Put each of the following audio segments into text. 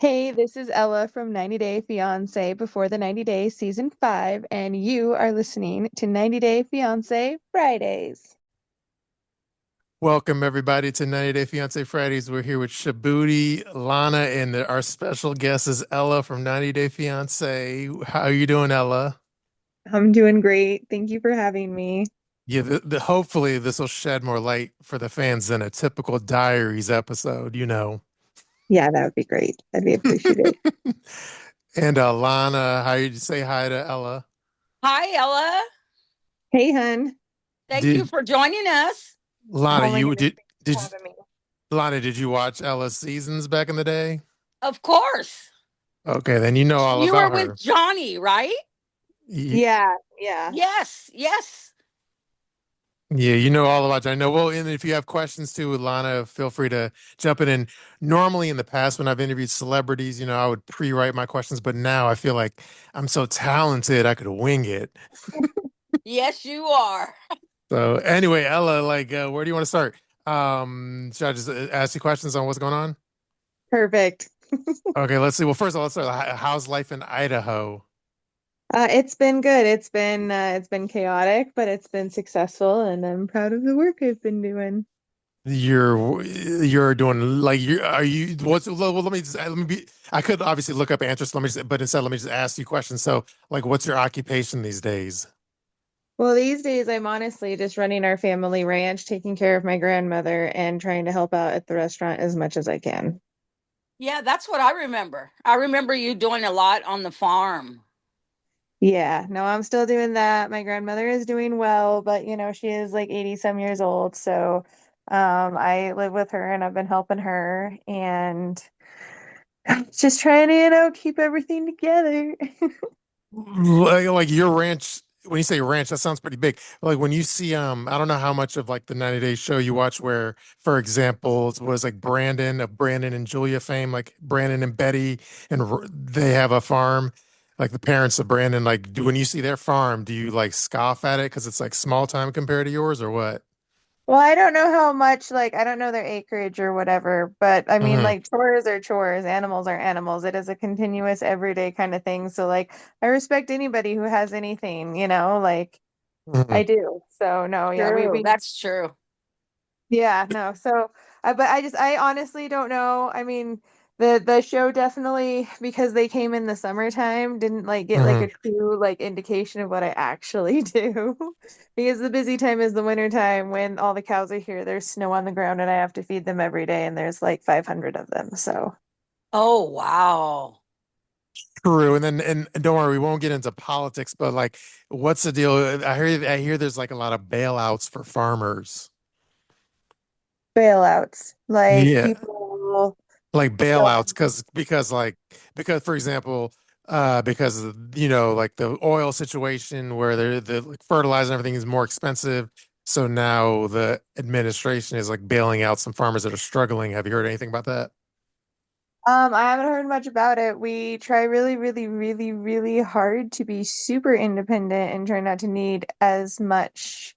Hey, this is Ella from 90 Day Fiancé Before the 90 Days Season 5, and you are listening to 90 Day Fiancé Fridays. Welcome everybody to 90 Day Fiance Fridays. We're here with Shabooty Lana, and our special guest is Ella from 90 Day Fiance. How are you doing, Ella? I'm doing great. Thank you for having me. Yeah, hopefully this will shed more light for the fans than a typical Diaries episode. Yeah, that would be great. I'd be appreciative. And Lana, how you say hi to Ella? Hi, Ella. Hey, hun. Thank you Did for joining us. Lana, Oh my you goodness, did thanks did for having me. Lana, did you watch Ella's seasons back in the day? Of course. Okay, then you know all You were about with her. Johnny, right? Yeah, yeah. Yes, yes. Yeah, you know all about I know. Well, and if you have questions too, Lana, feel free to jump in. And normally in the past, when I've interviewed celebrities, I would pre-write my questions, but now I feel like I'm so talented, I could wing it. Yes, you are. So anyway, Ella, where do you want to start? Should I just ask you questions on what's going on? Perfect. Okay, let's see. Well, first of all, let's start. How's life in Idaho? It's been good. It's been chaotic, but it's been successful, and I'm proud of the work I've been doing. You're doing like you are you what's well, let me just let me be I could obviously look up answers, but instead let me just ask you questions. So like what's your occupation these days? Well, these days I'm honestly just running our family ranch, taking care of my grandmother, and trying to help out at the restaurant as much as I can. Yeah, that's what I remember. I remember you doing a lot on the farm. Yeah, no, I'm still doing that. My grandmother is doing well, but she is like 80 some years old. So I live with her and I've been helping her and just trying to, keep everything together. Like your ranch, when you say ranch, that sounds pretty big. Like when you see I don't know how much of like the 90 Day show you watch where, for example, it was like Brandon of Brandon and Julia fame, like Brandon and Betty, and they have a farm. Like the parents of Brandon, when you see their farm, do you like scoff at it because it's like small time compared to yours or what? Well, I don't know how much, like, I don't know their acreage or whatever, but I mean, Hmm. like, chores are chores, animals are animals. It is a continuous, everyday kind of thing. So, like, I respect anybody who has anything, like Hmm. I do. So, no, yeah, True, that's true. yeah, no. So, but I honestly don't know. I mean, the show definitely, because they came in the summertime, didn't like get like Hmm. a true like indication of what I actually do. Because the busy time is the winter time when all the cows are here. There's snow on the ground and I have to feed them every day, and there's like 500 of them. So, Oh, wow. True. And don't worry, we won't get into politics, but like, what's the deal? I hear there's like a lot of bailouts for farmers. bailouts, like Yeah, people like don't. bailouts because for example, because of, like the oil situation where the like, fertilizer and everything is more expensive. So now the administration is like bailing out some farmers that are struggling. Have you heard anything about that? I haven't heard much about it. We try really, really, really, really hard to be super independent and try not to need as much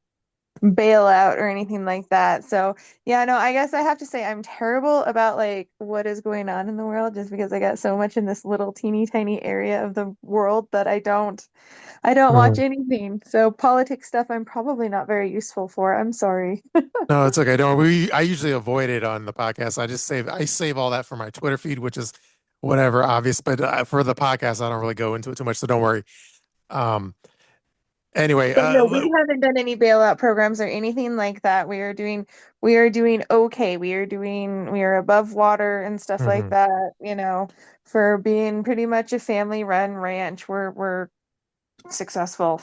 bailout or anything like that. So, yeah, no, I guess I have to say I'm terrible about like what is going on in the world just because I got so much in this little teeny tiny area of the world that I don't watch Mhm. anything. So, politics stuff I'm probably not very useful for. I'm sorry. No, it's okay. Don't I usually avoid it on the podcast. I save all that for my Twitter feed, which is whatever, obvious. But for the podcast, I don't really go into it too much, so don't worry. Um, anyway, But no, we haven't done any bailout programs or anything like that. We are doing okay. We are above water and stuff like mhm, that, for being pretty much a family run ranch. We're successful.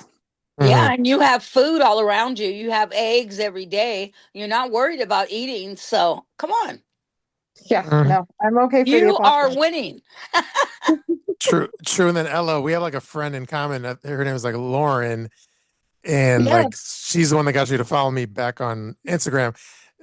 Yeah, mhm. and you have food all around you. You have eggs every day. You're not worried about eating. So come on. Yeah, Mhm. no, I'm okay for the You are apocalypse. winning. True, true. And then Ella, we have like a friend in common. Her name is like Lauren, and Yeah. like she's the one that got you to follow me back on Instagram.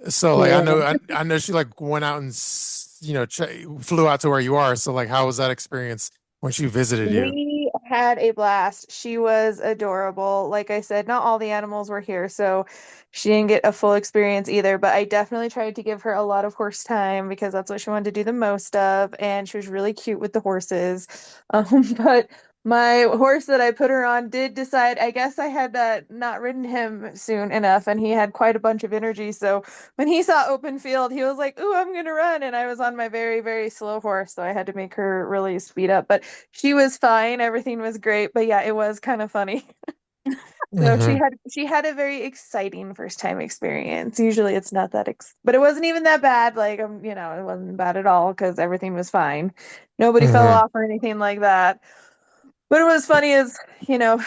So like I Yeah. know I know she like went out and flew out to where you are. So like how was that experience when she visited you? We had a blast. She was adorable. Like I said, not all the animals were here, so she didn't get a full experience either, but I definitely tried to give her a lot of horse time because that's what she wanted to do the most of, and she was really cute with the horses. But my horse that I put her on did decide, I guess I had not ridden him soon enough, and he had quite a bunch of energy. So when he saw open field, he was like, "Ooh, I'm gonna run!" And I was on my very, very slow horse, so I had to make her really speed up. But she was fine. Everything was great. But yeah, it was kind of funny. So Hmm. she had a very exciting first time experience. Usually it's not that but it wasn't even that bad. Like it wasn't bad at all because everything was fine. Nobody fell Hmm. off or anything like that. But it was funny is,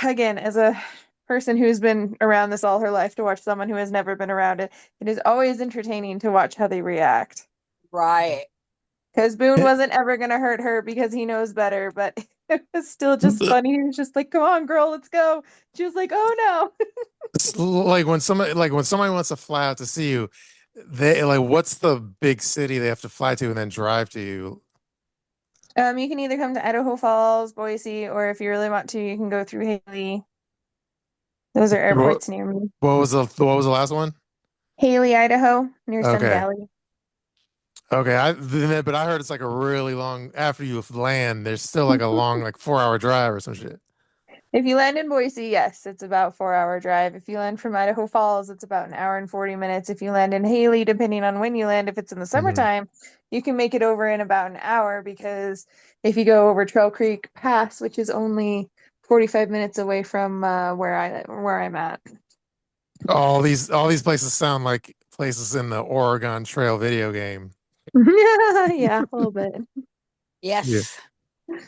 again, as a person who's been around this all her life to watch someone who has never been around it, it is always entertaining to watch how they react. Right. Because Boone wasn't ever going to hurt her because he knows better, but it was still just funny. He was just like, "Come on, girl, let's go." She was like, "Oh no." It's like when somebody wants to fly out to see you, they like what's the big city they have to fly to and then drive to you? You can either come to Idaho Falls, Boise, or if you really want to, you can go through Haley. Those are What, airports near me. what was the last one? Haley, Idaho, near Sun Okay. Valley. Okay, but I heard it's like a really long after you land, there's still like a long like 4 hour drive or some shit. If you land in Boise, yes, it's about 4 hour drive. If you land from Idaho Falls, it's about an hour and 40 minutes. If you land in Haley, depending on when you land, if it's in the Hmm. summertime, you can make it over in about an hour because if you go over Trail Creek Pass, which is only 45 minutes away from where I'm at. All these places sound like places in the Oregon Trail video game. Yeah, a little bit. Yeah. Yes.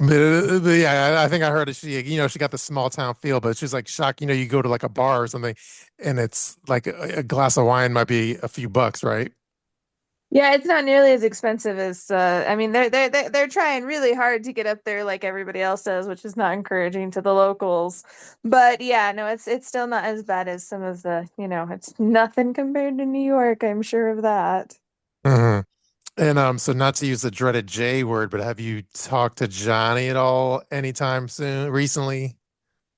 But yeah, I think I heard that she got the small town feel, but she's like shocked. You go to like a bar or something, and it's like a glass of wine might be a few bucks, right? Yeah, it's not nearly as expensive as I mean they're trying really hard to get up there like everybody else does, which is not encouraging to the locals. But yeah, no, it's still not as bad as some of it's nothing compared to New York, I'm sure of that. Hmm. And so not to use the dreaded J word, but have you talked to Johnny at all anytime soon, recently?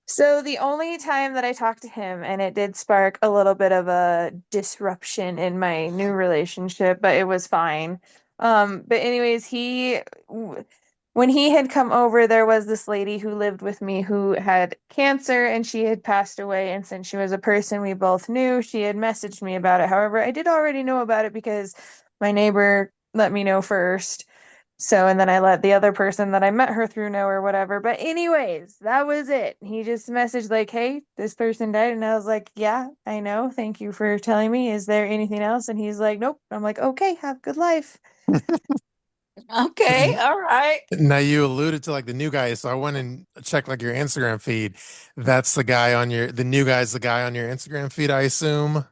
So the only time that I talked to him, and it did spark a little bit of a disruption in my new relationship, but it was fine. But anyways, when he had come over, there was this lady who lived with me who had cancer and she had passed away. And since she was a person we both knew, she had messaged me about it. However, I did already know about it because my neighbor let me know first. So, and then I let the other person that I met her through know or whatever. But, anyways, that was it. He just messaged, like, "Hey, this person died." And I was like, "Yeah, I know. Thank you for telling me. Is there anything else?" And he's like, "Nope." I'm like, "Okay, have a good life." Okay. All right. Now you alluded to like the new guy, so I went and checked like your Instagram feed. That's the new guy's the guy on your Instagram feed, I assume.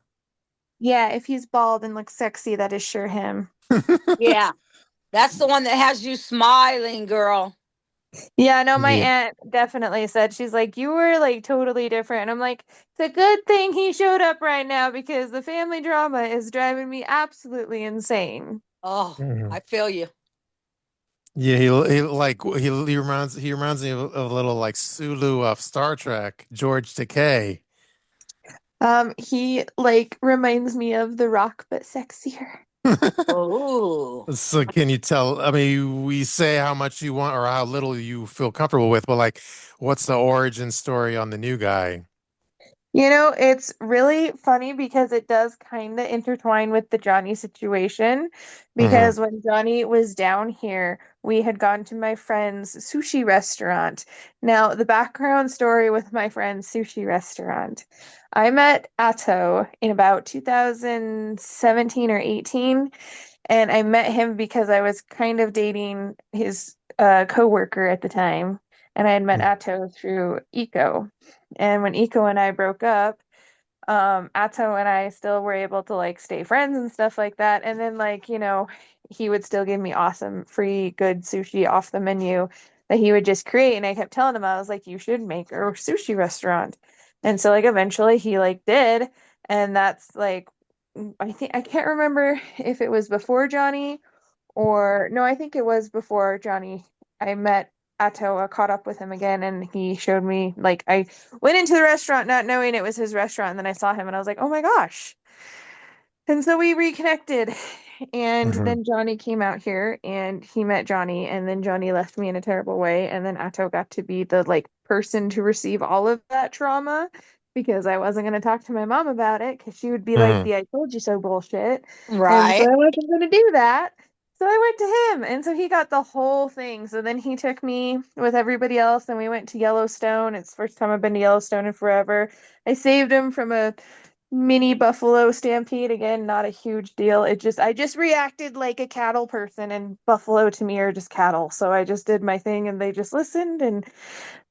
Yeah, if he's bald and looks sexy, that is sure him. Yeah. That's the one that has you smiling, girl. Yeah, no, my Yeah. aunt definitely said, she's like, "You were like totally different." And I'm like, "It's a good thing he showed up right now because the family drama is driving me absolutely insane." Oh, Mhm. I feel you. Yeah, he reminds me of a little like Sulu of Star Trek, George Takei. He like reminds me of The Rock, but sexier. Oh. So can you tell? I mean, we say how much you want or how little you feel comfortable with, but like, what's the origin story on the new guy? It's really funny because it does kind of intertwine with the Johnny situation. Hmm. Because when Johnny was down here, we had gone to my friend's sushi restaurant. Now, the background story with my friend's sushi restaurant. I met Atto in about 2017 or 18, and I met him because I was kind of dating his coworker at the time, and I had met Atto through Eco. And when Iko and I broke up, Atto and I still were able to like stay friends and stuff like that. And then like, he would still give me awesome free good sushi off the menu that he would just create. And I kept telling him, I was like, "You should make a sushi restaurant." And so like eventually he like did. And that's like I think I can't remember if it was before Johnny or no, I think it was before Johnny. I met Atto caught up with him again, and he showed me like I went into the restaurant not knowing it was his restaurant, and then I saw him, and I was like, oh my gosh. And so we reconnected. And Hmm. then Johnny came out here and he met Johnny. And then Johnny left me in a terrible way. And then Atto got to be the like person to receive all of that trauma because I wasn't going to talk to my mom about it because she would be like Hmm. the I told you so bullshit. And so Right. I wasn't going to do that. So I went to him. And so he got the whole thing. So then he took me with everybody else and we went to Yellowstone. It's the first time I've been to Yellowstone in forever. I saved him from a mini buffalo stampede. Again, not a huge deal. I just reacted like a cattle person, and buffalo to me are just cattle. So I just did my thing and they just listened, and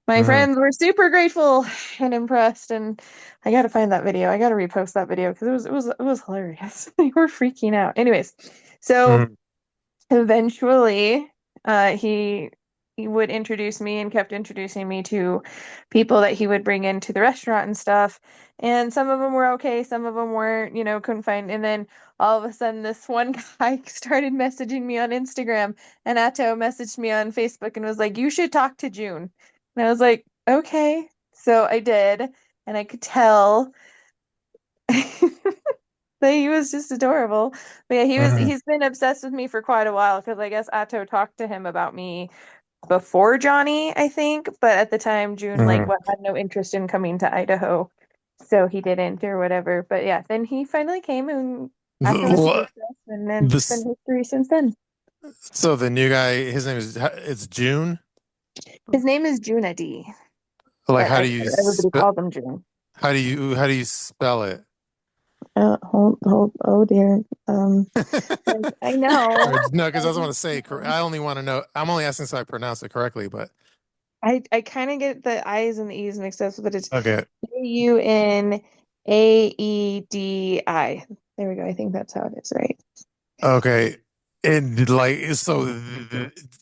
my Hmm. friends were super grateful and impressed. And I gotta find that video. I gotta repost that video because it was hilarious. They were freaking out. Anyways, so Hmm. eventually he would introduce me and kept introducing me to people that he would bring into the restaurant and stuff, and some of them were okay, some of them weren't, couldn't find. And then all of a sudden this one guy started messaging me on Instagram, and Atto messaged me on Facebook and was like, you should talk to June. And I was like, okay. So I did, and I could tell but he was just adorable. But yeah, Hmm. he's been obsessed with me for quite a while because I guess Atto talked to him about me before Johnny, I think. But at the time, June like Hmm. what had no interest in coming to Idaho, so he didn't or whatever. But yeah, then he finally came and Atto introduced us, and then it's been This history since then. so the new guy, his name is it's June. His name is Junadi, Like but how do you everybody calls him June. how do you spell it? Hold, oh dear. I know. Or, no, because I just want to say Um, I only want to know. I'm only asking so I pronounce it correctly, but I kind of get the I's and the E's mixed up, but it's okay. Junaedi. There we go. I think that's how it is, right? Okay. And like so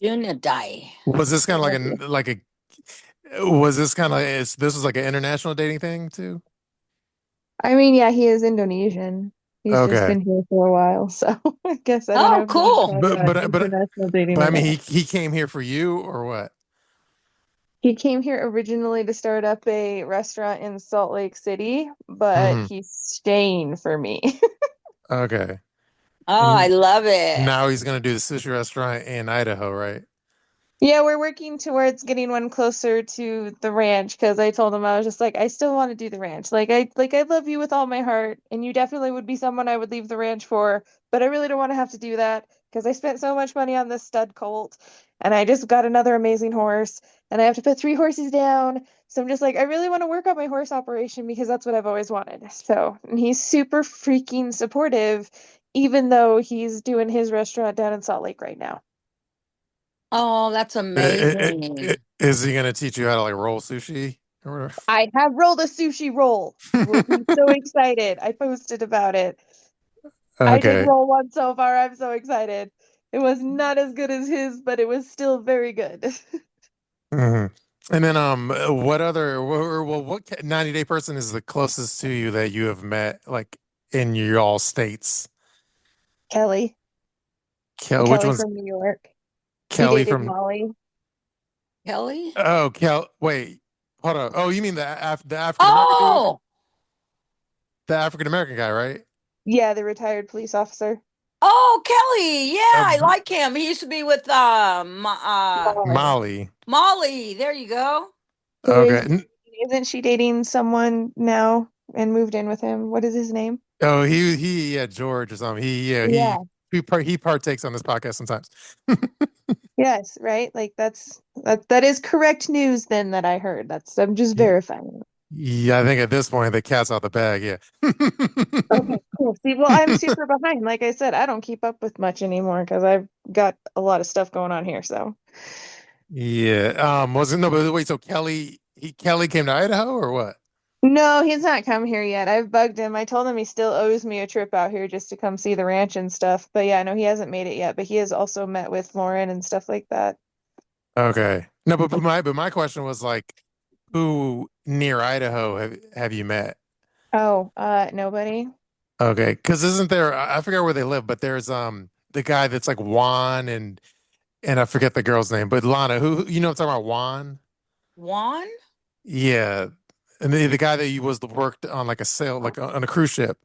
Unidie. was this kind of Junadi. like a was this kind of this was like an international dating thing too? I mean, yeah, he is Indonesian. He's just Okay. been here for a while, so I guess I don't know Oh, if you would cool. call that international dating But I or mean not. he came here for you or what? He came here originally to start up a restaurant in Salt Lake City, but Hmm. he's staying for me. Okay. Oh, I And love it. now he's gonna do the sushi restaurant in Idaho, right? Yeah, we're working towards getting one closer to the ranch because I told him I was just like, I still want to do the ranch. Like I love you with all my heart, and you definitely would be someone I would leave the ranch for, but I really don't want to have to do that because I spent so much money on this stud colt, and I just got another amazing horse, and I have to put three horses down. So I'm just like, I really want to work on my horse operation because that's what I've always wanted. So, and he's super freaking supportive, even though he's doing his restaurant down in Salt Lake right now. Oh, that's amazing. Is he gonna teach you how to like roll sushi or I have rolled a sushi roll. You will be whatever? so excited. I posted about it. I did Okay. roll one so far. I'm so excited. It was not as good as his, but it was still very good. Hmm. And then what other well what 90 day person is the closest to you that you have met like in your all states? Kelly. Which Kelly one's from New York. He Kelly dated from Molly. Kelly? Wait, hold on. Oh, you mean the African American dude? Oh, The African American guy, right? Yeah, the retired police officer. oh, Kelly. Yeah, Uh, I like him. He used to be with Molly. Molly. Molly. There you go. Who Okay. is, isn't she dating someone now and moved in with him? What is his name? Oh, yeah, George or something. Yeah. He partakes on this podcast sometimes. Yes, right? Like that is correct news then that I heard. That's I'm just verifying. Yeah, I think at this point the cat's out the bag. Yeah. Okay, cool. See, well, I'm super behind. Like I said, I don't keep up with much anymore because I've got a lot of stuff going on here. So, Yeah. Wasn't no, but wait, so Kelly came to Idaho or what? no, he's not come here yet. I've bugged him. I told him he still owes me a trip out here just to come see the ranch and stuff. But yeah, no, he hasn't made it yet. But he has also met with Lauren and stuff like that. Okay. No, but my question was like, who near Idaho have you met? Oh, nobody. Okay, because isn't there? I forget where they live, but there's the guy that's like Juan, and and I forget the girl's name, but Lana, you know what I'm talking about, Juan? Juan? Yeah, and the guy that you was worked on like a sail, like on a cruise ship.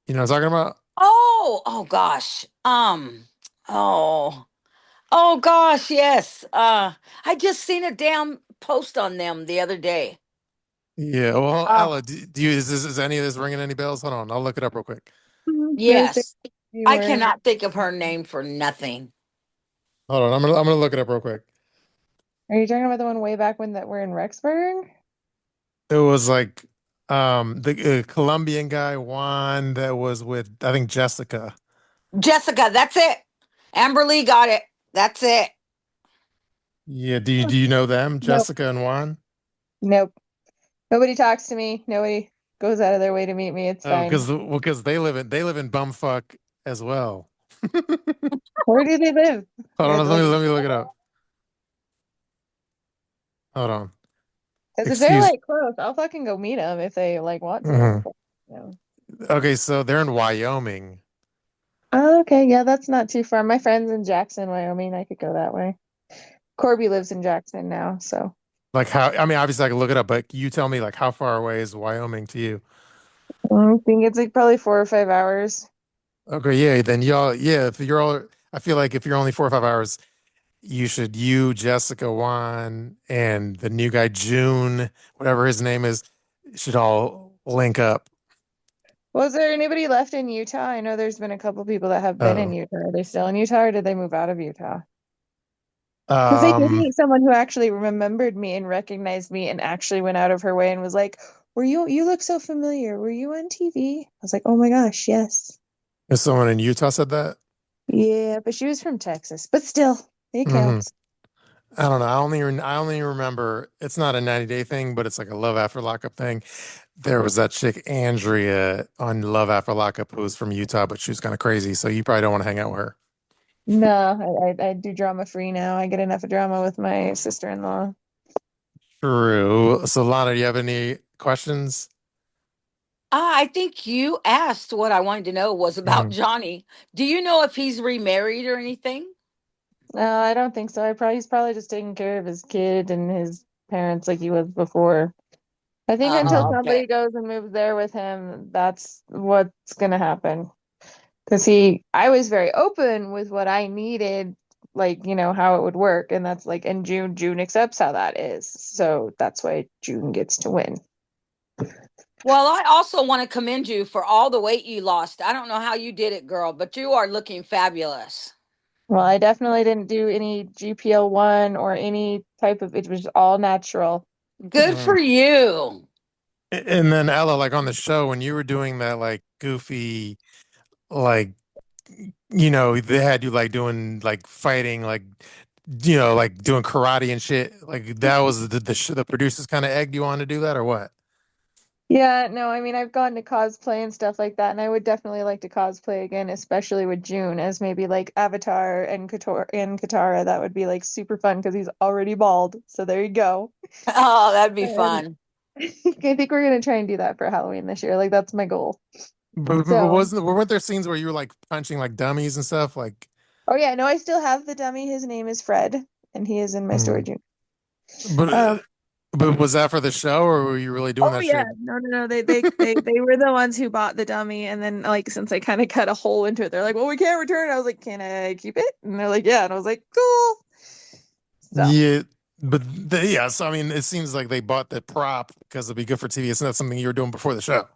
You know what I'm talking about? Oh, oh gosh. Oh, oh gosh, yes. I just seen a damn post on them the other day. Yeah. Well, Oh, Ella, do you is any of this ringing any bells? Hold on, I'll look it up real quick. There's the yes. I anywhere. cannot think of her name for nothing. Hold on, I'm gonna look it up real quick. Are you talking about the one way back when that we're in Rexburg? It was like the Colombian guy Juan that was with I think Jessica. Jessica, that's it. Amberlee got it. That's it. Yeah, do you know them, Nope. Jessica and Juan? Nope. Nobody talks to me. Nobody goes out of their way to meet me. It's Oh, fine. because they live in bumfuck as well. Where do they live? Hold Or on, like, let me look it up. Hold on. because if they're Excuse. like close, I'll fucking go meet them if they like want to. Mhm. But, you know. Okay, so they're in Wyoming. Oh, okay, yeah, that's not too far. My friend's in Jackson, Wyoming. I could go that way. Corby lives in Jackson now, so Like how? I mean, obviously I can look it up, but you tell me like how far away is Wyoming to you? I think it's like probably 4 or 5 hours. Okay, yeah, then y'all, yeah, if you're all, I feel like if you're only 4 or 5 hours, you, Jessica, Juan, and the new guy, June, whatever his name is, should all link up. Was there anybody left in Utah? I know there's been a couple people that have been in Oh, Utah. Are they still in Utah or did they move out of Utah? Because they did um, meet someone who actually remembered me and recognized me and actually went out of her way and was like, you look so familiar. Were you on TV? I was like, oh my gosh, yes. if someone in Utah said that, Yeah, but she was from Texas. But still, it hmm counts. I don't know. I only remember it's not a 90-day thing, but it's like a love after lockup thing. There was that chick Andrea on Love After Lockup who was from Utah, but she was kind of crazy, so you probably don't want to hang out with her. No, I do drama free now. I get enough drama with my sister-in-law. True. So Lana, do you have any questions? I think you asked what I wanted to know was about Mhm. Johnny. Do you know if he's remarried or anything? No, I don't think so. He's probably just taking care of his kid and his parents like he was before. I think until Mhm. Okay. somebody goes and moves there with him, that's what's gonna happen. Because I was very open with what I needed, like, how it would work. And that's like, and June accepts how that is. So that's why June gets to win. Well, I also want to commend you for all the weight you lost. I don't know how you did it, girl, but you are looking fabulous. Well, I definitely didn't do any GPL1 or any type of, it was all natural. Good for Mhm. you. And then Ella, like on the show, when you were doing that like goofy, like they had you like doing like fighting, like like doing karate and shit. Like that was the producers kind of egged you on to do that or what? Yeah, no, I mean, I've gone to cosplay and stuff like that, and I would definitely like to cosplay again, especially with June as maybe like Avatar and Katara. That would be like super fun because he's already bald. So there you go. Oh, that'd be And fun. I think we're gonna try and do that for Halloween this year. Like that's my goal. But So, weren't there scenes where you were like punching like dummies and stuff? Like, oh yeah, no, I still have the dummy. His name is Fred, and he is in my mm. storage unit. but Um, but was that for the show or were you really doing oh that yeah, shit? no. They were the ones who bought the dummy, and then like since I kind of cut a hole into it, they're like, "Well, we can't return it." I was like, "Can I keep it?" And they're like, "Yeah," and I was like, "Cool." So. Yeah, but yeah. So I mean, it seems like they bought the prop because it'd be good for TV. It's not something you were doing before the show.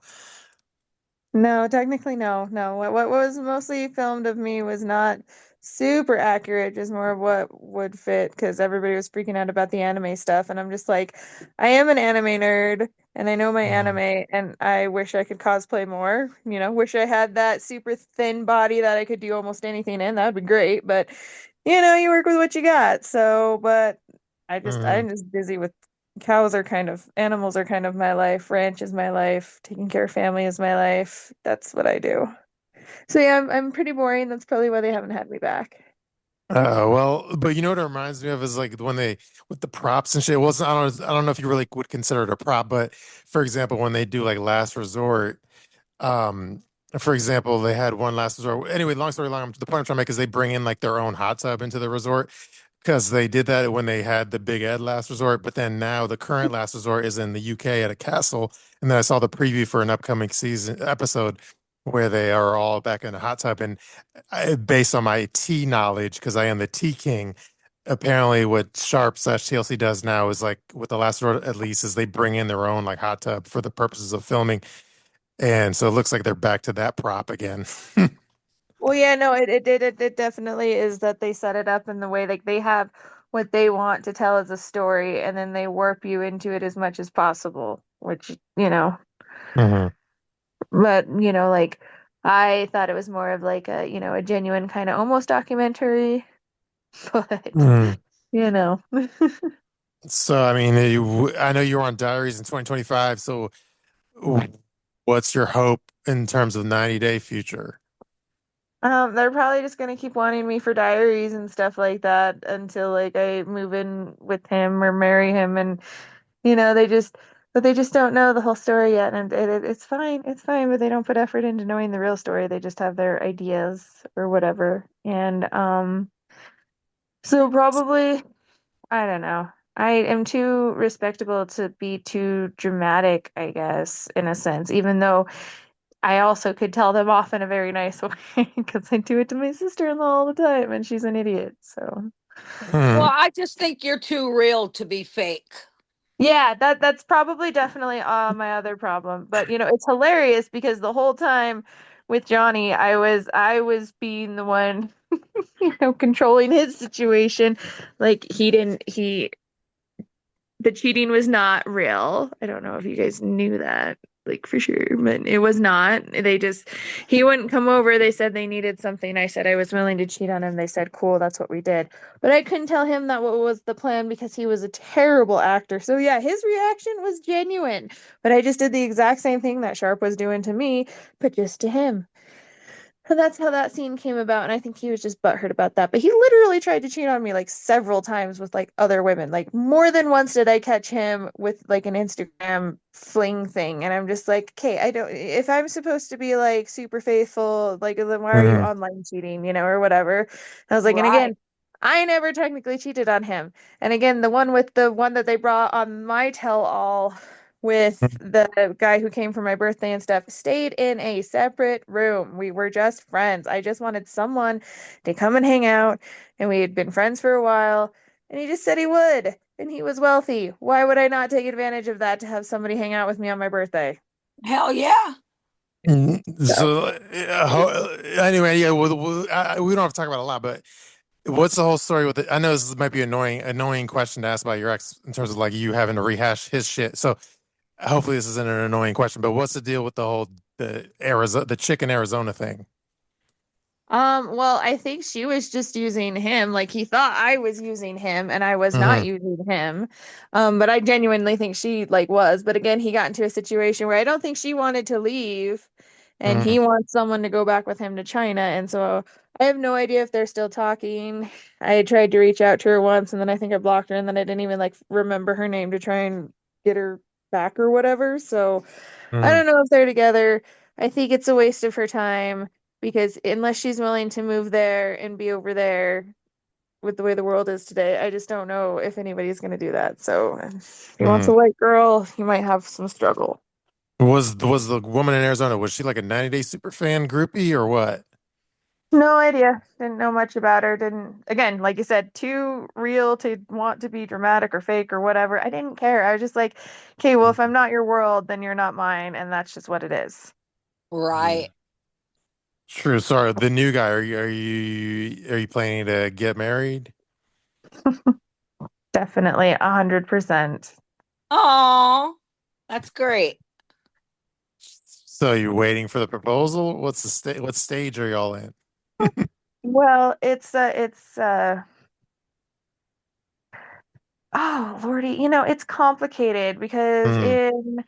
No, technically, no, no. What was mostly filmed of me was not super accurate, just more of what would fit because everybody was freaking out about the anime stuff. And I'm just like, I am an anime nerd and I know my Mm. anime and I wish I could cosplay more. Wish I had that super thin body that I could do almost anything in. That would be great. But, you work with what you got. So, but Mm. I'm just busy with animals are kind of my life. Ranch is my life. Taking care of family is my life. That's what I do. So yeah, I'm pretty boring. That's probably why they haven't had me back. Well, but you know what it reminds me of is like when they with the props and shit. Well, I don't know if you really would consider it a prop, but for example, when they do like Last Resort, um, For example, they had one last resort. Anyway, long story long, the point I'm trying to make is they bring in like their own hot tub into the resort because they did that when they had the Big Ed last resort. But then now the current last resort is in the UK at a castle. And then I saw the preview for an upcoming season episode where they are all back in a hot tub. And based on my tea knowledge, because I am the tea king, apparently what Sharp slash TLC does now is like with the last resort at least is they bring in their own like hot tub for the purposes of filming. And so it looks like they're back to that prop again. Well, yeah, no, it definitely is that they set it up in the way like they have what they want to tell as a story, and then they warp you into it as much as possible, which, Hmm. but like I thought it was more of like a genuine kind of almost documentary, but Mm. you know. So, I mean, I know you were on Diaries in 2025. So, what's your hope in terms of 90 Day Future? They're probably just gonna keep wanting me for diaries and stuff like that until like I move in with him or marry him, and but they just don't know the whole story yet, and it's fine, but they don't put effort into knowing the real story. They just have their ideas or whatever, and so probably I don't know. I am too respectable to be too dramatic, I guess, in a sense, even though I also could tell them off in a very nice way because I do it to my sister-in-law all the time and she's an idiot. So, Well, Mm. I just think you're too real to be fake. yeah, that's probably definitely my other problem. But it's hilarious because the whole time with Johnny, I was being the one, controlling his situation. Like the cheating was not real. I don't know if you guys knew that, like for sure, but it was not. He wouldn't come over. They said they needed something. I said I was willing to cheat on him. They said, cool, that's what we did. But I couldn't tell him that what was the plan because he was a terrible actor. So yeah, his reaction was genuine. But I just did the exact same thing that Sharp was doing to me, but just to him. And that's how that scene came about, and I think he was just butthurt about that. But he literally tried to cheat on me like several times with like other women. Like more than once did I catch him with like an Instagram fling thing, and I'm just like, okay, I don't. If I'm supposed to be like super faithful, like then why are you Mhm. online cheating, or whatever? I was like, and Right. again, I never technically cheated on him. And again, the one that they brought on my tell all with the guy who came for my birthday and stuff stayed in a separate room. We were just friends. I just wanted someone to come and hang out, and we had been friends for a while, and he just said he would, and he was wealthy. Why would I not take advantage of that to have somebody hang out with me on my birthday? Hell yeah. Mm. So, So, anyway, yeah, we don't have to talk about it a lot, but what's the whole story with it? I know this might be annoying question to ask about your ex in terms of like you having to rehash his shit. So, hopefully, this isn't an annoying question, but what's the deal with the chick in Arizona thing? well, I think she was just using him. Like he thought I was using him and I was not Hmm. using him. But I genuinely think she like was. But again, he got into a situation where I don't think she wanted to leave and Hmm. he wants someone to go back with him to China. And so I have no idea if they're still talking. I tried to reach out to her once and then I think I blocked her and then I didn't even like remember her name to try and get her back or whatever. So I Hmm. don't know if they're together. I think it's a waste of her time because unless she's willing to move there and be over there with the way the world is today, I just don't know if anybody's going to do that. So if he wants Hmm. a white girl, he might have some struggle. Was the woman in Arizona, was she like a 90 Day super fan groupie or what? No idea. Didn't know much about her. Didn't, again, like you said, too real to want to be dramatic or fake or whatever. I didn't care. I was just like, okay, well, if I'm not your world, then you're not mine. And that's just what it is. Yeah. Right. True. Sorry, the new guy. Are you planning to get married? Definitely 100%. Oh, that's great. So you're waiting for the proposal? What stage are y'all in? Well, it's oh Lordy, it's complicated because Hmm.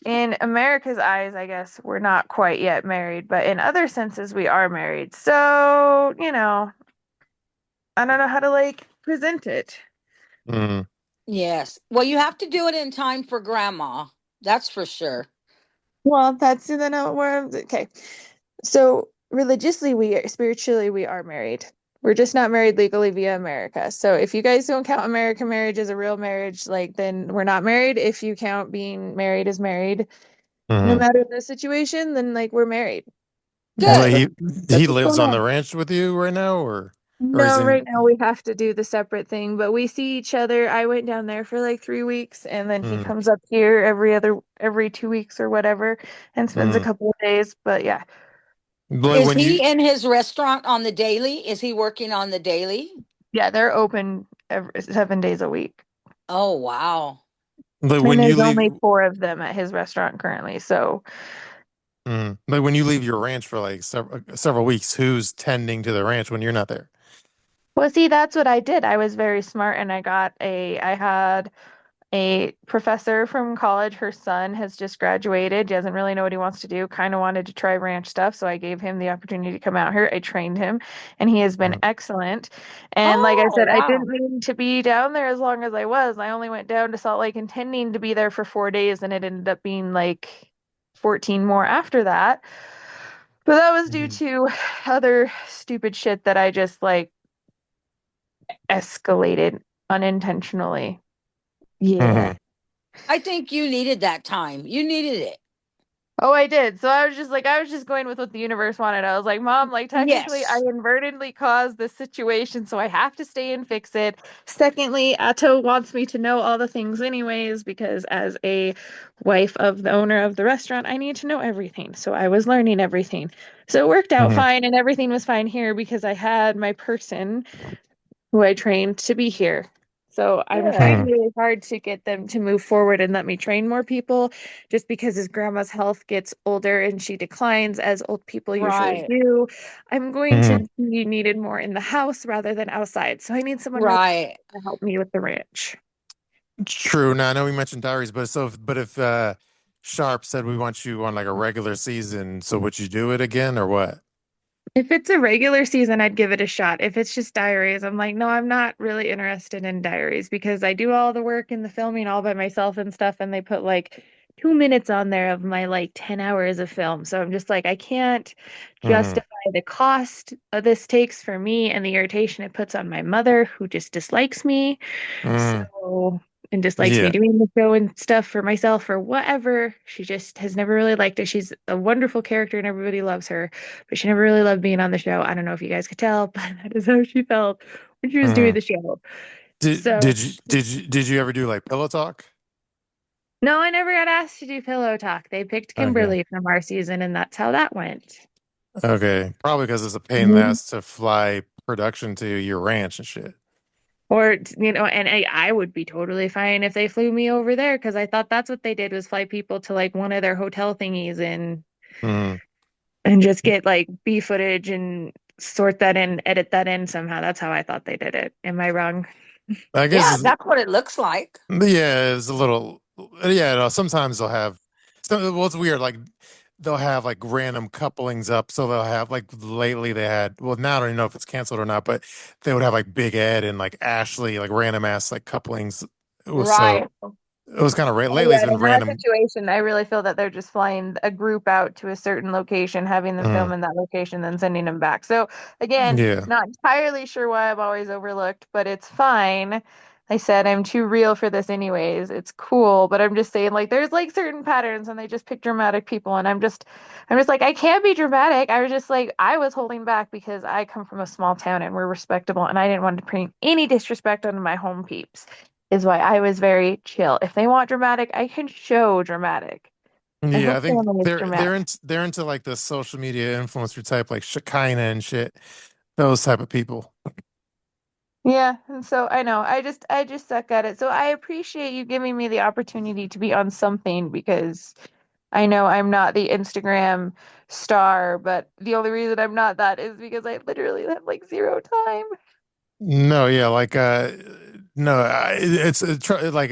in America's eyes, I guess we're not quite yet married, but in other senses we are married. So, I don't know how to like present it. Hmm. Yes. Well, you have to do it in time for grandma. That's for sure. Well, that's then where okay. So religiously, spiritually, we are married. We're just not married legally via America. So if you guys don't count American marriage as a real marriage, like then we're not married. If you count being married as married, no Hmm. matter the situation, then like we're married. Like Good. he That's what's lives going on the on. ranch with you right now, or is No, in? right now we have to do the separate thing, but we see each other. I went down there for like 3 weeks, and then he Mm, comes up here every 2 weeks or whatever, and spends a mm. couple of days. But yeah, Like Is when you he in his restaurant on the daily? Is he working on the daily? yeah, they're open 7 days a week. Oh, wow. like And when you there's leave only four of them at his restaurant currently. So, like when you leave your ranch for like several weeks, who's tending to the ranch when you're not there? well, see, that's what I did. I was very smart and I had a professor from college. Her son has just graduated, doesn't really know what he wants to do, kind of wanted to try ranch stuff. So I gave him the opportunity to come out here. I trained him and he has been Mm, excellent. And like I Oh, said, I didn't wow. mean to be down there as long as I was. I only went down to Salt Lake intending to be there for 4 days and it ended up being like 14 more after that. But that was due mm, to other stupid shit that I just like escalated unintentionally. Yeah. mhm. I think you needed that time. You needed it. Oh, I did. So I was just going with what the universe wanted. I was like, Mom, like technically I Yes. inadvertently caused this situation, so I have to stay and fix it. Secondly, Atto wants me to know all the things anyways, because as a wife of the owner of the restaurant, I need to know everything. So I was learning everything. So it worked out Mhm. fine and everything was fine here because I had my person who I trained to be here. So I'm trying Good. Mhm. really hard to get them to move forward and let me train more people just because his grandma's health gets older and she declines as old people usually Right. do. I'm going to Mhm. be needed more in the house rather than outside. So I need someone really Right. to help me with the ranch. True. Now I know we mentioned diaries, but if Sharp said we want you on like a regular season, so would you do it again or what? If it's a regular season, I'd give it a shot. If it's just diaries, I'm like, no, I'm not really interested in diaries because I do all the work in the filming all by myself and stuff, and they put like 2 minutes on there of my like 10 hours of film. So I'm just like, I can't Mhm. justify the cost this takes for me and the irritation it puts on my mother, who just dislikes me. Mhm. So, and dislikes me Yeah. doing the show and stuff for myself or whatever. She just has never really liked it. She's a wonderful character and everybody loves her, but she never really loved being on the show. I don't know if you guys could tell, but that is how she felt when she was doing Mhm. the show. Did So, did you ever do like pillow talk? no, I never got asked to do Pillow Talk. They picked Okay. Kimberly from our season, and that's how that went. Okay. Probably because it's a pain in the Mhm. ass to fly production to your ranch and shit. Or, and I would be totally fine if they flew me over there because I thought that's what they did was fly people to like one of their hotel thingies Mhm. and just get like B footage and sort that in, edit that in somehow. That's how I thought they did it. Am I wrong? I guess Yeah, that's what it looks like. yeah, it's a little yeah, no, sometimes they'll have well, it's weird, like they'll have like random couplings up. So they'll have like lately they had well now I don't even know if it's canceled or not, but they would have like Big Ed and like Ashley, like random ass like couplings. It was so Right. it was kind of Oh, lately it's yeah, been in that random. situation, I really feel that they're just flying a group out to a certain location, having them Mm, film in that location, then sending them back. So again, yeah. not entirely sure why I'm always overlooked, but it's fine. I said I'm too real for this anyways. It's cool, but I'm just saying like there's like certain patterns and they just pick dramatic people and I'm just like I can't be dramatic. I was just like I was holding back because I come from a small town and we're respectable and I didn't want to bring any disrespect onto my home peeps is why I was very chill. If they want dramatic, I can show dramatic. My Yeah, whole I think family is dramatic. they're into like the social media influencer type like Shekinah and shit. Those type of people. Yeah, and so I know. I just suck at it. So I appreciate you giving me the opportunity to be on something because I know I'm not the Instagram star, but the only reason I'm not that is because I literally have like zero time. No, yeah, like no, it's like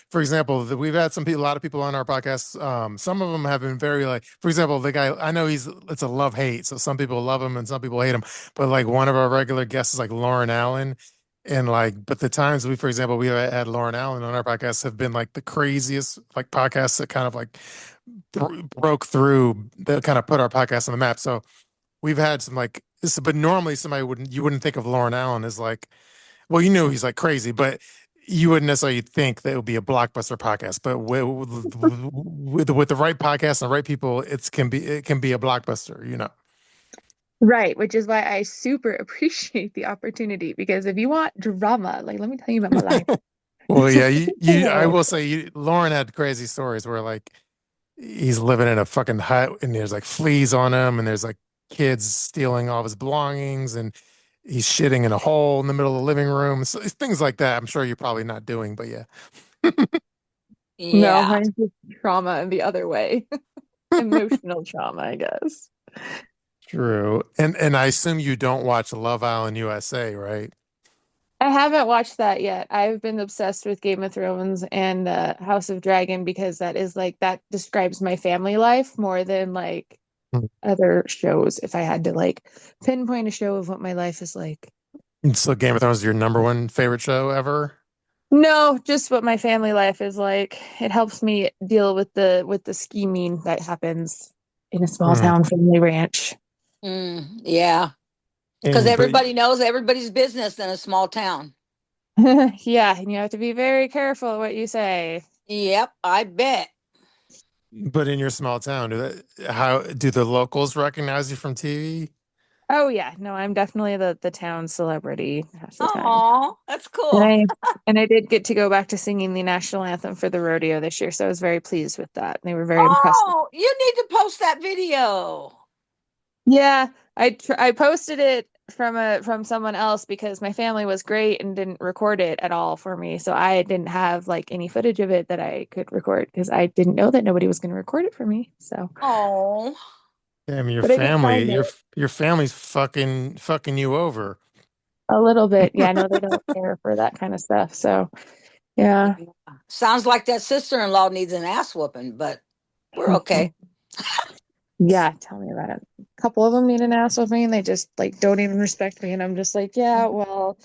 for example, we've had some people, a lot of people on our podcast. Some of them have been very like, for example, the guy I know it's a love hate, so some people love him and some people hate him. But like one of our regular guests is like Lauren Allen. And like, but the times we, for example, we had Lauren Allen on our podcast have been like the craziest like podcasts that kind of like broke through that kind of put our podcast on the map. So we've had some like this, but normally somebody wouldn't you wouldn't think of Lauren Allen as like, well, you knew he's like crazy, but you wouldn't necessarily think that it would be a blockbuster podcast. But with the right podcast and the right people, it can be a blockbuster, you know. Right, which is why I super appreciate the opportunity because if you want drama, like let me tell you about my life. Well, yeah, I will say, Lauren had crazy stories where like he's living in a fucking hut and there's like fleas on him and there's like kids stealing all of his belongings and he's shitting in a hole in the middle of the living room. So it's things like that. I'm sure you're probably not doing, but yeah, No, Yeah. mine's just trauma in the other way. Emotional trauma, I guess. true. And I assume you don't watch Love Island USA, right? I haven't watched that yet. I've been obsessed with Game of Thrones and House of Dragon because that is like that describes my family life more than like other shows. If I had to like pinpoint a show of what my life is like. So Game of Thrones is your number one favorite show ever? No, just what my family life is like. It helps me deal with the scheming that happens in a small Mhm. town family ranch. Yeah. Because And but everybody knows everybody's business in a small town. Yeah, and you have to be very careful what you say. Yep, I bet. but in your small town, how do the locals recognize you from TV? Oh yeah, no, I'm definitely the town celebrity half the time. Oh, that's And cool. I did get to go baw to singing the national anthem for the rodeo this year, so I was very pleased with that. They were very impressed. Oh, you need to post that video. Yeah, I posted it from someone else because my family was great and didn't record it at all for me. So I didn't have like any footage of it that I could record because I didn't know that nobody was going to record it for me. So, Oh, Damn, but I did find it your family's fucking you over. a little bit. Yeah, no, they don't care for that kind of stuff. So, yeah. yeah. Sounds like that sister-in-law needs an ass whooping, but we're okay. Yeah, tell me about it. A couple of them need an ass whooping and they just like don't even respect me. And I'm just like, yeah, well,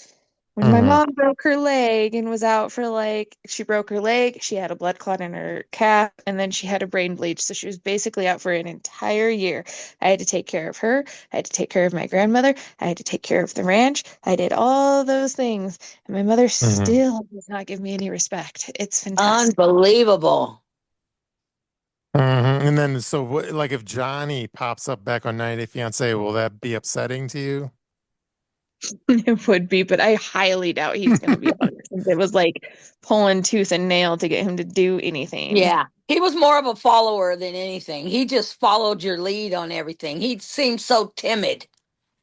when my Hmm. mom broke her leg and was out for like, she broke her leg, she had a blood clot in her calf, and then she had a brain bleed. So she was basically out for an entire year. I had to take care of her. I had to take care of my grandmother. I had to take care of the ranch. I did all those things. And my mother Hmm. still does not give me any respect. It's fantastic. Unbelievable. And then, so what, like if Johnny pops up back on 90 Day Fiance, will that be upsetting to you? It would be, but I highly doubt he's going to be on it since it was like pulling tooth and nail to get him to do anything. Yeah. He was more of a follower than anything. He just followed your lead on everything. He seemed so timid.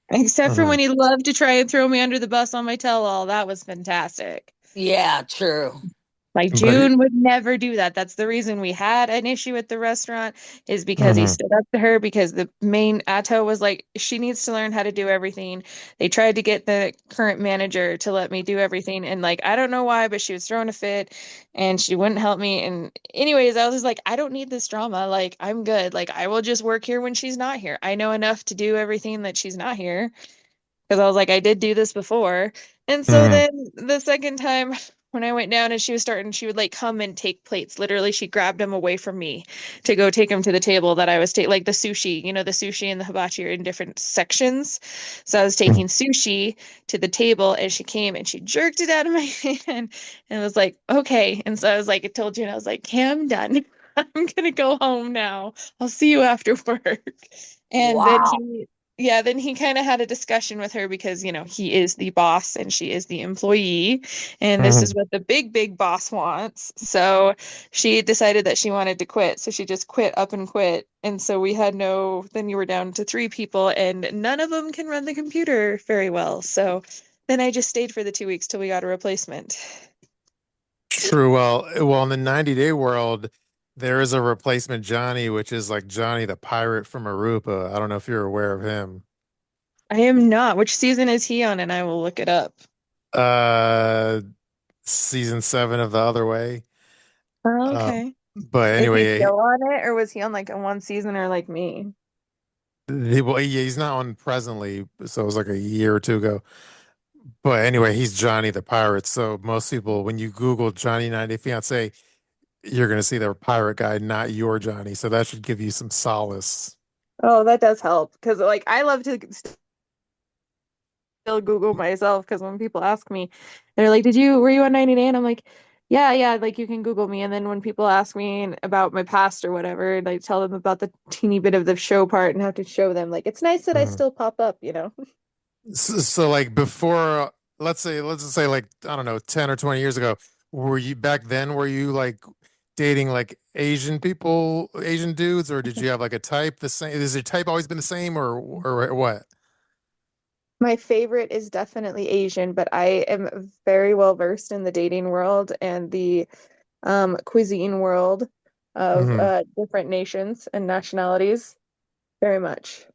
Except for Hmm. when he loved to try and throw me under the bus on my tell-all. That was fantastic. Yeah, true. Like But it, June would never do that. That's the reason we had an issue at the restaurant is because he mhm. stood up to her because the main Atto was like, she needs to learn how to do everything. They tried to get the current manager to let me do everything. And like, I don't know why, but she was throwing a fit and she wouldn't help me. And anyways, I was just like, I don't need this drama. Like, I'm good. Like, I will just work here when she's not here. I know enough to do everything that she's not here because I was like, I did do this before. And so Mhm. then the second time when I went down and she was starting, she would like come and take plates. Literally, she grabbed them away from me to go take them to the table that I was taking, like the sushi, you know, the sushi and the hibachi are in different sections. So I was Mhm. taking sushi to the table and she came and she jerked it out of my hand and was like, okay. And so I was like, I told you, and I was like, okay, I'm done. I'm gonna go home now. I'll see you after work. And then Wow. he kind of had a discussion with her because, you know, he is the boss and she is the employee, and this is Mhm. what the big boss wants. So she decided that she wanted to quit. So she just quit up and quit. And so then you were down to three people, and none of them can run the computer very well. So then I just stayed for the 2 weeks till we got a replacement. True. Well, in the 90 Day world, there is a replacement Johnny, which is like Johnny the pirate from Aruba. I don't know if you're aware of him. I am not. Which season is he on? And I will look it up. Uh, season 7 of The Other Way. Oh, Uh, okay. but Is he anyway, still on it, or was he on like a one season or like me? he's not on presently, so it was like a year or two ago. But anyway, he's Johnny the pirate. So most people, when you Google Johnny 90 Fiance, you're gonna see the pirate guy, not your Johnny. So that should give you some solace. Oh, that does help because like I love to still Google myself because when people ask me, they're like, were you on 90 Day?" And I'm like, yeah, yeah, like you can Google me. And then when people ask me about my past or whatever, and I tell them about the teeny bit of the show part and have to show them, like, it's nice that I Mm. still pop up, you know? So, like before, let's just say like I don't know, 10 or 20 years ago, were you back then? Were you like dating like Asian people, Asian dudes, or did you have like a type the same? Has your type always been the same, or what? My favorite is definitely Asian, but I am very well versed in the dating world and the cuisine world of Hmm. different nations and nationalities very much.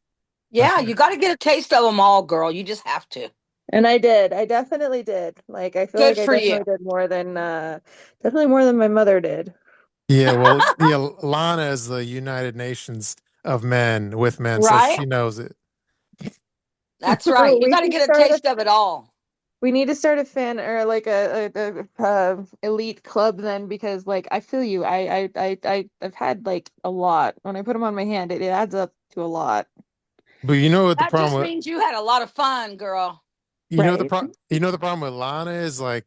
Yeah, you got to get a taste of them all, girl. You just have to. And I did. I definitely did. Like I feel Good like I for you. definitely did definitely more than my mother did. Yeah, well, yeah, Lana is the United Nations of men with men, so Right? she knows it. That's right. Oh, You got to get a taste of it all. we need to start a fan or like a elite club then because like I feel you. I've had like a lot. When I put them on my hand, it adds up to a lot. But you know what the That problem just with means you had a lot of fun, girl. Right. you know the problem with Lana is like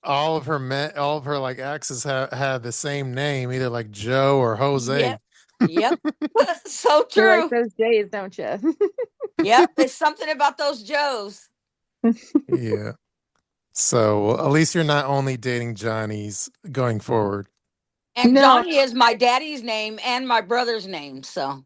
all of her like exes have the same name, either like Joe or Jose. Yep. Yep. So You like true. those days, don't you? Yep. It's something about those Joes. Yeah. So at least you're not only dating Johnnies going forward. And No, Johnny is my daddy's name and my brother's name. So,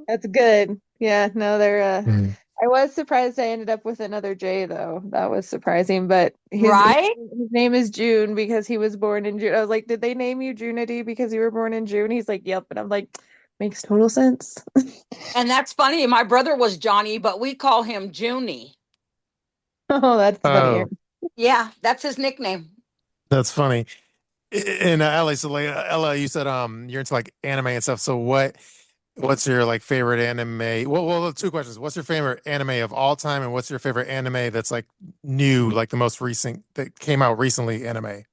that's good. Yeah, no, they're Mm. I was surprised I ended up with another J though. That was surprising, but right? his name is June because he was born in June. I was like, "Did they name you Junity because you were born in June?" He's like, "Yep." And I'm like, "Makes total sense." And that's funny. My brother was Johnny, but we call him Junie. Oh, that's funnier. Oh, Yeah, that's his nickname. that's funny. And Ellie, so like Ella, you said you're into like anime and stuff. So what's your like favorite anime? Well, two questions. What's your favorite anime of all time, and what's your favorite anime that's like new, like the most recent that came out recently anime?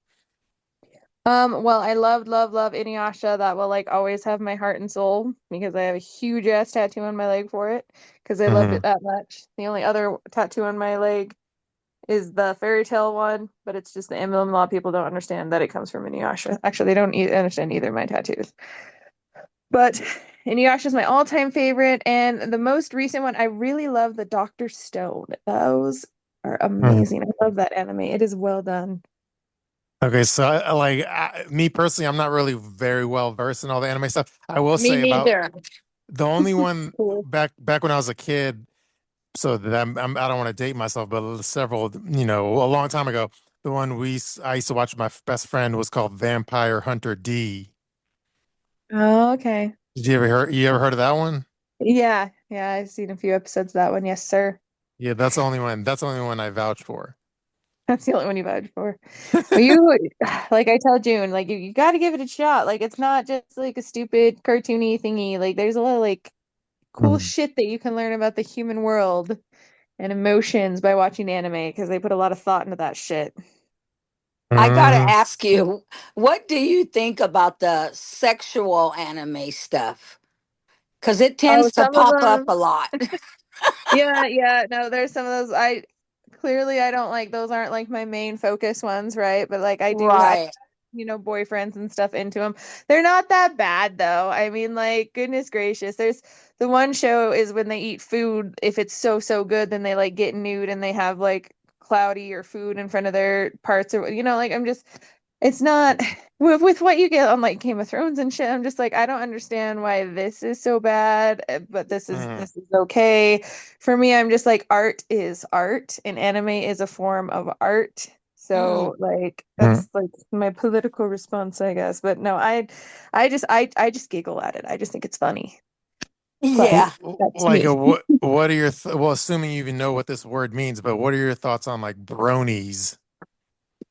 Well, I love Inuyasha. That will like always have my heart and soul because I have a huge ass tattoo on my leg for it because I loved Hmm. it that much. The only other tattoo on my leg is the fairy tale one, but it's just the emblem. A lot of people don't understand that it comes from Inuyasha. Actually, they don't understand either of my tattoos. But Inuyasha is my all-time favorite, and the most recent one, I really love the Doctor Stone. Those are amazing. I love that anime. It is well done. Okay, so me personally, I'm not really very well versed in all the anime stuff. I will Me say about neither. the only one Cool. back when I was a kid. So that I don't want to date myself, but several, you know, a long time ago, the one I used to watch with my best friend was called Vampire Hunter D. Oh, okay. Did you ever heard of that one? Yeah, yeah, I've seen a few episodes of that one. Yes, sir. Yeah, that's the only one. That's the only one I vouch for. That's the only one you voted for. Well, you, like I tell June, like you got to give it a shot. Like it's not just like a stupid cartoony thingy. Like there's a lot of like cool Mm. shit that you can learn about the human world and emotions by watching anime because they put a lot of thought into that shit. I got to Mm. ask you, what do you think about the sexual anime stuff? Because it Oh, tends to some of pop up them. a lot. Yeah, yeah. No, there's some of those I clearly I don't like those aren't like my main focus ones, right? But like I Right. boyfriends and stuff into them. They're not that bad though. I mean, like goodness gracious. There's the one show is when they eat food, if it's so good, then they like get nude and they have like cloudy or food in front of their parts or like I'm just it's not with what you get on like Game of Thrones and shit. I'm just like, I don't understand why this is so bad, but Mm. this is okay. For me, I'm just like art is art and anime is a form of art. Mm, So like Mm. that's like my political response, I guess. But no, I just giggle at it. I just think it's funny. But yeah. that's Like me. what are your well, assuming you even know what this word means, but what are your thoughts on like bronies?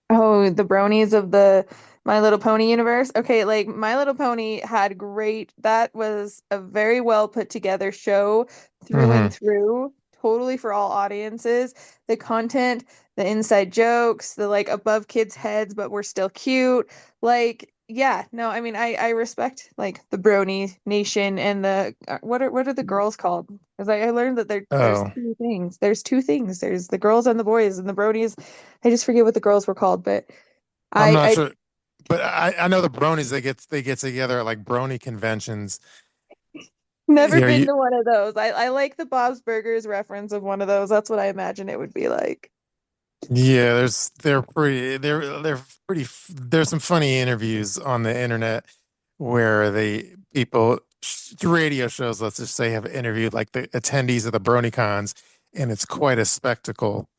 Oh, the bronies of the My Little Pony universe. Okay, like My Little Pony that was a very well put together show through and Hmm. through. totally for all audiences. The content, the inside jokes, the like above kids' heads, but we're still cute. Like, yeah, no, I mean, I respect like the Brony Nation and the what are the girls called? Because I learned that there's Oh, two things. There's two things. There's the girls and the boys, and the Bronies. I just forget what the girls were called, but I'm not I sure, but I know the bronies they get together at like brony conventions. never Yeah, been you, to one of those. I like the Bob's Burgers reference of one of those. That's what I imagine it would be like. yeah. There's some funny interviews on the internet where radio shows, let's just say, have interviewed like the attendees of the BronyCons, and it's quite a spectacle.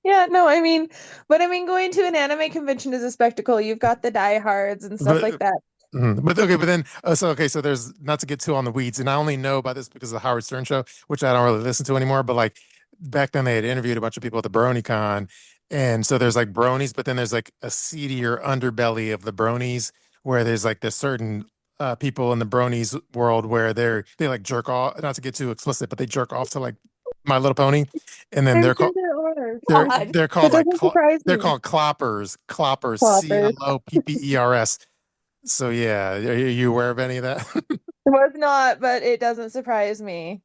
Yeah, no, I mean, but I mean, going to an anime convention is a spectacle. You've got the diehards and stuff like But that. But okay, but then so there's not to get too on the weeds, and I only know about this because of the Howard Stern show, which I don't really listen to anymore. But like back then, they had interviewed a bunch of people at the BronyCon, and so there's like bronies, but then there's like a seedier underbelly of the bronies, where there's like this certain people in the bronies world where they like jerk off. Not to get too explicit, but they jerk off to like My Little Pony, and then I'm they're sure called there are. God. they're That called like doesn't surprise they're me. called cloppers, Floppers. CLOPPERS. So yeah, are you aware of any of that? It was not, but it doesn't surprise me.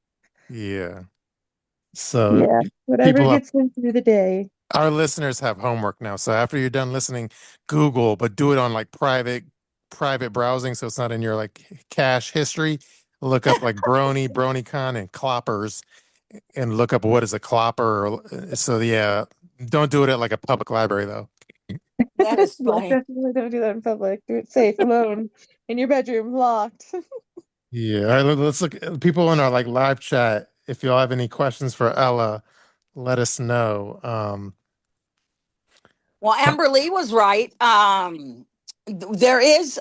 Yeah. So Yeah, whatever people have gets them through the day. our listeners have homework now. So after you're done listening, Google, but do it on like private browsing, so it's not in your like cache history. Look up like BronyCon, and cloppers, and look up what is a clopper. So yeah, don't do it at like a public library though. That is Yeah, funny. definitely don't do that in public. Do it safe, alone, in your bedroom, locked. Yeah. All right, let's look people in our like live chat. If y'all have any questions for Ella, let us know. Well, Amberlee was right. There is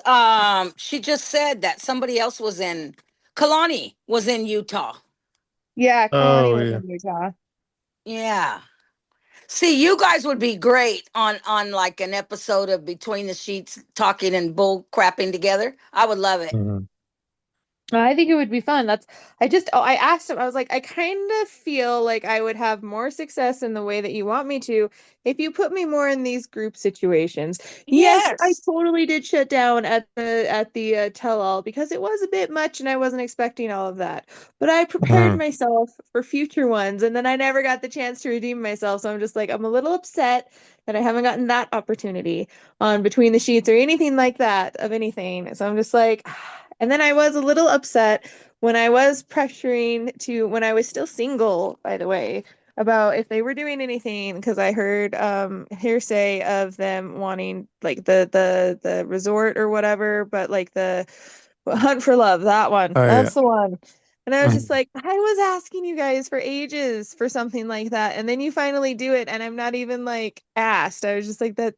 she just said that somebody else was in Kalani was in Utah. Yeah, Kalani Oh was yeah. in Utah. Yeah. See, you guys would be great on like an episode of Between the Sheets talking and bull crapping together. I would love it. Mhm. I think it would be fun. I asked him, I was like, I kind of feel like I would have more success in the way that you want me to if you put me more in these group situations. Yes, I Yes. totally did shut down at the tell-all because it was a bit much and I wasn't expecting all of that. But I prepared Mhm. myself for future ones and then I never got the chance to redeem myself. So I'm just like, I'm a little upset that I haven't gotten that opportunity on Between the Sheets or anything like that of anything. So I'm just like, and then I was a little upset when I was pressuring when I was still single, by the way, about if they were doing anything because I heard hearsay of them wanting like the resort or whatever, but like the Hunt for Love, that one. Oh yeah. That's the one. And I was just Mhm. like, I was asking you guys for ages for something like that, and then you finally do it, and I'm not even like asked. I was just like, that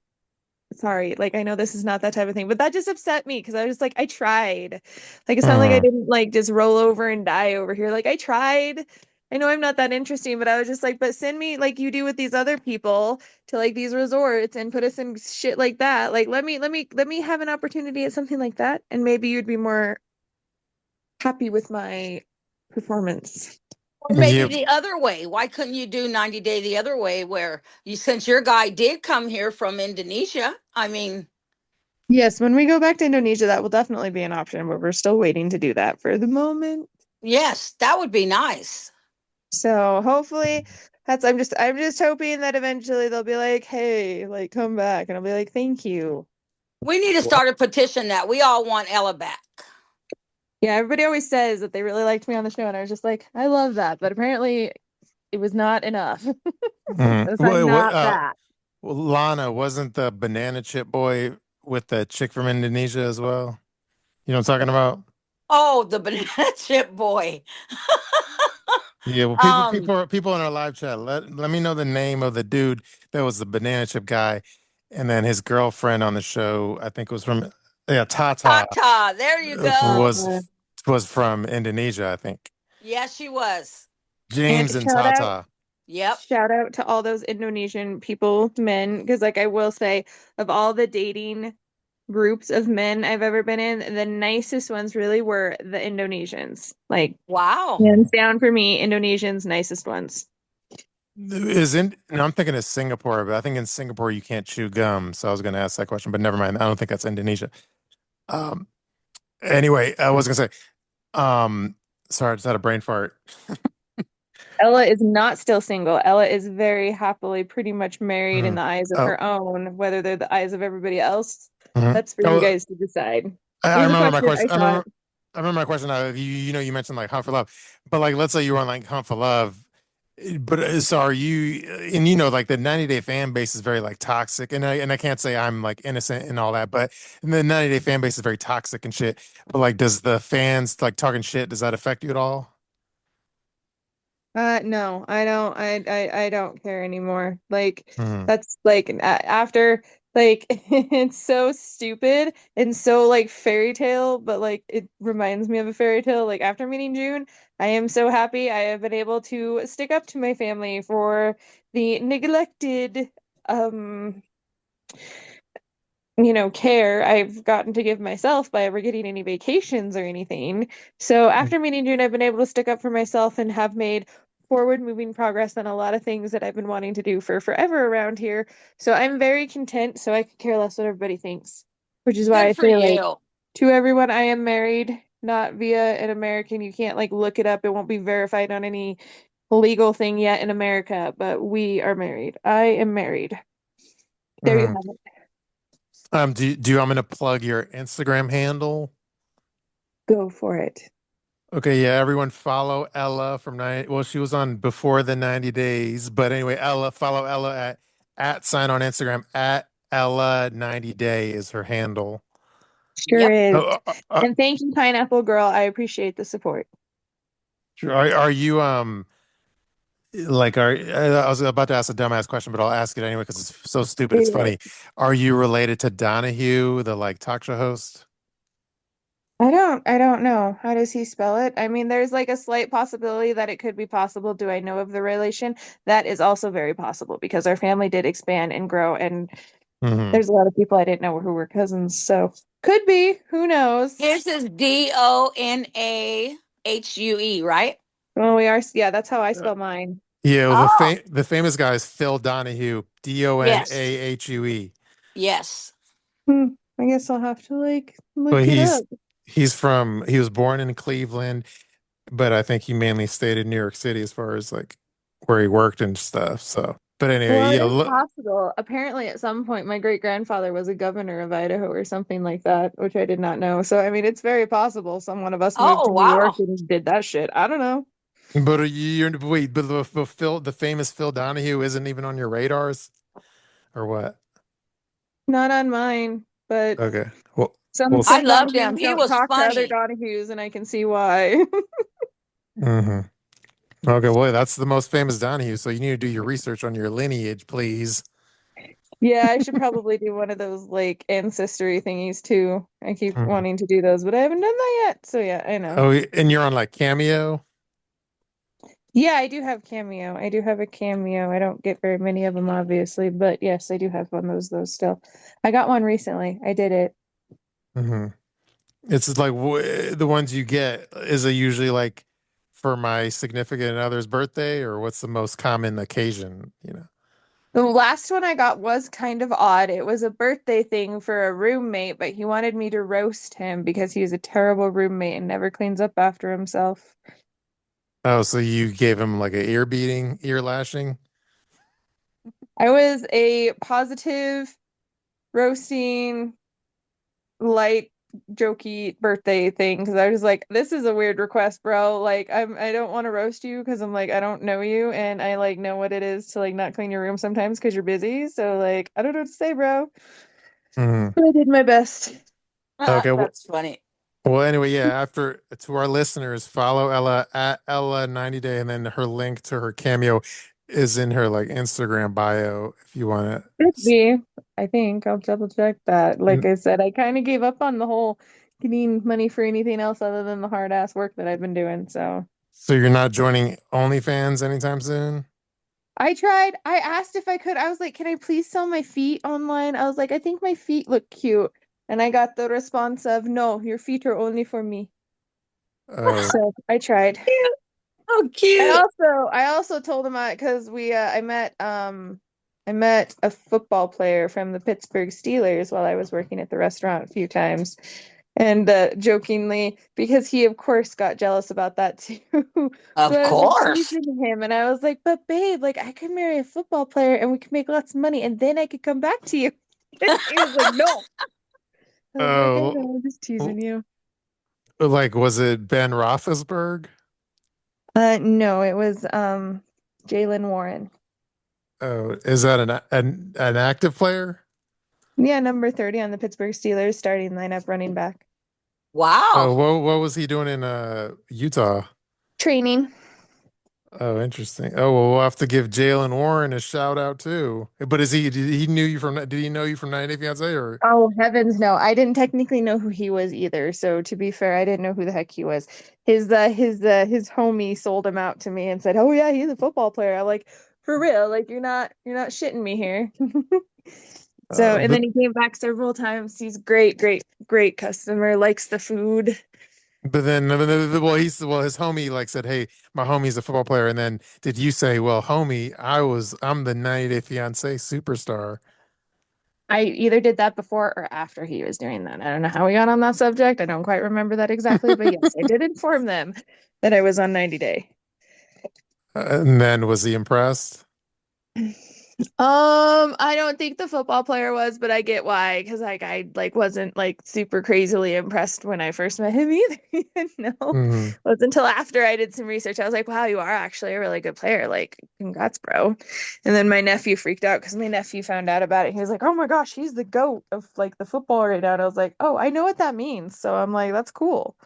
sorry, like I know this is not that type of thing, but that just upset me because I was just like, I tried. Like it's not like I Mhm. didn't like just roll over and die over here. Like I tried. I know I'm not that interesting, but I was just like, but send me like you do with these other people to like these resorts and put us in shit like that. Like let me have an opportunity at something like that, and maybe you'd be more happy with my performance. Or maybe Yep. the other way. Why couldn't you do 90 Day the other way where you since your guy did come here from Indonesia? I mean, Yes, when we go back to Indonesia, that will definitely be an option, but we're still waiting to do that for the moment. yes, that would be nice. So hopefully I'm just hoping that eventually they'll be like, hey, like come back. And I'll be like, thank you. We need to Well, start a petition that we all want Ella back. Yeah, everybody always says that they really liked me on the show, and I was just like, I love that. But apparently it was not enough. Because I'm what not that. well, Lana wasn't the banana chip boy with the chick from Indonesia as well? You know what I'm talking about? Oh, the banana chip boy. Yeah, well, Um, people in our live chat, let me know the name of the dude that was the banana chip guy, and then his girlfriend on the show, I think was from yeah, Tata, Tata, there you go. Uh, was from Indonesia, I think. Yes, she was. and James and Tata. Yep. shout out to all those Indonesian people, men, because like I will say, of all the dating groups of men I've ever been in, the nicest ones really were the Indonesians. Like, Wow. hands down for me, Indonesians, nicest ones. Is in no, I'm thinking of Singapore, but I think in Singapore you can't chew gum. So I was going to ask that question, but never mind. I don't think that's Indonesia. Um, anyway, I was going to say, sorry, I just had a brain fart. Ella is not still single. Ella is very happily pretty much married in Mm. the eyes of Oh, her own, whether they're the eyes of everybody else. mhm. That's for you Oh, guys to decide. I It was a remember my question I question. thought. I remember my question. You mentioned like Hunt for Love, but like, let's say you were on like Hunt for Love, but so are you? And like the 90 Day fan base is very like toxic, and I can't say I'm like innocent and all that, but the 90 Day fan base is very toxic and shit. But like, does the fans like talking shit? Does that affect you at all? No, I don't. I don't care anymore. Like Hmm. that's like after like it's so stupid and so like fairy tale, but like it reminds me of a fairy tale. Like after meeting June, I am so happy I have been able to stick up to my family for the neglected um care I've gotten to give myself by ever getting any vacations or anything. So after meeting June, I've been able to stick up for myself and have made forward moving progress on a lot of things that I've been wanting to do for forever around here. So I'm very content, so I could care less what everybody thinks, which is why Good I for say like you. to everyone, I am married, not via an American. You can't like look it up. It won't be verified on any legal thing yet in America, but we are married. I am married. There you Hmm. have it. Do you want me to plug your Instagram handle? Go for it. Okay, yeah, everyone follow Ella from 90. Well, she was on before the 90 days, but anyway, follow Ella at sign on Instagram at Ella 90 day is her handle. Sure Yep. is. Oh, And thank you, Pineapple Girl. I appreciate the support. sure. Are you like I was about to ask a dumbass question, but I'll ask it anyway because it's so stupid. It's funny. Are you related to Donahue, the like talk show host? I don't know. How does he spell it? I mean, there's like a slight possibility that it could be possible. Do I know of the relation? That is also very possible because our family did expand and grow, and Hmm. there's a lot of people I didn't know who were cousins. So could be. Who knows? His is Donahue, right? Well, we are, yeah, that's how I spell mine. Yeah, well, Oh, the famous guy is Phil Donahue, yes. Donahue. Yes. Hmm. I guess I'll have to like But look it up. he was born in Cleveland, but I think he mainly stayed in New York City as far as like where he worked and stuff. So, but anyway, Well, it yeah, is look, possible. Apparently, at some point, my great grandfather was a governor of Idaho or something like that, which I did not know. So, I mean, it's very possible someone of us moved Oh, to New York wow. and did that shit. I don't know. but wait, but the famous Phil Donahue isn't even on your radars or what? Not on mine, but Okay, well, some we'll. I some loved him. Donahues He don't was talk to other funny. Donahues, and I can see why. Hmm. Okay, well, that's the most famous Donahue, so you need to do your research on your lineage, please. Yeah, I should probably do one of those like ancestry thingies too. I keep Mhm. wanting to do those, but I haven't done that yet. So yeah, I know. Oh, and you're on like Cameo. Yeah, I do have Cameo. I do have a Cameo. I don't get very many of them, obviously, but yes, I do have one of those still. I got one recently. I did it. Hmm. It's like the ones you get, is it usually like for my significant other's birthday, or what's the most common occasion, you know? The last one I got was kind of odd. It was a birthday thing for a roommate, but he wanted me to roast him because he's a terrible roommate and never cleans up after himself. Oh, so you gave him like a ear beating, ear lashing? I was a positive roasting light jokey birthday thing because I was like, this is a weird request, bro. Like I don't want to roast you because I'm like I don't know you and I like know what it is to like not clean your room sometimes because you're busy. So like I don't know what to say, bro. Hmm. But I did my best. Okay, That's funny. well, anyway, yeah, after to our listeners, follow Ella at Ella 90 Day, and then her link to her Cameo is in her like Instagram bio if you want Could to. be. I think I'll double check that. Like I said, I kind of gave up on the whole getting money for anything else other than the hard ass work that I've been doing. So So you're not joining OnlyFans anytime soon? I tried. I asked if I could. I was like, can I please sell my feet online? I was like, I think my feet look cute. And I got the response of, no, your feet are only for me. Oh, So I tried. Cute. Oh, I cute. also I also told him because I met a football player from the Pittsburgh Steelers while I was working at the restaurant a few times. And jokingly, because he of course got jealous about that too. So Of I was like course. teasing him and I was like, but babe, like I could marry a football player and we could make lots of money and then I could come back to you. He was like, no. I was like, I oh, know, I'm just teasing you. like was it Ben Roethlisberger? No, it was Jalen Warren. Oh, is that an active player? Yeah, number 30 on the Pittsburgh Steelers starting lineup running back. Oh, Wow. what was he doing in Utah? Training. Oh, interesting. Oh, well, we'll have to give Jalen Warren a shout out too. But did he knew you from did he know you from 90 Day Fiance or Oh, heavens no. I didn't technically know who he was either. So to be fair, I didn't know who the heck he was. His homie sold him out to me and said, "Oh yeah, he's a football player." I'm like, "For real? Like you're not shitting me here." So, and but then he came back several times. He's great, great, great customer, likes the food. well his homie like said, "Hey, my homie's a football player." And then did you say, "Well, homie, I'm the 90 Day Fiance superstar." I either did that before or after he was doing that. I don't know how we got on that subject. I don't quite remember that exactly, but yes, I did inform them that I was on 90 Day. And then was he impressed? I don't think the football player was, but I get why, because like I like wasn't like super crazily impressed when I first met him either. No, Hmm. it was until after I did some research. I was like, wow, you are actually a really good player. Like, congrats, bro. And then my nephew freaked out because my nephew found out about it. He was like, oh my gosh, he's the GOAT of like the football right now. And I was like, oh, I know what that means. So I'm like, that's cool.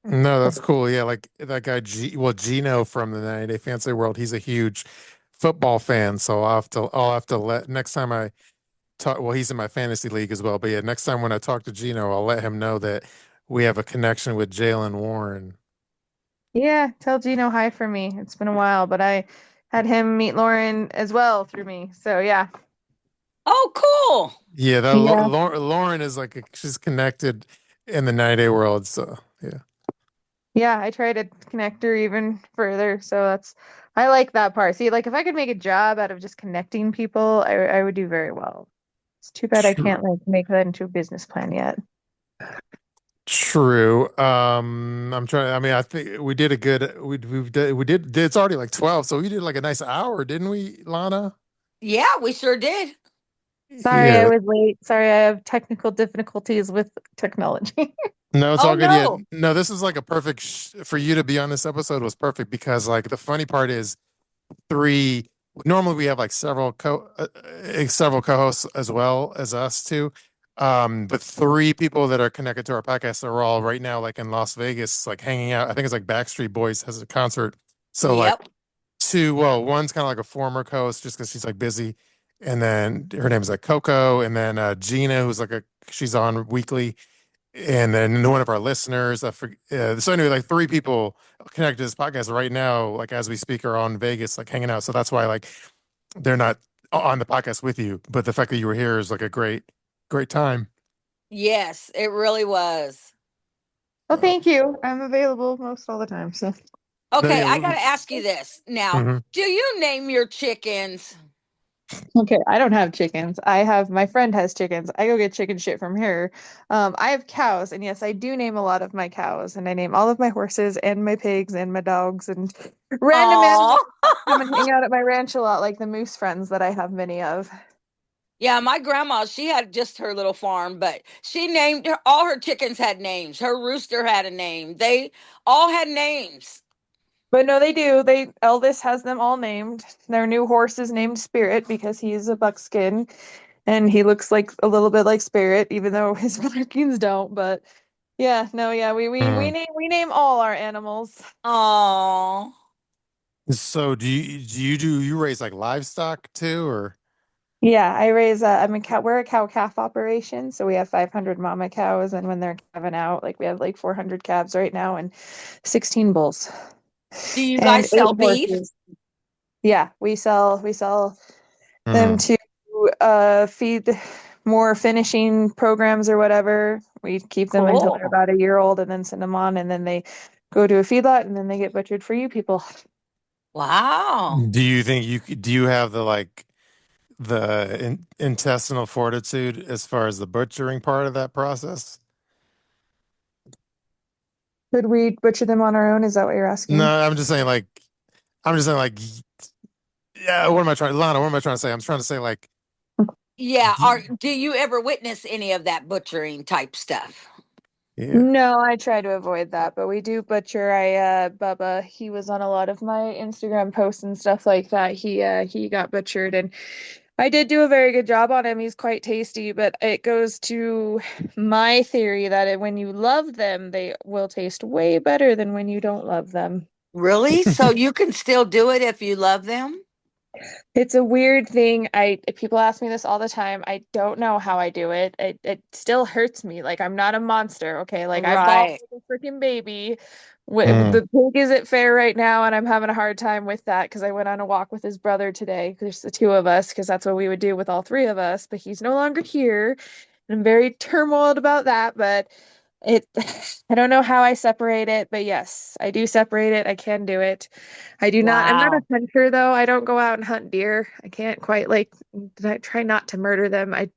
No, that's cool. Yeah, like that guy Gino from the 90 Day Fiance world, he's a huge football fan. So I'll have to let next time I talk. Well, he's in my fantasy league as well. But yeah, next time when I talk to Gino, I'll let him know that we have a connection with Jalen Warren. Yeah, tell Gino hi for me. It's been a while, but I had him meet Lauren as well through me. So yeah. Oh, cool. Yeah, that Yeah. Lauren is like she's connected in the 90 Day world. So yeah. Yeah, I try to connect her even further. So I like that part. See, like if I could make a job out of just connecting people, I would do very well. It's too bad I True. can't like make that into a business plan yet. True. I'm trying. I mean, I think we did a good. We did. It's already like 12, so we did like a nice hour, didn't we, Lana? Yeah, we sure did. Sorry, I Yeah. was late. Sorry, I have technical difficulties with technology. No, it's Oh all good. Yeah. no. No, this is like a perfect for you to be on this episode was perfect because like the funny part is three. Normally we have like several co-hosts as well as us too. But three people that are connected to our podcast are all right now like in Las Vegas, like hanging out. I think it's like Backstreet Boys has a concert. So like Yep. one's kind of like a former co-host just because she's like busy. And then her name is like Cocco. And then Gina, who's like she's on weekly. And then one of our listeners, so anyway, like three people connected to this podcast right now, like as we speak, are on Vegas, like hanging out. So that's why like they're not on the podcast with you, but the fact that you were here is like a great time. Yes, it really was. Well, Uh, thank you. I'm available most all the time. So no, Okay, yeah, I got to ask you this. Now, mhm. do you name your chickens? okay, I don't have chickens. I have my friend has chickens. I go get chicken shit from her. I have cows, and yes, I do name a lot of my cows, and I name all of my horses and my pigs and my dogs and random Oh. animals come and hang out at my ranch a lot, like the moose friends that I have many of. Yeah, my grandma, she had just her little farm, but she named all her chickens had names. Her rooster had a name. They all had names. But no, they do. Elvis has them all named. Their new horse is named Spirit because he's a buckskin and he looks like a little bit like Spirit, even though his markings don't. But yeah, no, yeah, Mm. we name all our animals. Oh. So do you raise like livestock too, or Yeah, I raise I'm a cow we're a cow calf operation, so we have 500 mama cows and when they're calving out, like we have like 400 calves right now and 16 bulls Do you and guys eight sell beef? horses. Yeah, we sell them mm, to feed. more finishing programs or whatever. We keep them until they're Cool. about a year old and then send them on, and then they go to a feedlot and then they get butchered for you people. Wow. Do you think do you have the like the intestinal fortitude as far as the butchering part of that process? Could we butcher them on our own? Is that what you're No, asking? I'm just saying like yeah, what am I trying, Lana, what am I trying to say? I'm trying to say like Yeah. do, Do you ever witness any of that butchering type stuff? yeah. No, I try to avoid that, but we do butcher. Bubba, he was on a lot of my Instagram posts and stuff like that. He got butchered and I did do a very good job on him. He's quite tasty, but it goes to my theory that when you love them, they will taste way better than when you don't love them. Really? So you can still do it if you love them? It's a weird thing. I People ask me this all the time. I don't know how I do it. It still hurts me. Like I'm not a monster, okay? Like I bought Right. like a freaking baby. Mm, The pig is at fair right now, and I'm having a hard time with that because I went on a walk with his brother today. There's the two of us because that's what we would do with all three of us, but he's no longer here. And I'm very turmoiled about that, but it I don't know how I separate it, but yes, I do separate it. I can do it. I'm not a Wow. hunter though. I don't go out and hunt deer. I can't quite like I try not to murder them. I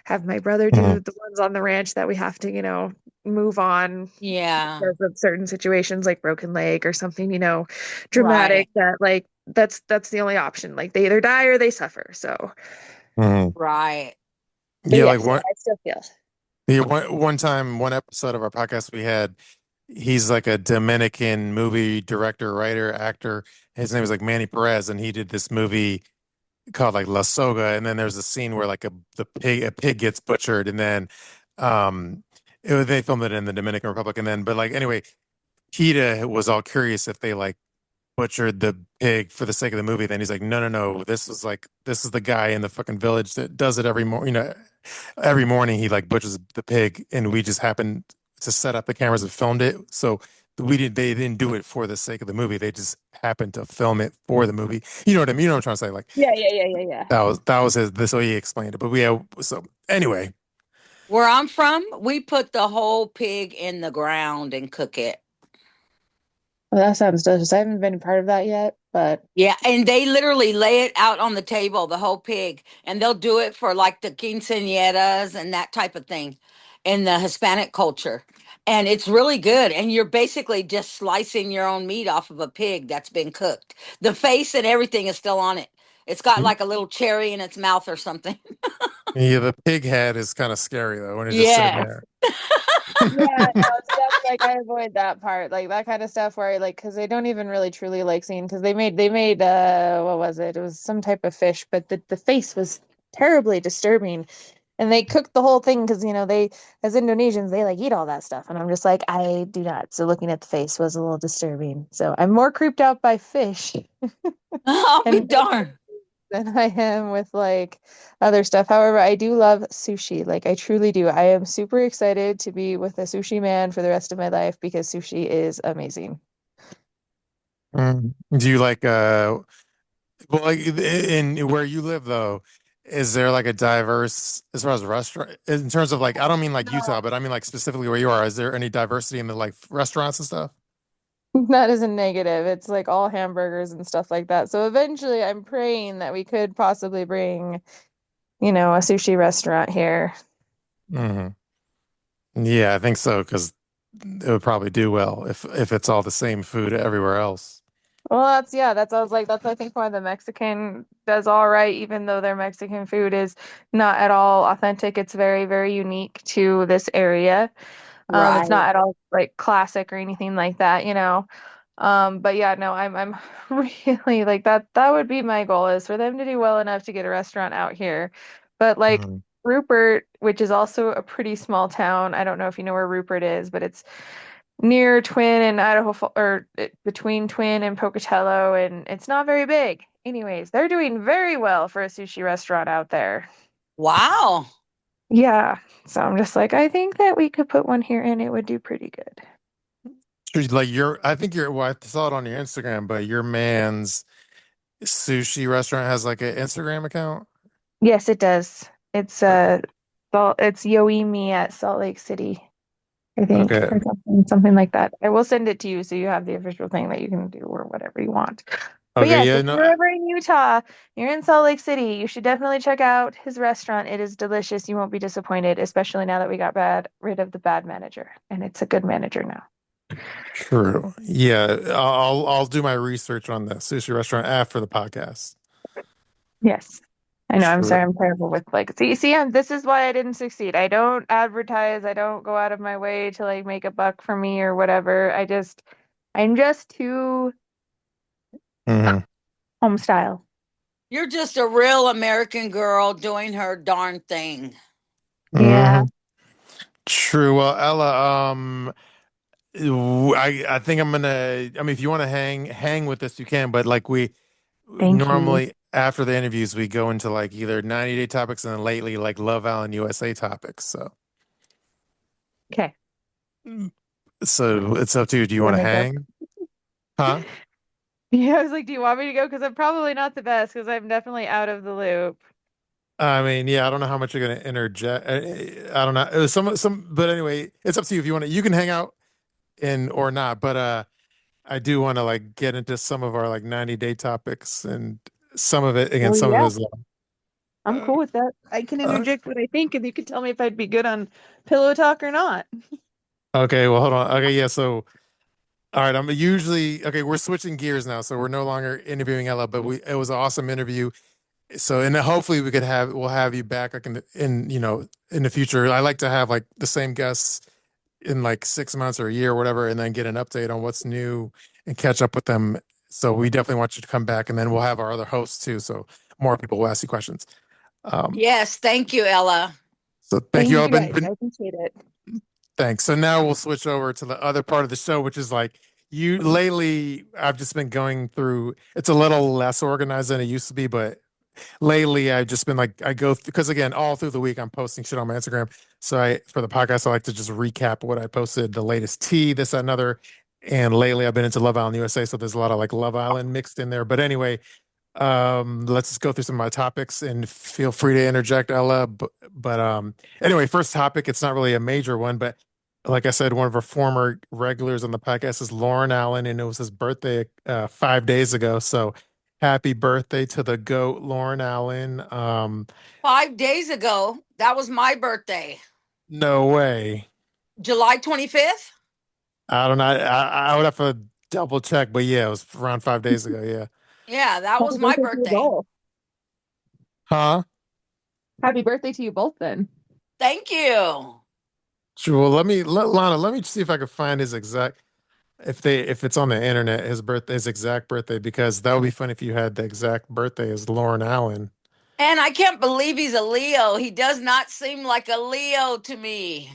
have my brother mm, do the ones on the ranch that we have to, move on Yeah. because of certain situations like broken leg or something, Right. dramatic that like that's the only option. Like they either die or they suffer. So, mm. Right. but Yeah, like yes, yeah, one I still feel. yeah, one time, one episode of our podcast we had, he's like a Dominican movie director, writer, actor. His name is like Manny Perez, and he did this movie called like La Soga, and then there's a scene where like a pig gets butchered, and then they filmed it in the Dominican Republic, and then but like anyway, PETA was all curious if they like butchered the pig for the sake of the movie. Then he's like, no, no, no, this is the guy in the fucking village that does it every morning. Every morning he like butchers the pig, and we just happened to set up the cameras and filmed it. So they didn't do it for the sake of the movie. They just happened to film it for the movie. You know what I mean? You know what I'm trying to say? Like Yeah, yeah, yeah, yeah, yeah. that was his this way he explained it. But we have so anyway. Where I'm from, we put the whole pig in the ground and cook it. Well, that sounds delicious. I haven't been a part of that yet, but Yeah, and they literally lay it out on the table, the whole pig, and they'll do it for like the quinceañeras and that type of thing in the Hispanic culture. And it's really good. And you're basically just slicing your own meat off of a pig that's been cooked. The face and everything is still on it. It's got like a little cherry in its mouth or something. Yeah, the pig head is kind of scary though when it's just sitting Yes. there. yeah, no, so that's like I avoid that part, like that kind of stuff where I like because they don't even really truly like seeing because they made what was it? It was some type of fish, but the face was terribly disturbing. And they cooked the whole thing because they as Indonesians they like eat all that stuff. And I'm just like, I do not. So looking at the face was a little disturbing. So I'm more creeped out by fish I'll be and darned. than I am with like other stuff. However, I do love sushi. Like I truly do. I am super excited to be with a sushi man for the rest of my life because sushi is amazing. Do you like well like in where you live though, is there like a diverse as far as restaurant in terms of like I don't mean like Utah, No. but I mean like specifically where you are, is there any diversity in the like restaurants and stuff? That isn't negative. It's like all hamburgers and stuff like that. So eventually I'm praying that we could possibly bring, a sushi restaurant here. Hmm. Yeah, I think so because it would probably do well if it's all the same food everywhere else. Well, that's I was like that's I think why the Mexican does all right, even though their Mexican food is not at all authentic. It's very, very unique to this area. It's Right. not at all like classic or anything like that. But yeah, no, I'm really like that would be my goal is for them to do well enough to get a restaurant out here. But like Mhm. Rupert, which is also a pretty small town, I don't know if you know where Rupert is, but it's near Twin and between Twin and Pocatello, and it's not very big. Anyways, they're doing very well for a sushi restaurant out there. Wow. Yeah, so I'm just like, I think that we could put one here and it would do pretty good. Like I think well, I saw it on your Instagram, but your man's sushi restaurant has like an Instagram account. Yes, it does. It's Uh, It's Yoemi at Salt Lake City, I think, Okay. or something like that. I will send it to you so you have the official thing that you can do or whatever you want. But Okay. yes, Yeah. if No. you're ever in Utah, you're in Salt Lake City, you should definitely check out his restaurant. It is delicious. You won't be disappointed, especially now that we got rid of the bad manager, and it's a good manager now. True. Yeah. I'll do my research on the sushi restaurant after the podcast. Yes. I know. I'm True. sorry. I'm terrible with like, this is why I didn't succeed. I don't advertise. I don't go out of my way to like make a buck for me or whatever. I'm just too Hmm. home style. You're just a real American girl doing her darn thing. Yeah. Hmm. True. Well, Ella, I think I'm gonna. I mean, if you want to hang with us, you can. But like we Thank you. normally after the interviews, we go into like either 90-day topics and then lately like Love Island USA topics. Okay. So it's up to you. Do you want to Gonna go. hang? Huh? Yeah, I was like, do you want me to go? Because I'm probably not the best because I'm definitely out of the loop. I mean, yeah, I don't know how much you're gonna interject. I don't know. It was but anyway, it's up to you if you want to. You can hang out in or not. But I do want to like get into some of our like 90-day topics and some of it again. Oh Some of it yeah, is I'm uh, cool with that. I can uh, interject what I think, and you can tell me if I'd be good on pillow talk or not. okay. Well, hold on. Okay, yeah. So all right, I'm usually okay. We're switching gears now, so we're no longer interviewing Ella, but we it was an awesome interview. So and hopefully we'll have you back like in the future. I like to have like the same guests in like 6 months or a year or whatever, and then get an update on what's new and catch up with them. So we definitely want you to come back, and then we'll have our other hosts too, so more people will ask you questions. Um, Yes, thank you, Ella. so thank you Thank all. you guys. I appreciate it. Thanks. So now we'll switch over to the other part of the show, which is like you lately. I've just been going through. It's a little less organized than it used to be, but lately I've just been like I go because again all through the week I'm posting shit on my Instagram. So I for the podcast I like to just recap what I posted, the latest tea, this that, another. And lately I've been into Love Island USA, so there's a lot of like Love Island mixed in there. But anyway, let's just go through some of my topics and feel free to interject, Ella. But anyway, first topic, it's not really a major one, but like I said, one of our former regulars on the podcast is Lauren Allen, and it was his birthday 5 days ago. So happy birthday to the GOAT, Lauren Allen. 5 days ago, that was my birthday, No way. July 25th. I don't know. I would have to double check, but yeah, it was around 5 days ago. Yeah. Yeah, that Happy was my birthday to you birthday. both. Huh? Happy birthday to you both then. Thank you. Sure. Well, Lana, let me see if I can find his exact if it's on the internet, his exact birthday, because that would be funny if you had the exact birthday as Lauren Allen. And I can't believe he's a Leo. He does not seem like a Leo to me.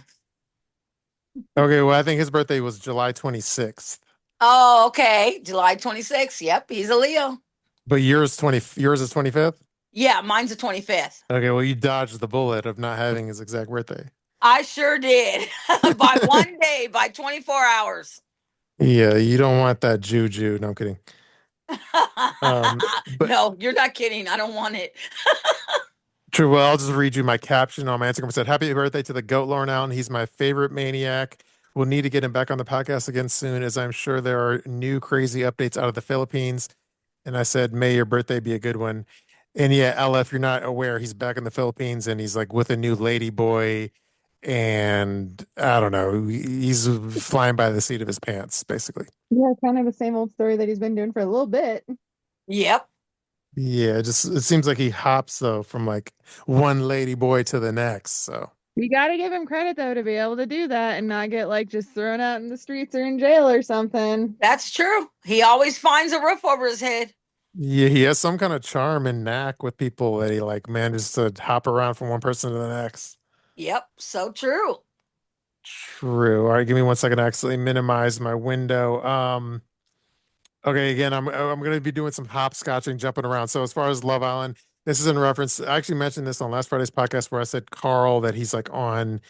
Okay, well, I think his birthday was July 26th, Oh, okay. July 26th. Yep, he's a Leo. but yours is 25th. Yeah, mine's the 25th. Okay, well, you dodged the bullet of not having his exact birthday. I sure did. By one day, by 24 hours. Yeah, you don't want that juju. No, I'm kidding. But No, you're not kidding. I don't want it. true. Well, I'll just read you my caption on my Instagram. It said, "Happy birthday to the goat, Lauren Allen. He's my favorite maniac. We'll need to get him back on the podcast again soon, as I'm sure there are new crazy updates out of the Philippines." And I said, "May your birthday be a good one." And yeah, Ella, if you're not aware, he's back in the Philippines and he's like with a new lady boy. And I don't know, he's flying by the seat of his pants, basically. Yeah, kind of the same old story that he's been doing for a little bit. Yep. Yeah, it seems like he hops though from like one lady boy to the next. So You got to give him credit though to be able to do that and not get like just thrown out in the streets or in jail or something. That's true. He always finds a roof over his head. yeah, he has some kind of charm and knack with people that he like manages to hop around from one person to the next. Yep, so true. True. All right, give me 1 second to actually minimize my window. Okay, again, I'm going to be doing some hopscotching, jumping around. So as far as Love Island, this is in reference. I actually mentioned this on last Friday's podcast where I said Carl that he's like on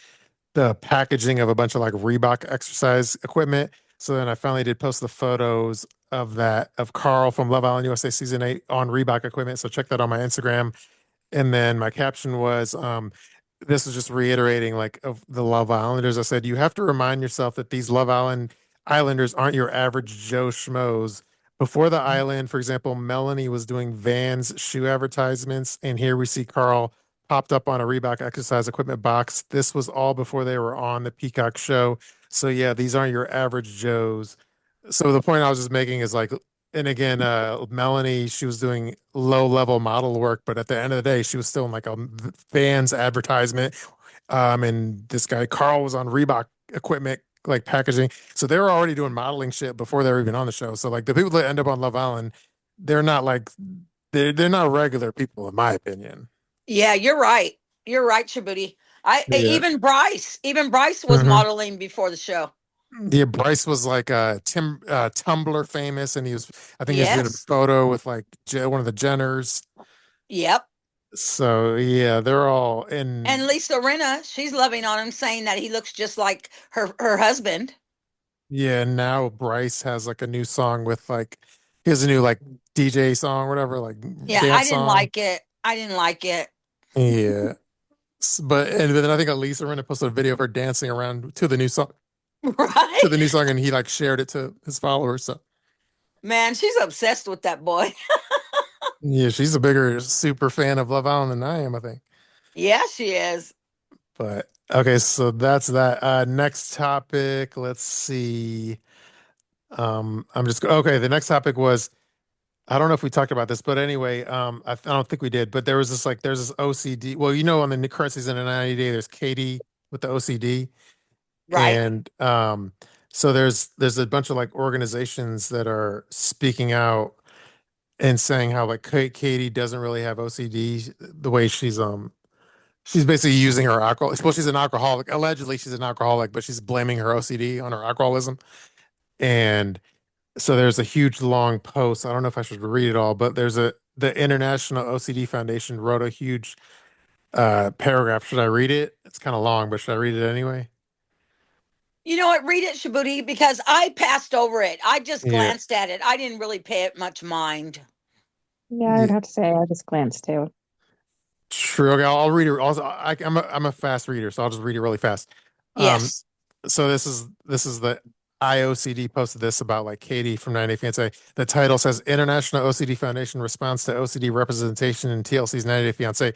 the packaging of a bunch of like Reebok exercise equipment. So then I finally did post the photos of that of Carl from Love Island USA season 8 on Reebok equipment. So check that on my Instagram. And then my caption was this is just reiterating like of the Love Islanders. I said you have to remind yourself that these Islanders aren't your average Joe schmoes. Before the island, for example, Melanie was doing Vans shoe advertisements, and here we see Carl popped up on a Reebok exercise equipment box. This was all before they were on the Peacock show. So yeah, these aren't your average Joes. So the point I was just making is like, and again, Melanie, she was doing low level model work, but at the end of the day, she was still in like a Vans advertisement. And this guy Carl was on Reebok equipment, like packaging. So they were already doing modeling shit before they were even on the show. So like the people that end up on Love Island, they're not like they're not regular people, in my opinion. Yeah, you're right. You're right, Shabooty. Yeah. Even Bryce was hmm modeling before the show. Yeah, Bryce was like Tumblr famous, and he was I think he was in a Yes. photo with like one of the Jenners. Yep. So yeah, they're all in. And Lisa Rinna, she's loving on him, saying that he looks just like her husband. Yeah, now Bryce has like a new song with like he has a new like DJ song, whatever, like Yeah, I dance didn't song. like it. I didn't like it. Yeah. But and then I think Lisa Rinna posted a video of her dancing around to Right? the new song, and he like shared it to his followers. So Man, she's obsessed with that boy. yeah, she's a bigger super fan of Love Island than I am, I think. Yeah, she is. But okay, so that's that. Next topic, let's see. I'm just okay. The next topic was I don't know if we talked about this, but anyway, I don't think we did. But there was this like there's this OCD. Well, on the current season of 90 Day, there's Katie with the OCD, Right. and so there's a bunch of like organizations that are speaking out and saying how like Katie doesn't really have OCD the way she's basically using her alcohol. Well, she's an alcoholic. Allegedly, she's an alcoholic, but she's blaming her OCD on her alcoholism. And so there's a huge long post. I don't know if I should read it all, but the International OCD Foundation wrote a huge paragraph. Should I read it? It's kind of long, but should I read it anyway? You know what? Read it, Shabooty, because I passed over it. I just Yeah. glanced at it. I didn't really pay it much mind. Yeah, I would Yeah. have to say I just glanced too. True. Okay, I'll read it. Also, I'm a fast reader, so I'll just read it really fast. Um, Yes. so this is the IOCD posted this about like Katie from 90 Day Fiance. The title says International OCD Foundation response to OCD representation in TLC's 90 Day Fiance.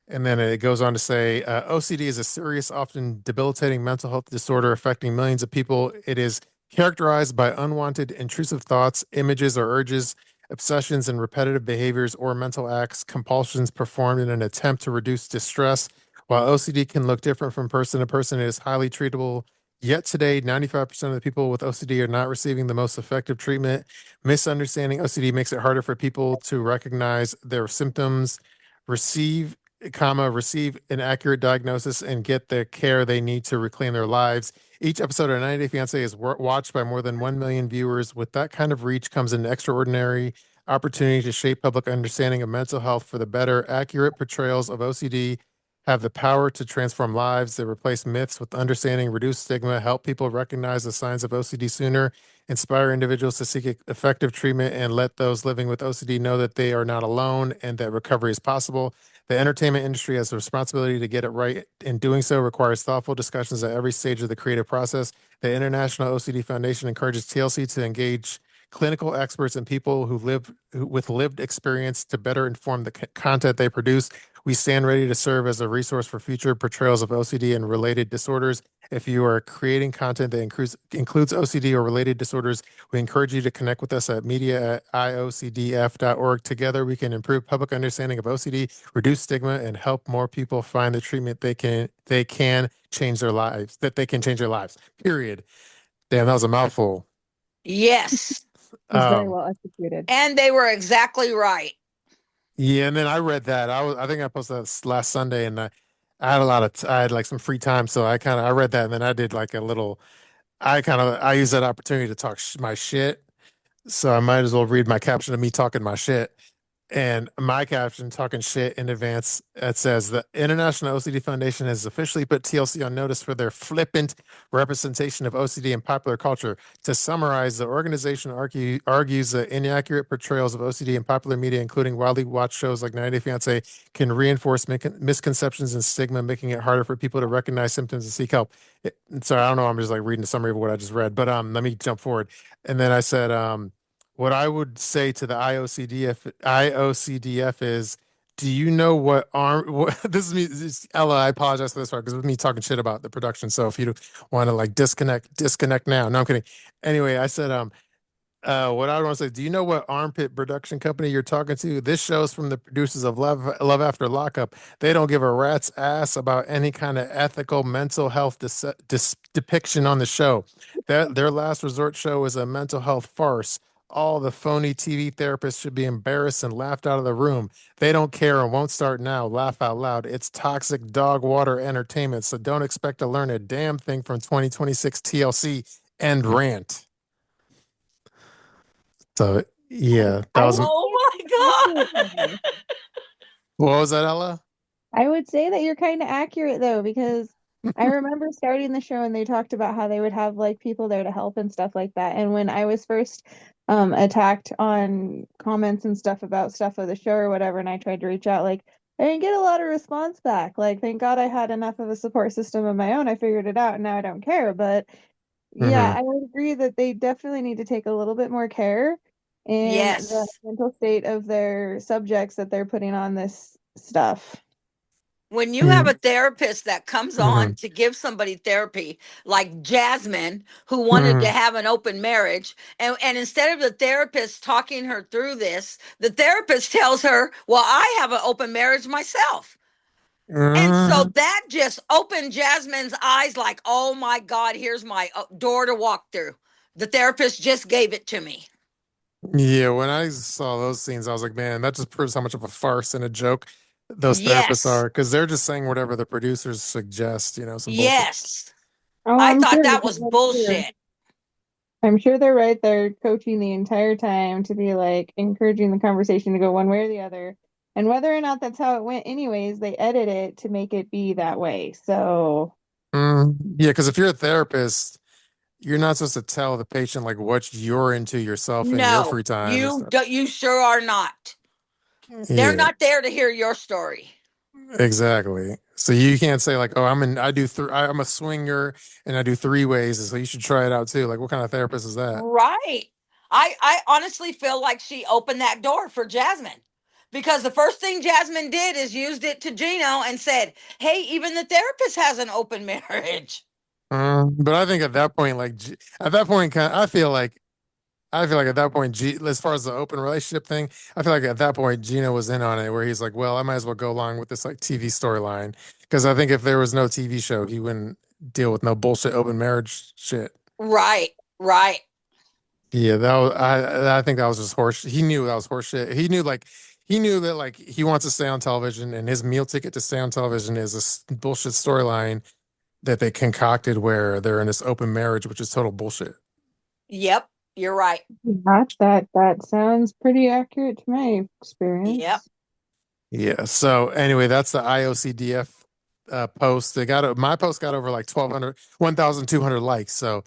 And then it goes on to say OCD is a serious, often debilitating mental health disorder affecting millions of people. It is characterized by unwanted, intrusive thoughts, images, or urges, obsessions, and repetitive behaviors or mental acts, compulsions performed in an attempt to reduce distress. While OCD can look different from person to person, it is highly treatable. Yet today, 95% of the people with OCD are not receiving the most effective treatment. Misunderstanding OCD makes it harder for people to recognize their symptoms, receive, receive an accurate diagnosis, and get the care they need to reclaim their lives. Each episode of 90 Day Fiancé is watched by more than 1 million viewers. With that kind of reach comes an extraordinary opportunity to shape public understanding of mental health for the better. Accurate portrayals of OCD have the power to transform lives. They replace myths with understanding, reduce stigma, help people recognize the signs of OCD sooner, inspire individuals to seek effective treatment, and let those living with OCD know that they are not alone and that recovery is possible. The entertainment industry has a responsibility to get it right. In doing so, requires thoughtful discussions at every stage of the creative process. The International OCD Foundation encourages TLC to engage clinical experts and people with lived experience to better inform the content they produce. We stand ready to serve as a resource for future portrayals of OCD and related disorders. If you are creating content that includes OCD or related disorders, we encourage you to connect with us at media@iocdf.org. Together, we can improve public understanding of OCD, reduce stigma, and help more people find the treatment they can change their lives, that they can change their lives. Period. Damn, that was a mouthful. Yes. It was very Um, well executed. And they were exactly right. yeah, and then I read that. I think I posted that last Sunday, and I had I had like some free time, so I read that, and then I did like a little. I used that opportunity to talk my shit, so I might as well read my caption of me talking my shit. And my caption, talking shit in advance, it says the International OCD Foundation has officially put TLC on notice for their flippant representation of OCD in popular culture. To summarize, the organization argues that inaccurate portrayals of OCD in popular media, including widely watched shows like 90 Day Fiancé, can reinforce misconceptions and stigma, making it harder for people to recognize symptoms and seek help. Sorry, I don't know. I'm just like reading a summary of what I just read, but let me jump forward. And then I said, what I would say to the IOCDF is, do you know what arm? What, this is me, Ella. I apologize for this part because it's me talking shit about the production. So if you want to like disconnect now. No, I'm kidding. Anyway, I said, what I want to say, do you know what armpit production company you're talking to? This show's from the producers of Love After Lockup. They don't give a rat's ass about any kind of ethical mental health depiction on the show. Their last resort show is a mental health farce. All the phony TV therapists should be embarrassed and laughed out of the room. They don't care and won't start now. Laugh out loud. It's toxic dog water entertainment, so don't expect to learn a damn thing from 2026 TLC. End rant. So yeah, that I was would Oh say my accurate God. though. what was that, Ella? I would say that you're kind of accurate though, because I remember starting the show and they talked about how they would have like people there to help and stuff like that. And when I was first attacked on comments and stuff about stuff of the show or whatever, and I tried to reach out, like I didn't get a lot of response back. Like, thank God I had enough of a support system of my own. I figured it out and now I don't care. But yeah, Hmm. I would agree that they definitely need to take a little bit more care in the Yes. mental state of their subjects that they're putting on this stuff. When you have Hmm. a therapist that comes on Hmm. to give somebody therapy, like Jasmine, who wanted to Hmm. have an open marriage, and instead of the therapist talking her through this, the therapist tells her, well, I have an open marriage myself. And so Hmm. that just opened Jasmine's eyes like, oh my God, here's my door to walk through. The therapist just gave it to me. Yeah, when I saw those scenes, I was like, man, that just proves how much of a farce and a joke those therapists Yes. are because they're just saying whatever the producers suggest, some bullshit. Yes. Oh, I I'm thought sure, that because was bullshit. I'm sure they're right there coaching the entire time to be like encouraging the conversation to go one way or the other. And whether or not that's how it went, anyways, they edit it to make it be that way. So, Yeah, because if you're a therapist, you're not supposed to tell the patient like what you're into yourself in your No, free time and stuff. you sure are not. They're Yeah. not there to hear your story. Exactly. So you can't say like, "Oh, I'm a swinger and I do three ways, so you should try it out too." Like, what kind of therapist is that? Right. I honestly feel like she opened that door for Jasmine. Because the first thing Jasmine did is used it to Gino and said, "Hey, even the therapist has an open marriage." But I think at that point, at that point, I feel like at that point, as far as the open relationship thing, I feel like at that point, Gino was in on it, where he's like, "Well, I might as well go along with this like TV storyline," because I think if there was no TV show, he wouldn't deal with no bullshit open marriage shit. Right. Right. Yeah, I think that was just horse. He knew that was horse shit. He knew that like he wants to stay on television, and his meal ticket to stay on television is this bullshit storyline that they concocted where they're in this open marriage, which is total bullshit. Yep, you're right. that sounds pretty accurate to my Yep. experience. Yeah. So anyway, that's the IOCDF post. My post got over like 1,200 likes. So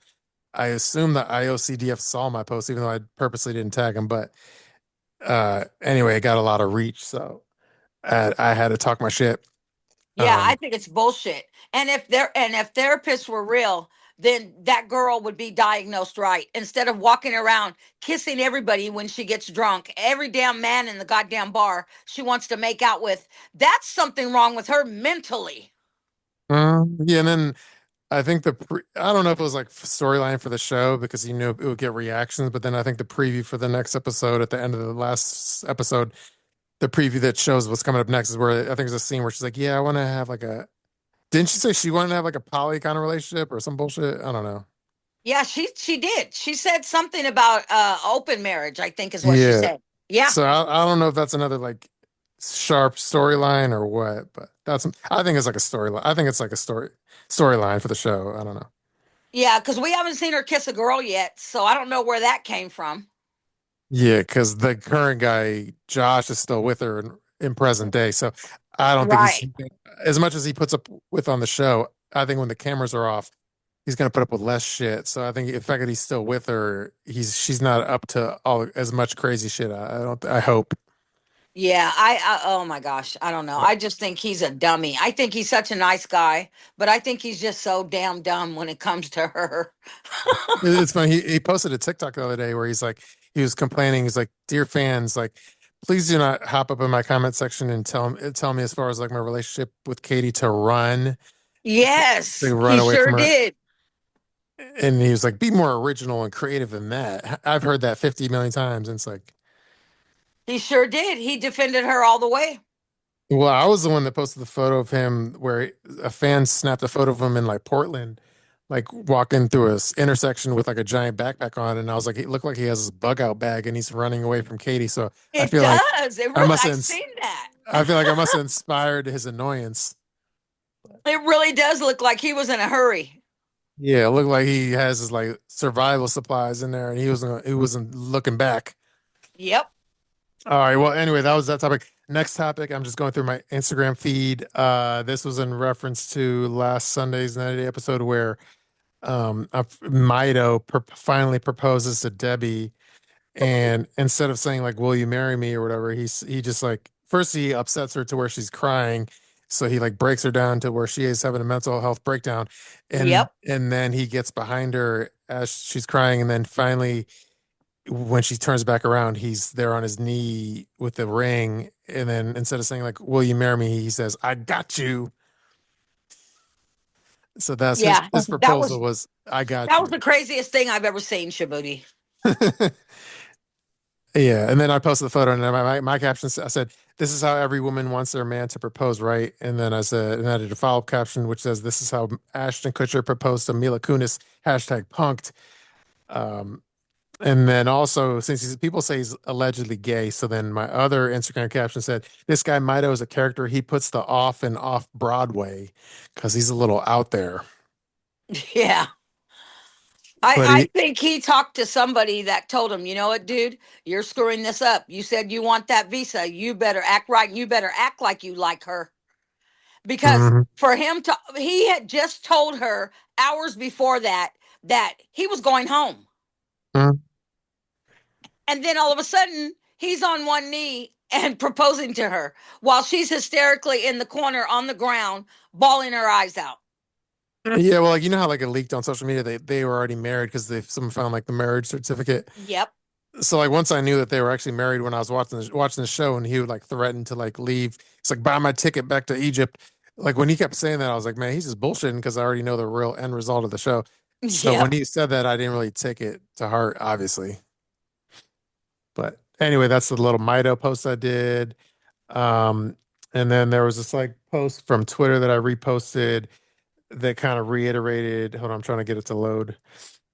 I assume the IOCDF saw my post, even though I purposely didn't tag them. But anyway, it got a lot of reach. So I had to talk my shit. Yeah, I Um, think it's bullshit. And if therapists were real, then that girl would be diagnosed right instead of walking around kissing everybody when she gets drunk. Every damn man in the goddamn bar she wants to make out with. That's something wrong with her mentally. yeah, and then I think I don't know if it was like storyline for the show because he knew it would get reactions, but then I think the preview for the next episode at the end of the last episode, the preview that shows what's coming up next is where I think there's a scene where she's like, "Yeah, I want to have like a." Didn't she say she wanted to have like a poly kind of relationship or some bullshit? I don't know. Yeah, she did. She said something about open marriage, I think is what she Yeah. said. Yeah. So I don't know if that's another like sharp storyline or what, but I think it's like a storyline. I think it's like a storyline for the show. I don't know. Yeah, because we haven't seen her kiss a girl yet, so I don't know where that came from. Yeah, because the current guy, Josh, is still with her in present day. So I don't think Right. as much as he puts up with on the show, I think when the cameras are off, he's gonna put up with less shit. So I think the fact that he's still with her, she's not up to all as much crazy shit. I don't I hope. Yeah, oh my gosh, I don't know. I just think he's a dummy. I think he's such a nice guy, but I think he's just so damn dumb when it comes to her. It's funny. He posted a TikTok the other day where he was complaining. He's like, "Dear fans, like, please do not hop up in my comment section and tell me as far as like my relationship with Katie to Yes, run he away sure from her." did. And he was like, "Be more original and creative than that." I've heard that 50 million times. And it's like, He sure did. He defended her all the way. well, I was the one that posted the photo of him where a fan snapped a photo of him in like Portland, like walking through a intersection with like a giant backpack on, and I was like, he looked like he has his bug out bag and he's running away from Katie. So I It feel like does. It I really, must have, I've seen that. I feel like I must have inspired his annoyance. It really does look like he was in a hurry. Yeah, it looked like he has his like survival supplies in there, and he wasn't looking back. Yep. All right. Well, anyway, that was that topic. Next topic, I'm just going through my Instagram feed. This was in reference to last Sunday's 90 episode where Mido finally proposes to Debbie, and instead of saying like, "Will you marry me?" or whatever, he just like first he upsets her to where she's crying, so he like breaks her down to where she is having a mental health breakdown, and Yep. then he gets behind her as she's crying, and then finally when she turns back around, he's there on his knee with the ring, and then instead of saying like, "Will you marry me?" he says, "I got you." So that's Yeah. his That proposal was was, "I got that was you." the craziest thing I've ever seen, Shabooty. Yeah, and then I posted the photo, and then my caption I said, "This is how every woman wants their man to propose, right?" And then I said, and I did a follow up caption which says, "This is how Ashton Kutcher proposed to Mila Kunis." Hashtag punked. Um, and then also, since people say he's allegedly gay, so then my other Instagram caption said, "This guy Mido is a character. He puts the off and off Broadway because he's a little out there." Yeah. But I think he talked to somebody that told him, you know what, dude, you're screwing this up. You said you want that visa. You better act right. And you better act like you like her. Because Mhm, for him to, he had just told her hours before that that he was going home. mhm. And then all of a sudden, he's on one knee and proposing to her while she's hysterically in the corner on the ground, bawling her eyes out. Yeah, well, like you know how like it leaked on social media, they were already married because they someone found like the marriage certificate. Yep. So like once I knew that they were actually married when I was watching the show, and he would like threaten to like leave. It's like buy my ticket back to Egypt. Like when he kept saying that, I was like, man, he's just bullshitting because I already know the real end result of the show. So when Yep. he said that, I didn't really take it to heart, obviously. But anyway, that's the little Mido post I did. Um, and then there was this like post from Twitter that I reposted that kind of reiterated. Hold on, I'm trying to get it to load.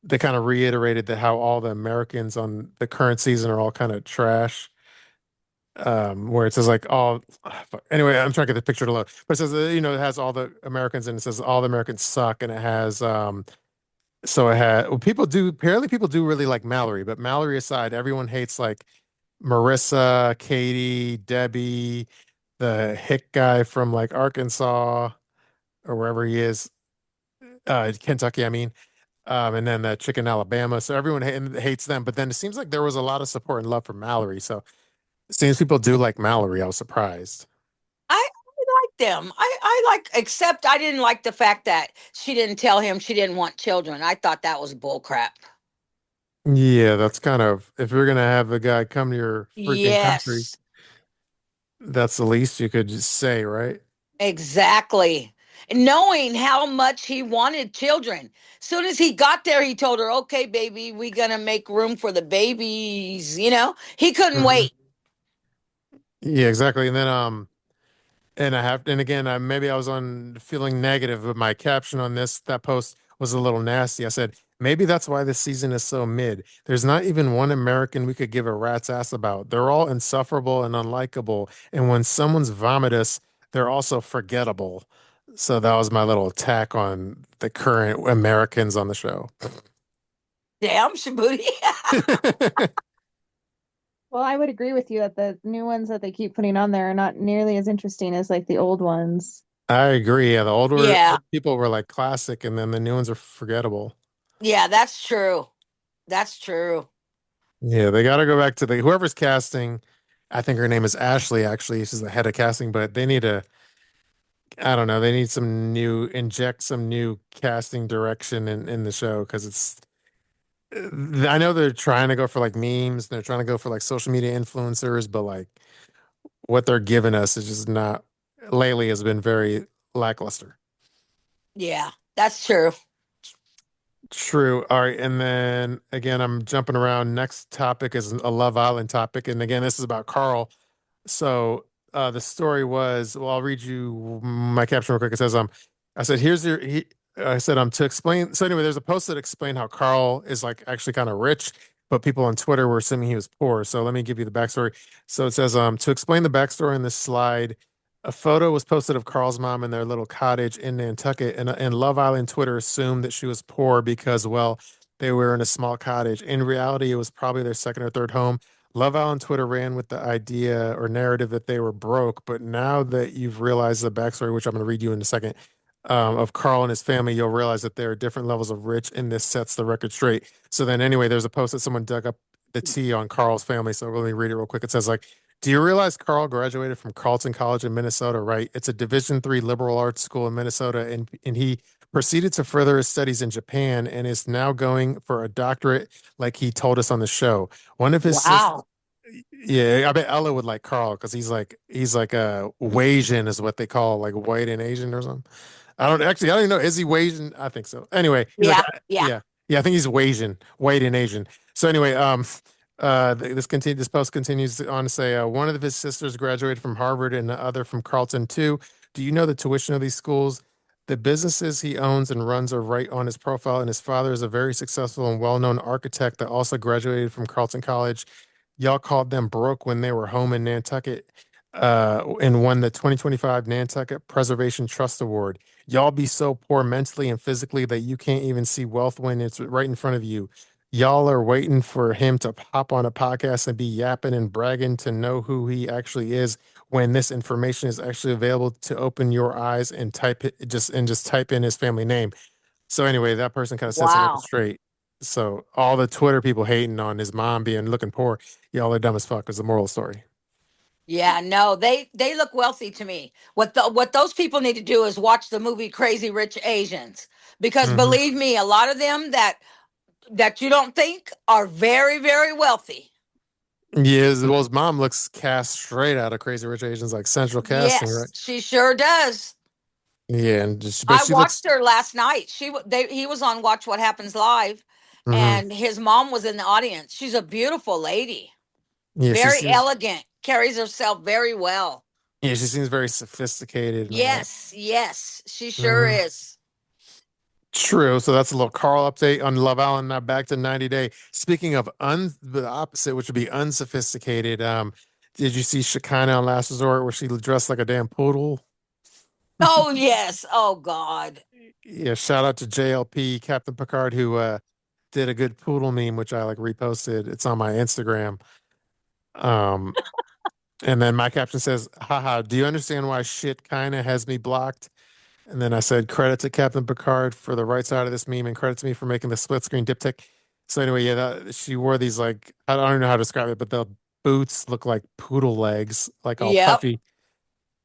They kind of reiterated that how all the Americans on the current season are all kind of trash. Where it says like all anyway, I'm trying to get the picture to load, but it says it has all the Americans and it says all the Americans suck, and it has so it had well, people do really like Mallory, but Mallory aside, everyone hates like Marissa, Katie, Debbie, the hick guy from like Arkansas or wherever he is, Kentucky, I mean. And then the chick in Alabama. So everyone hates them. But then it seems like there was a lot of support and love for Mallory. So it seems people do like Mallory. I was surprised. I like them. I like, except I didn't like the fact that she didn't tell him she didn't want children. I thought that was bull crap. Yeah, that's kind of if you're gonna have the guy come to your freaking country, Yes, that's the least you could just say, right? exactly. Knowing how much he wanted children. Soon as he got there, he told her, okay, baby, we gonna make room for the babies. He couldn't Mhm. wait. Yeah, exactly. And then and again, maybe I was on feeling negative, but my caption on that post was a little nasty. I said, maybe that's why this season is so mid. There's not even one American we could give a rat's ass about. They're all insufferable and unlikable. And when someone's vomitous, they're also forgettable. So that was my little attack on the current Americans on the show. Damn, Shabuti. Well, I would agree with you that the new ones that they keep putting on there are not nearly as interesting as like the old ones. I agree. Yeah, the older Yeah, people were like classic, and then the new ones are forgettable. yeah, that's true. That's true. Yeah, they got to go back to the whoever's casting. I think her name is Ashley. Actually, she's the head of casting, but they need to. I don't know. They need inject some new casting direction in the show because it's. I know they're trying to go for like memes. They're trying to go for like social media influencers, but like what they're giving us is just not. Lately has been very lackluster. Yeah, that's true. True. All right. And then again, I'm jumping around. Next topic is a Love Island topic. And again, this is about Carl. So the story was, well, I'll read you my caption real quick. It says, I said, I said, to explain. So anyway, there's a post that explained how Carl is like actually kind of rich, but people on Twitter were assuming he was poor. So let me give you the backstory. So it says, to explain the backstory in this slide, a photo was posted of Carl's mom in their little cottage in Nantucket, and Love Island Twitter assumed that she was poor because, well, they were in a small cottage. In reality, it was probably their second or third home. Love Island Twitter ran with the idea or narrative that they were broke, but now that you've realized the backstory, which I'm going to read you in a second, of Carl and his family, you'll realize that there are different levels of rich, and this sets the record straight. So then, anyway, there's a post that someone dug up the tea on Carl's family. So let me read it real quick. It says like, do you realize Carl graduated from Carleton College in Minnesota, right? It's a Division III liberal arts school in Minnesota, and he proceeded to further his studies in Japan and is now going for a doctorate, like he told us on the show. One of his sisters, Wow. yeah, I bet Ella would like Carl because he's like a Wasian is what they call like white and Asian or something. I don't even know. Is he Asian? I think so. Anyway, he's like, Yeah, yeah. yeah, yeah. I think he's Asian, white and Asian. So anyway, this post continues on to say one of his sisters graduated from Harvard and the other from Carleton too. Do you know the tuition of these schools? The businesses he owns and runs are right on his profile, and his father is a very successful and well-known architect that also graduated from Carleton College. Y'all called them broke when they were home in Nantucket, and won the 2025 Nantucket Preservation Trust Award. Y'all be so poor mentally and physically that you can't even see wealth when it's right in front of you. Y'all are waiting for him to pop on a podcast and be yapping and bragging to know who he actually is when this information is actually available to open your eyes and just type in his family name. So anyway, that person kind of sets the record Wow. straight. So all the Twitter people hating on his mom being looking poor, y'all are dumb as fuck is the moral story. Yeah, no, they look wealthy to me. What those people need to do is watch the movie Crazy Rich Asians, because Hmm. believe me, a lot of them that you don't think are very, very wealthy. Yeah, well, his mom looks cast straight out of Crazy Rich Asians, like central casting, right? Yes, she sure does. Yeah, but I she looks. watched her last night. He was on Watch What Happens Live, Hmm. and his mom was in the audience. She's a beautiful lady, Yeah, she very seems. elegant, carries herself very well. Yeah, she seems very sophisticated and all that. Yes, yes, she sure Hmm. is. True. So that's a little Carl update on Love Island. Now back to 90 Day. Speaking of the opposite, which would be unsophisticated. Did you see Shekinah on Last Resort where she dressed like a damn poodle? Oh yes. Oh God. Yeah, shout out to JLP, Captain Picard, who did a good poodle meme, which I like reposted. It's on my Instagram. Um, and then my caption says, haha, do you understand why shit kinda has me blocked? And then I said, credit to Captain Picard for the right side of this meme and credit to me for making the split screen diptych. So anyway, yeah, she wore these like, I don't know how to describe it, but the boots look like poodle legs, like all Yep. puffy,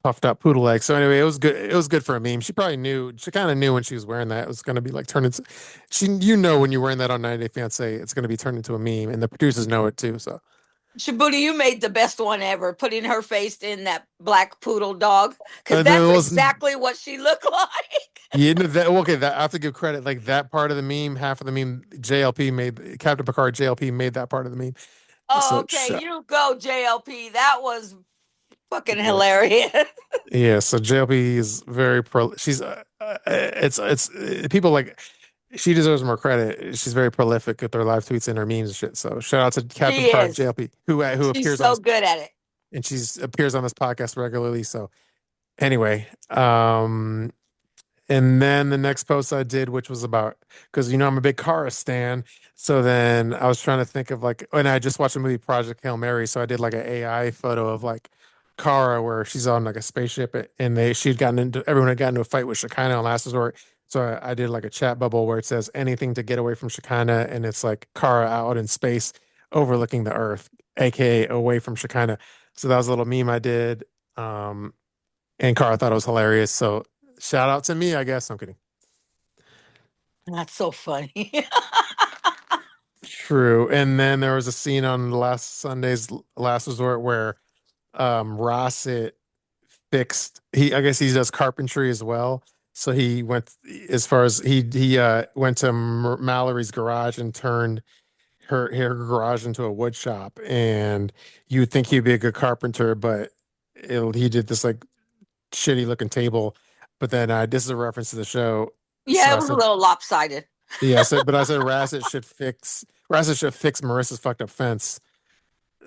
puffed up poodle legs. So anyway, it was good. It was good for a meme. She probably knew, she kind of knew when she was wearing that it was going to be like turned into, when you're wearing that on 90 Day Fiance, it's going to be turned into a meme and the producers know it too. So, Shabooty, you made the best one ever, putting her face in that black poodle dog, because there that's was, exactly what she looked like. you know that okay, that I have to give credit. Like that part of the meme, half of the meme, JLP made Captain Picard. JLP made that part of the meme. Oh, So okay, you go, JLP. That was fucking yeah, hilarious. yeah. So JLP is very pro. She's it's people like she deserves more credit. She's very prolific with her live tweets and her memes and shit. So shout out to Captain She Picard is. JLP who She's appears on so this good at it. and she's appears on this podcast regularly. So anyway, And then the next post I did, which was about, because I'm a big Kara stan. So then I was trying to think of like, and I just watched the movie Project Hail Mary. So I did like an AI photo of like Kara where she's on like a spaceship and she'd gotten into, everyone had gotten into a fight with Shekinah on Last Resort. So I did like a chat bubble where it says anything to get away from Shekinah. And it's like Kara out in space overlooking the Earth, AKA away from Shekinah. So that was a little meme I did. Um, and Kara thought it was hilarious. So shout out to me, I guess. I'm kidding. That's so funny. True. And then there was a scene on last Sunday's Last Resort where Rossett fixed I guess he does carpentry as well. So he went as far as he went to Mallory's garage and turned her garage into a wood shop. And you would think he'd be a good carpenter, but he did this like shitty looking table. But then this is a reference to the show. So Yeah, it I was a said, little lopsided. yeah, I said Rassett should fix Marissa's fucked up fence.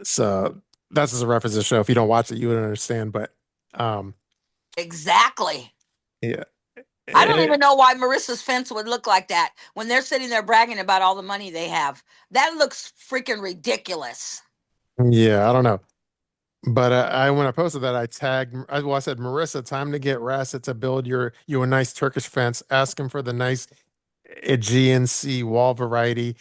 So that's just a reference to the show. If you don't watch it, you wouldn't understand. But um Exactly. yeah. I don't Eh, even know why Marissa's fence would look like that when they're sitting there bragging about all the money they have. That looks freaking ridiculous. yeah, I don't know. But I when I posted that, I said, Marissa, time to get Rassett to build you a nice Turkish fence. Ask him for the nice Aegean Sea wall variety.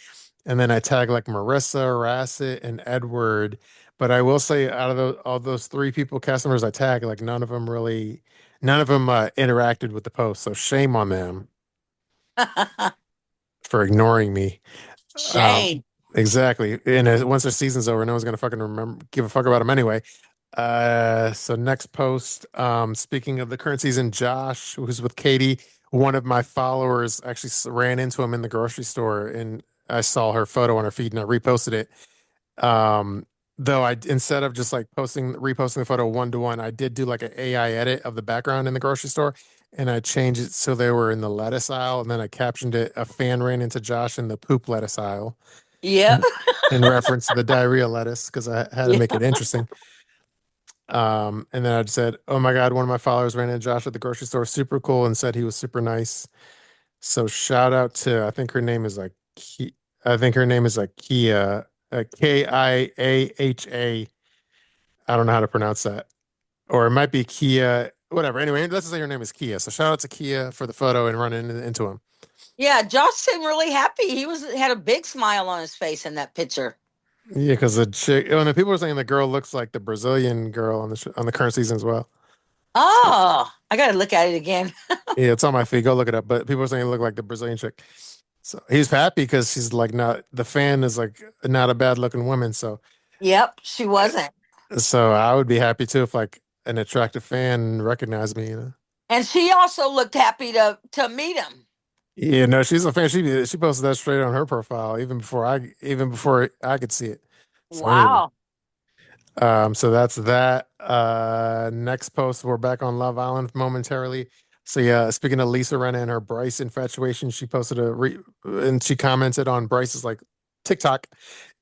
And then I tag like Marissa, Rassett, and Edward. But I will say, out of all those three people, customers I tag, like none of them interacted with the post. So shame on them for ignoring me. Um, Shame. exactly. And once their season's over, no one's gonna fucking remember, give a fuck about them anyway. So next post, speaking of the current season, Josh, who's with Katie, one of my followers actually ran into him in the grocery store and I saw her photo on her feed and I reposted it. Though instead of just like reposting the photo one to one, I did do like an AI edit of the background in the grocery store and I changed it so they were in the lettuce aisle and then I captioned it, a fan ran into Josh in the poop lettuce aisle Yep. in, in reference to the diarrhea lettuce because I had to Yeah. make it interesting. And then I said, "Oh my God, one of my followers ran into Josh at the grocery store, super cool, and said he was super nice." So shout out to I think her name is like I think her name is like Kia, Kiaha. I don't know how to pronounce that, or it might be Kia, whatever. Anyway, let's just say her name is Kia. So shout out to Kia for the photo and running into him. Yeah, Josh seemed really happy. He had a big smile on his face in that picture. Yeah, because the chick, oh, and the people were saying the girl looks like the Brazilian girl on on the current season as well. So Oh, I gotta look at it again. yeah, it's on my feed. Go look it up. But people are saying it looked like the Brazilian chick. So he's happy because she's like not the fan is like not a bad looking woman. Yep, she wasn't. So I would be happy too if like an attractive fan recognized me. And she also looked happy to meet him. Yeah, no, she's a fan. She posted that straight on her profile even before I could see it. So anyway, Wow. so that's that. Next post, we're back on Love Island momentarily. So yeah, speaking of Lisa Rinna and her Bryce infatuation, she posted and she commented on Bryce's like TikTok,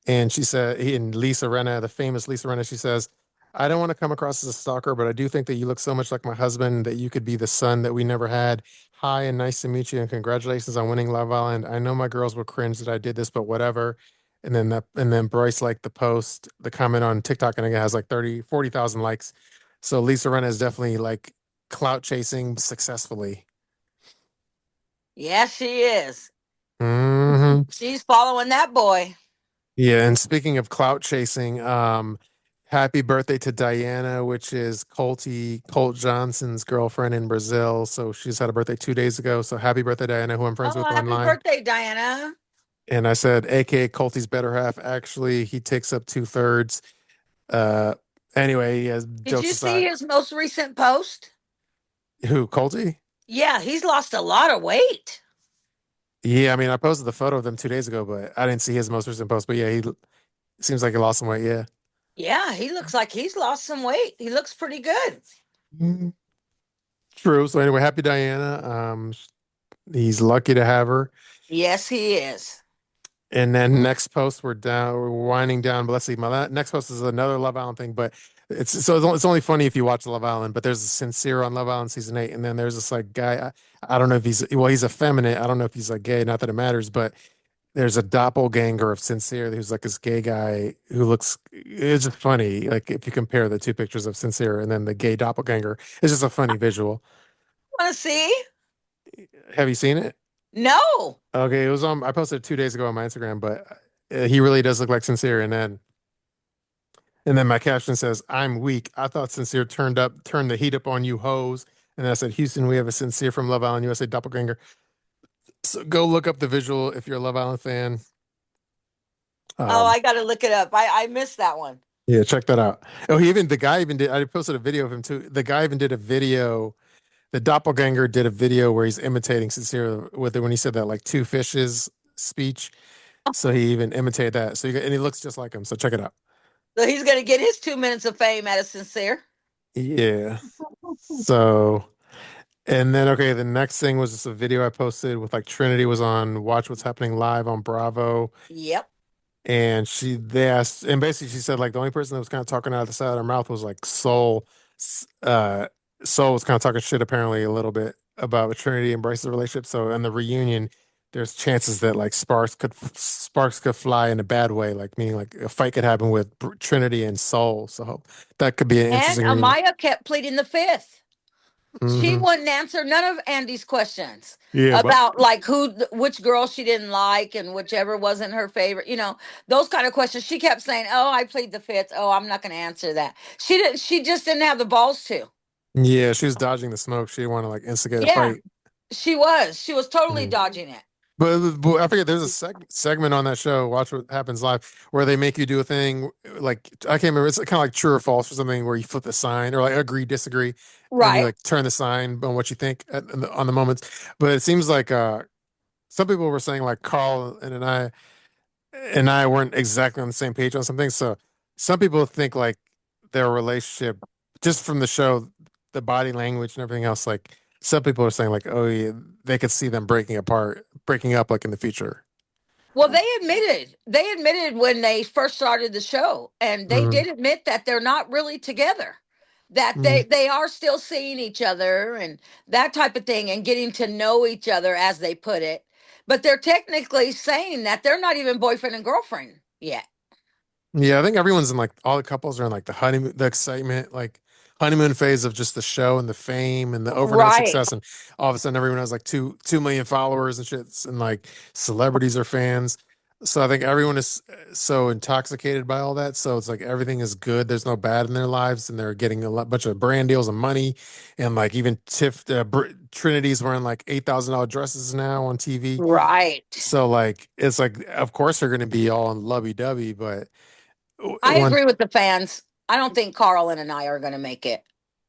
and she said, and Lisa Rinna, the famous Lisa Rinna, she says, "I don't want to come across as a stalker, but I do think that you look so much like my husband that you could be the son that we never had. Hi, and nice to meet you, and congratulations on winning Love Island. I know my girls will cringe that I did this, but whatever." And then Bryce liked the post, the comment on TikTok, and it has like 40,000 likes. So Lisa Rinna is definitely like clout chasing successfully. Yeah, she is. Hmm. She's following that boy. Yeah, and speaking of clout chasing, happy birthday to Diana, which is Colt Johnson's girlfriend in Brazil. So she's had a birthday 2 days ago. So happy birthday, Diana, who I'm friends Oh, with happy online. birthday, Diana. And I said, AKA Colty's better half. Actually, he takes up two-thirds. Uh, anyway, yeah, Did jokes you see aside, his most recent post? who, Colty? Yeah, he's lost a lot of weight. Yeah, I mean, I posted the photo of them 2 days ago, but I didn't see his most recent post. But yeah, he seems like he lost some weight. Yeah. Yeah, he looks like he's lost some weight. He looks pretty good. Mhm. True. So anyway, happy Diana. He's lucky to have her. Yes, he is. And then next post, we're winding down. But let's see, next post is another Love Island thing. But it's only funny if you watch Love Island, but there's a Sincere on Love Island season 8, and then there's this like guy. I don't know if he's effeminate. I don't know if he's like gay. Not that it matters, but there's a doppelganger of Sincere who's like this gay guy who looks. It's just funny. Like if you compare the two pictures of Sincere and then the gay doppelganger, it's just a funny visual. Want to see? Have you seen it? No. Okay, it was on. I posted it 2 days ago on my Instagram, but he really does look like Sincere. And then my caption says, "I'm weak. I thought Sincere turned the heat up on you hoes." And then I said, "Houston, we have a Sincere from Love Island USA doppelganger." So go look up the visual if you're a Love Island fan. Oh, Um, I got to look it up. I missed that one. yeah, check that out. Oh, the guy even did. I posted a video of him too. The guy even did a video. The doppelganger did a video where he's imitating Sincere with it when he said that like two fishes speech. So he even imitated that. And he looks just like him. So check it out. So he's going to get his 2 minutes of fame out of Sincere. Yeah. So, and then okay, the next thing was just a video I posted with like Trinity was on Watch What's Happening Live on Bravo. Yep. And they asked, and basically she said like the only person that was kind of talking out of the side of her mouth was like Soul. Soul was kind of talking shit apparently a little bit about Trinity and Bryce's relationship. So in the reunion, there's chances that like sparks could fly in a bad way, like meaning like a fight could happen with Trinity and Soul. So that could be an And interesting reunion. Amaya kept pleading the fifth. She Hmm. wouldn't answer none of Andy's questions Yeah, but about like which girl she didn't like and whichever wasn't her favorite. Those kind of questions. She kept saying, "Oh, I plead the fifth. Oh, I'm not going to answer that." She didn't. She just didn't have the balls to. yeah, she was dodging the smoke. She didn't want to like instigate a Yeah, fight. she was. She was totally Mm. dodging it. But I forget there's a segment on that show, Watch What Happens Live, where they make you do a thing like I can't remember. It's kind of like true or false or something where you flip the sign or like agree, disagree, and you Right. like turn the sign on what you think on the moment. But it seems like some people were saying like Carl and I weren't exactly on the same page on something. So some people think like their relationship, just from the show, the body language and everything else, like some people are saying like, oh yeah, they could see them breaking up like in the future. Well, they admitted when they first started the show, and they Hmm. did admit that they're not really together, that Hmm. they are still seeing each other and that type of thing, and getting to know each other, as they put it. But they're technically saying that they're not even boyfriend and girlfriend yet. Yeah, I think everyone's in like all the couples are in like the honeymoon, the excitement, like honeymoon phase of just the show and the fame and the overnight Right. success, and all of a sudden everyone has like 2 million followers and shit, and like celebrities are fans. So I think everyone is so intoxicated by all that. So it's like everything is good. There's no bad in their lives, and they're getting bunch of brand deals and money, and like even Trinity's wearing like $8,000 dresses now on TV. Right. So like it's like of course they're going to be all lovey dovey, but I one agree with the fans. I don't think Carl and I are going to make it.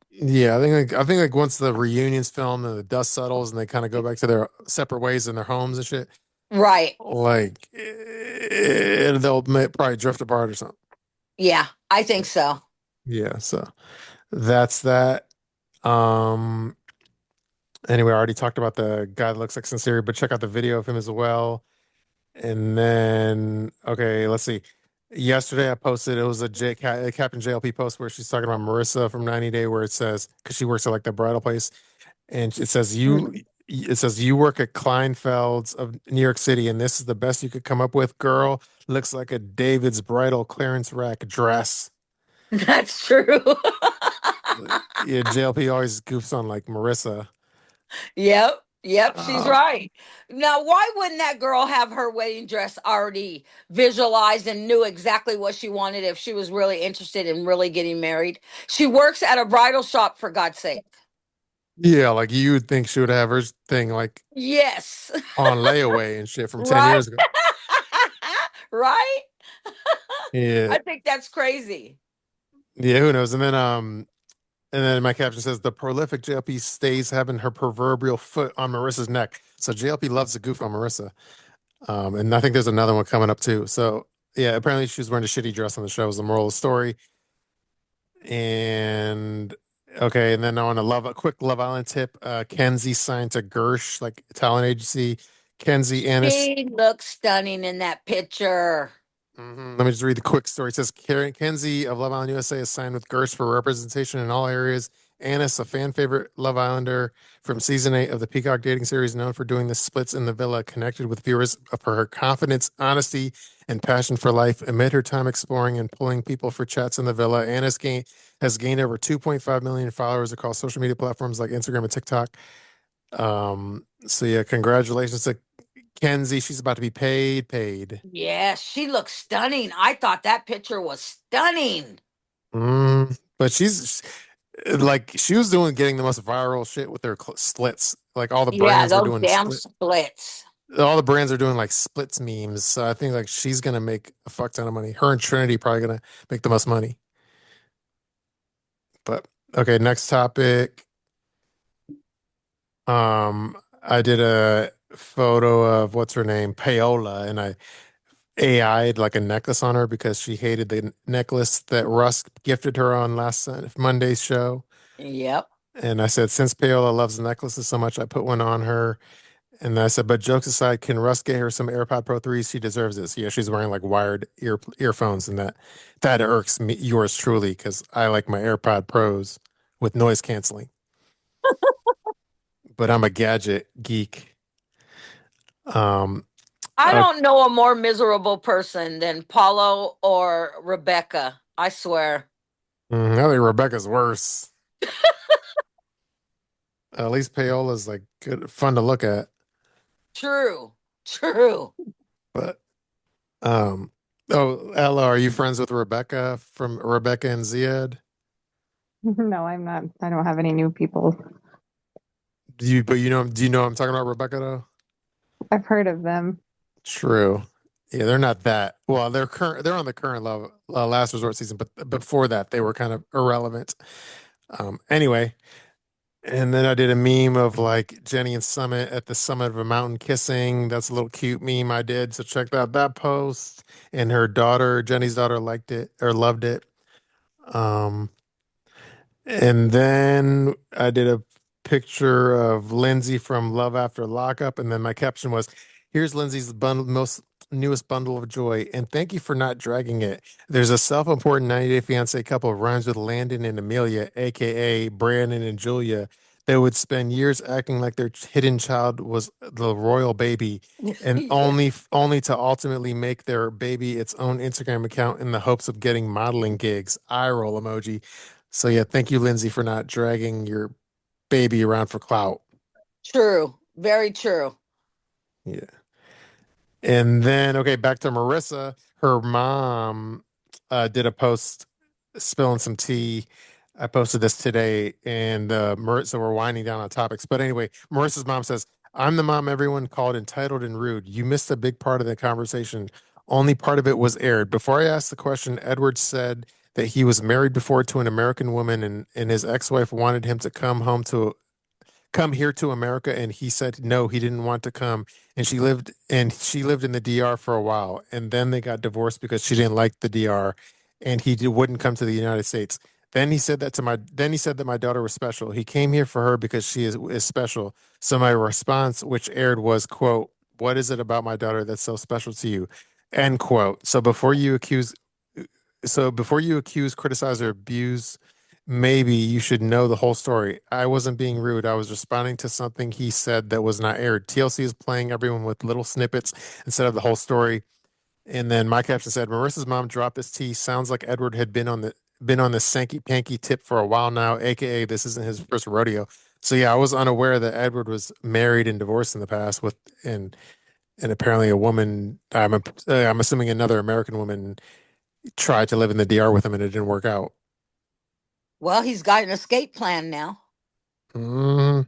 yeah, I think like once the reunions film and the dust settles and they kind of go back to their separate ways in their homes and shit, Right. like they'll probably drift apart or something. Yeah, I think so. Yeah, so that's that. Um anyway, I already talked about the guy that looks like Sincere, but check out the video of him as well. And then, okay, let's see. Yesterday I posted it was a Captain JLP post where she's talking about Marissa from 90 Day, where it says because she works at like the bridal place, and it says you work at Kleinfeld's of New York City, and this is the best you could come up with, girl. Looks like a David's bridal clearance rack dress. That's true. Yeah, JLP always goofs on like Marissa. Yep. Yep, she's Uh, right. Now, why wouldn't that girl have her wedding dress already visualized and knew exactly what she wanted if she was really interested in really getting married? She works at a bridal shop, for God's sake. yeah, like you would think she would have her thing like Yes. on layaway and shit from 10 Right. years ago. Right? Yeah. I think that's crazy. Yeah, who knows? And then my caption says the prolific JLP stays having her proverbial foot on Marissa's neck. So JLP loves to goof on Marissa. And I think there's another one coming up too. So yeah, apparently she was wearing a shitty dress on the show is the moral of the story. And okay, and then on a quick Love Island tip, Kenzie signed to Gersh, like talent agency. Kenzie Annis. She looks stunning in that picture. Let me just read the quick story. It says Kenzie of Love Island USA is signed with Gersh for representation in all areas. Annis, a fan favorite Love Islander from season 8 of the Peacock dating series, known for doing the splits in the villa, connected with viewers for her confidence, honesty, and passion for life. Amid her time exploring and pulling people for chats in the villa, has gained over 2.5 million followers across social media platforms like Instagram and TikTok. So yeah, congratulations to Kenzie. She's about to be paid. Yes, she looks stunning. I thought that picture was stunning. But she's like she was doing getting the most viral shit with their splits. Like all the Yeah, brands were those doing damn split. splits. All the brands are doing like splits memes. So I think like she's gonna make a fuck ton of money. Her and Trinity probably gonna make the most money. But okay, next topic. I did a photo of what's her name, Paola, and I AI'd like a necklace on her because she hated the necklace that Russ gifted her on last Monday's show. Yep. And I said, since Paola loves necklaces so much, I put one on her. And I said, but jokes aside, can Russ get her some AirPod Pro 3s? She deserves this. Yeah, she's wearing like wired earphones, and that irks me, yours truly, because I like my AirPod Pros with noise canceling. But I'm a gadget geek. Um, I uh, don't know a more miserable person than Paulo or Rebecca. I swear. I think Rebecca's worse. At least Paola's like good, fun to look at. True. True. But um, oh, Ella, are you friends with Rebecca from Rebecca and Ziad? No, I'm not. I don't have any new people. But do you know I'm talking about Rebecca though? I've heard of them. True. Yeah, they're not that well. They're on the current love last resort season, but before that they were kind of irrelevant. Anyway, and then I did a meme of like Jenny and Summit at the summit of a mountain kissing. That's a little cute meme I did. So check out that post. And her daughter, Jenny's daughter, liked it or loved it. Um, And then I did a picture of Lindsay from Love After Lockup, and then my caption was, "Here's Lindsay's most newest bundle of joy, and thank you for not dragging it. There's a self-important 90-day fiance couple rhymes with Landon and Amelia, aka Brandon and Julia, that would spend years acting like their hidden child was the royal baby, and Yeah. only to ultimately make their baby its own Instagram account in the hopes of getting modeling gigs. Eye roll emoji." So yeah, thank you, Lindsay, for not dragging your baby around for clout. True. Very true. Yeah. And then okay, back to Marissa. Her mom did a post spilling some tea. I posted this today, and Marissa, we're winding down on topics. But anyway, Marissa's mom says, "I'm the mom everyone called entitled and rude. You missed a big part of the conversation. Only part of it was aired. Before I asked the question, Edward said that he was married before to an American woman, and his ex-wife wanted him to come here to America, and he said no, he didn't want to come, and she lived in the DR for a while, and then they got divorced because she didn't like the DR, and wouldn't come to the United States. Then he said that my daughter was special. He came here for her because she is special. So my response, which aired, was, quote, "What is it about my daughter that's so special to you?" End quote. Before you accuse, criticize, or abuse, maybe you should know the whole story. I wasn't being rude. I was responding to something he said that was not aired. TLC is playing everyone with little snippets instead of the whole story. And then my caption said, Marissa's mom dropped this tea. Sounds like Edward had been on the sanky panky tip for a while now, aka this isn't his first rodeo. So yeah, I was unaware that Edward was married and divorced in the past with and apparently a woman. I'm assuming another American woman tried to live in the DR with him and it didn't work out. Well, he's got an escape plan now. Mm,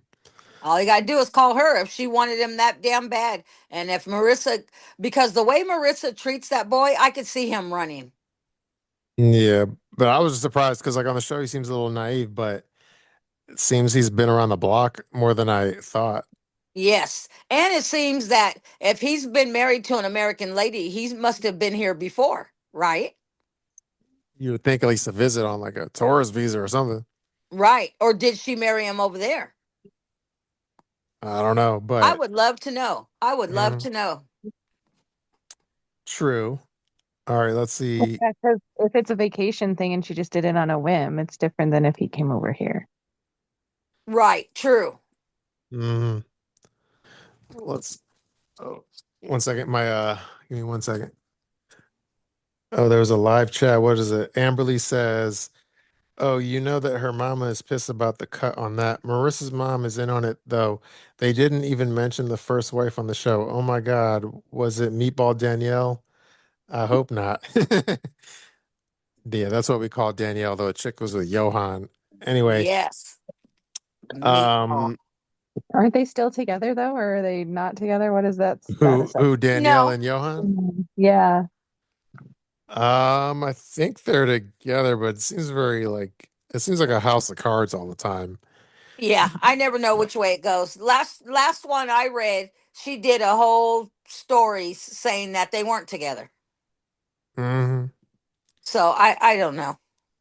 All you gotta do is call her if she wanted him that damn bad. And if Marissa, because the way Marissa treats that boy, I could see him running. yeah, but I was surprised because like on the show he seems a little naive, but it seems he's been around the block more than I thought. Yes. And it seems that if he's been married to an American lady, he must have been here before, right? You would think at least a visit on like a tourist visa or something. Right. Or did she marry him over there? I don't know, I but would love to know. I would love mm, to know. true. All right, let's see. Yeah, because if it's a vacation thing and she just did it on a whim, it's different than if he came over here. Right, true. Mhm. Let's. Oh, one second. Give me one second. Oh, there was a live chat. What is it? Amberlee says, "Oh, you know that her mama is pissed about the cut on that. Marissa's mom is in on it though. They didn't even mention the first wife on the show. Oh my God, was it Meatball Danielle? I hope not." Yeah, that's what we call Danielle, though. A chick was with Johan. Anyway, Yes. Meatball. um, Aren't they still together though, or are they not together? What is that who status of? who Danielle No. and Johan? Yeah. I think they're together, but it seems like a house of cards all the time. Yeah, I never know which way it goes. Last one I read, she did a whole story saying that they weren't together. Hmm. So I don't know.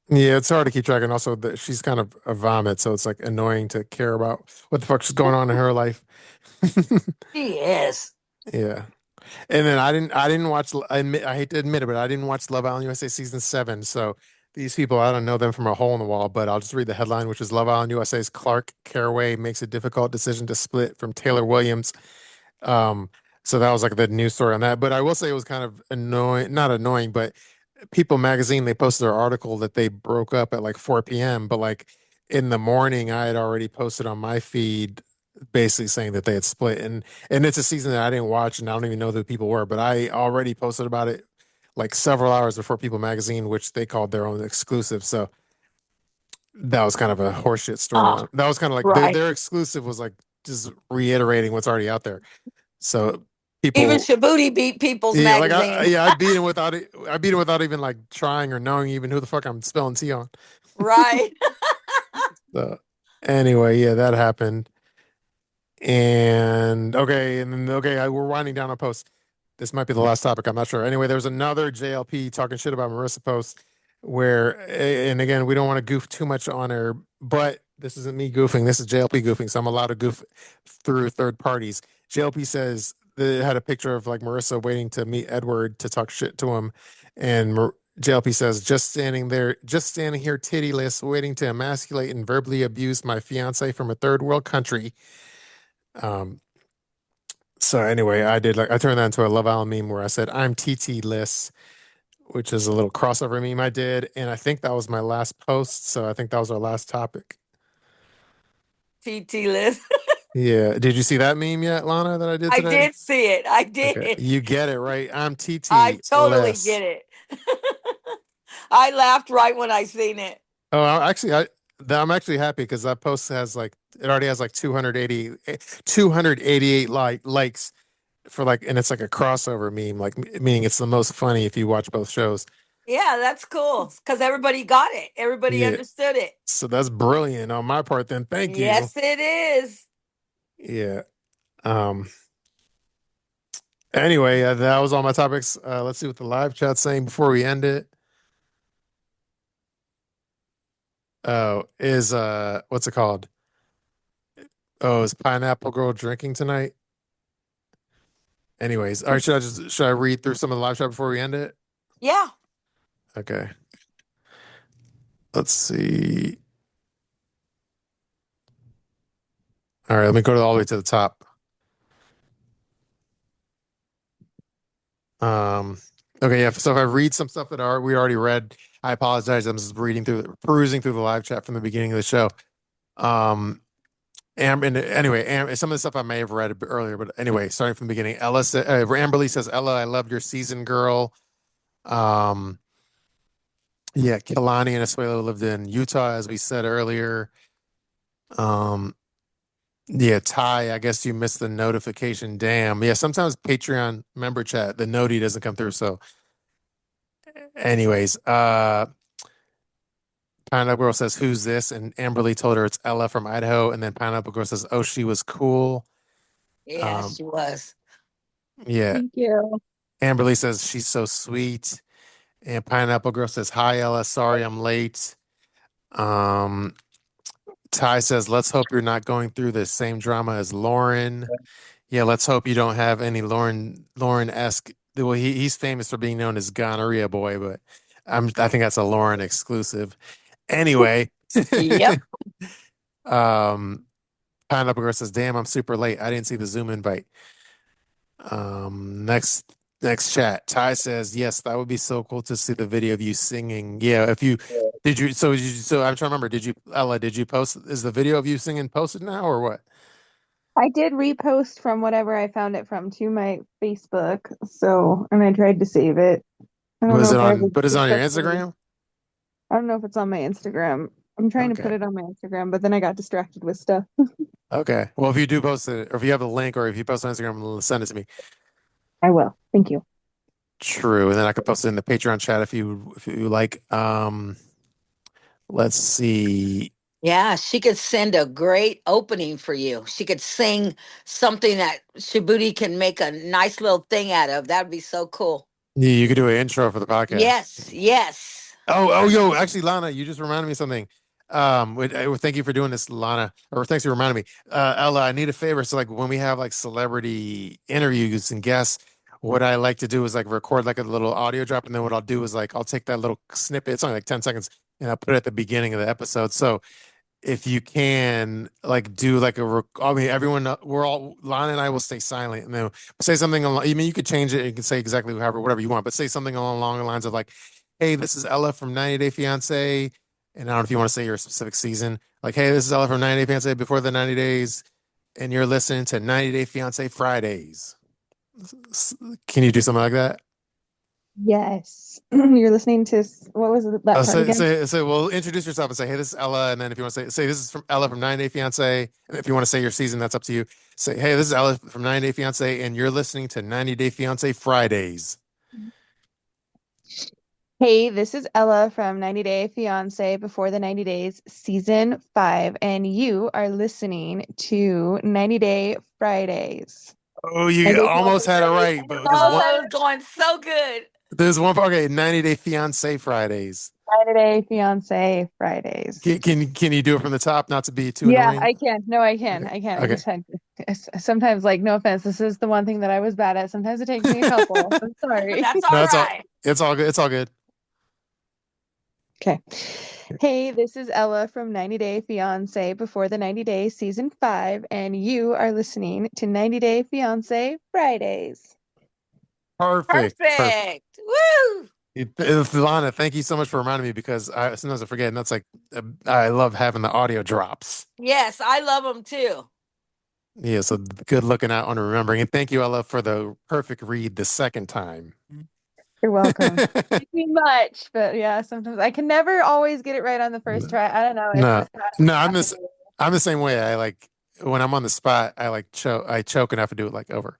Yeah, it's hard to keep track, and also that she's kind of a vomit, so it's like annoying to care about what the fuck's going on in her life. She is. Yeah. And then I didn't watch. I hate to admit it, but I didn't watch Love Island USA season 7. So these people, I don't know them from a hole in the wall. But I'll just read the headline, which is Love Island USA's Clark Caraway makes a difficult decision to split from Taylor Williams. Um, so that was like the news story on that. But I will say it was kind of annoying, not annoying, but People Magazine, they posted their article that they broke up at like 4 p.m. But like in the morning, I had already posted on my feed basically saying that they had split. And it's a season that I didn't watch and I don't even know who the people were, but I already posted about it like several hours before People Magazine, which they called their own exclusive. So that was kind of a horseshit story. Oh, That was kind of like right. their exclusive was like just reiterating what's already out there. So Even people Shabooty beat People's yeah, Magazine. I beat it without even like trying or knowing even who the fuck I'm spelling T on. Right. So anyway, yeah, that happened. And okay, and then okay, we're winding down our post. This might be the last topic. I'm not sure. Anyway, there's another JLP talking shit about Marissa post where, and again, we don't want to goof too much on her, but this isn't me goofing. This is JLP goofing, so I'm allowed to goof through third parties. JLP says that it had a picture of like Marissa waiting to meet Edward to talk shit to him, and JLP says, just standing here tittyless, waiting to emasculate and verbally abuse my fiance from a third world country. Um, so anyway, I turned that into a Love Island meme where I said I'm TT less, which is a little crossover meme I did, and I think that was my last post. So I think that was our last topic. TT list. Yeah, did you see that meme yet, Lana? That I did I today? did see it. I Okay, did. you get it right. I'm I TT totally less. get it. I laughed right when I seen it. Oh, I'm actually happy because that post has like it already has like 288 likes for like, and it's like a crossover meme, like meaning it's the most funny if you watch both shows. Yeah, that's cool because everybody got it. Everybody Yeah. understood it. So that's brilliant on my part then. Thank you. Yes, it is. Yeah. Um anyway, that was all my topics. Let's see what the live chat's saying before we end it. Oh, is what's it called? Oh, is Pineapple Girl drinking tonight? Anyways, all right, should I read through some of the live chat before we end it? Yeah. Okay. Let's see. All right, let me go all the way to the top. Um, okay, yeah. So if I read some stuff that we already read, I apologize. I'm just perusing through the live chat from the beginning of the show. Um, some of the stuff I may have read a bit earlier, but anyway, starting from the beginning. Amberlee says, "Ella, I loved your season, girl." Um, yeah, Kilani and Asuelo lived in Utah, as we said earlier. Um, yeah, Ty, I guess you missed the notification. Damn. Yeah, sometimes Patreon member chat, the noti doesn't come through. So, anyways, Pineapple Girl says, "Who's this?" And Amberlee told her it's Ella from Idaho. And then Pineapple Girl says, "Oh, she was cool." Yeah, Um, she was. yeah. Thank you. Amberlee says she's so sweet. And Pineapple Girl says, "Hi, Ella. Sorry I'm late." Um, Ty says, "Let's hope you're not going through the same drama as Lauren." Yeah, let's hope you don't have any Lauren-esque well, he's famous for being known as Gonorrhea Boy, but I think that's a Lauren exclusive. Anyway, Yep. um, Pineapple Girl says, "Damn, I'm super late. I didn't see the Zoom invite." Next chat. Ty says, "Yes, that would be so cool to see the video of you singing." Yeah, if you did you so I'm trying to remember. Did you Ella? Did you post? Is the video of you singing posted now or what? I did repost from whatever I found it from to my Facebook, so and I tried to save it. I don't Was know it if I on? ever But is it on your successfully. Instagram? I don't know if it's on my Instagram. I'm trying to put Okay. it on my Instagram, but then I got distracted with stuff. Okay. Well, if you do post it, or if you have a link, or if you post on Instagram, send it to me. I will. Thank you. True, and then I could post it in the Patreon chat if you like. Let's see. Yeah, she could send a great opening for you. She could sing something that Shabooty can make a nice little thing out of. That would be so cool. You could do an intro for the podcast. Yes, yes. Yo, actually, Lana, you just reminded me of something. Thank you for doing this, Lana, or thanks for reminding me. Ella, I need a favor. So, like, when we have like celebrity interviews and guests, what I like to do is like record like a little audio drop, and then what I'll do is like I'll take that little snippet. It's only like 10 seconds, and I'll put it at the beginning of the episode. So if you can like do like I mean everyone we're all Lana and I will stay silent and then say something along, I mean you could change it, you can say exactly however whatever you want, but say something along the lines of like, hey, this is Ella from 90 Day Fiance, and I don't know if you want to say your specific season, like, hey, this is Ella from 90 Day Fiance before the 90 days, and you're listening to 90 Day Fiance Fridays. Can you do something like that? Yes. You're listening to what was it, that part again? Well, introduce yourself and say, hey, this is Ella. And then if you want to say this is from Ella from 9 Day Fiance. And if you want to say your season, that's up to you. Say, hey, this is Ella from 9 Day Fiance, and you're listening to 90 Day Fiance Fridays. Hey, this is Ella from 90 Day Fiance Before the 90 Days, Season 5, and you are listening to 90 Day Fridays. Oh, I you did almost had it right, but there's Oh, one that was going so good. part. Okay, 90 Day Fiance Fridays. 90 Day Fiance Fridays. Can you do it from the top, not to be too Yeah, annoying? I can. No, I can. Okay. I can. I Okay. just had sometimes, like, no offense, this is the one thing that I was bad at. Sometimes it takes me a couple. I'm sorry. That's all No, right. it's all good. It's all good. Okay. Hey, this is Ella from 90 Day Fiance Before the 90 Days, Season 5, and you are listening to 90 Day Fiance Fridays. Perfect. Perfect. Perfect. Woo! Lana, thank you so much for reminding me because I sometimes I forget, and that's like I love having the audio drops. Yes, I love them too. Yeah, so good looking out on remembering, and thank you, Ella, for the perfect read the second time. You're welcome. Thank you much, but yeah, sometimes I can never always get it right on the first No, try. I don't know. It's no, just how no, I have to do I'm the same way. I like when I'm on the spot, I like choke and have to do it like over.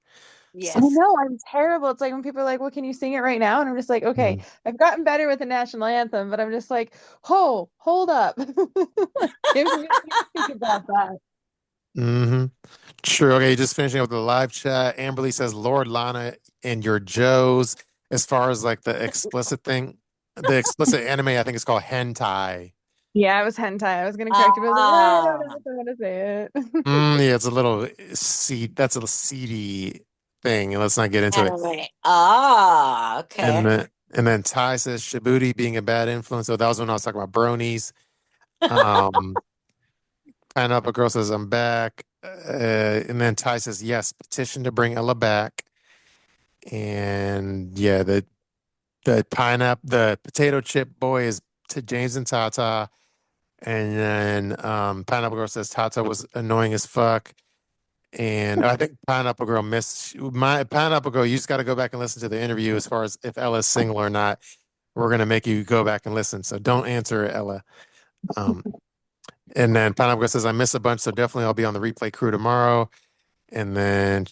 I So, Yes. know I'm terrible. It's like when people are like, "Well, can you sing it right now?" And I'm just like, "Okay, mm, I've gotten better with the national anthem, but I'm just like, oh, hold up, give me a minute to think about that." hmm True. Okay, just finishing up with the live chat. Amberlee says, Lord Lana and your Joes. As far as like the explicit thing, the explicit anime, I think it's called hentai. Yeah, it was hentai. I was gonna correct you, but I was like, I don't know Ah. if I want to say it. Yeah, it's a little seed. That's a seedy thing, and let's not get into it. Anime. Ah, And okay. then Ty says Shabooty being a bad influence. So that was when I was talking about bronies. Um, Pineapple Girl says I'm back, and then Ty says yes, petition to bring Ella back. And yeah, the potato chip boy is to James and Tata. And then Pineapple Girl says Tata was annoying as fuck. And I think Pineapple Girl missed my Pineapple Girl. You just got to go back and listen to the interview as far as if Ella's single or not. We're gonna make you go back and listen. So don't answer it, Ella. Um, and then Pineapple Girl says I miss a bunch, so definitely I'll be on the replay crew tomorrow. And then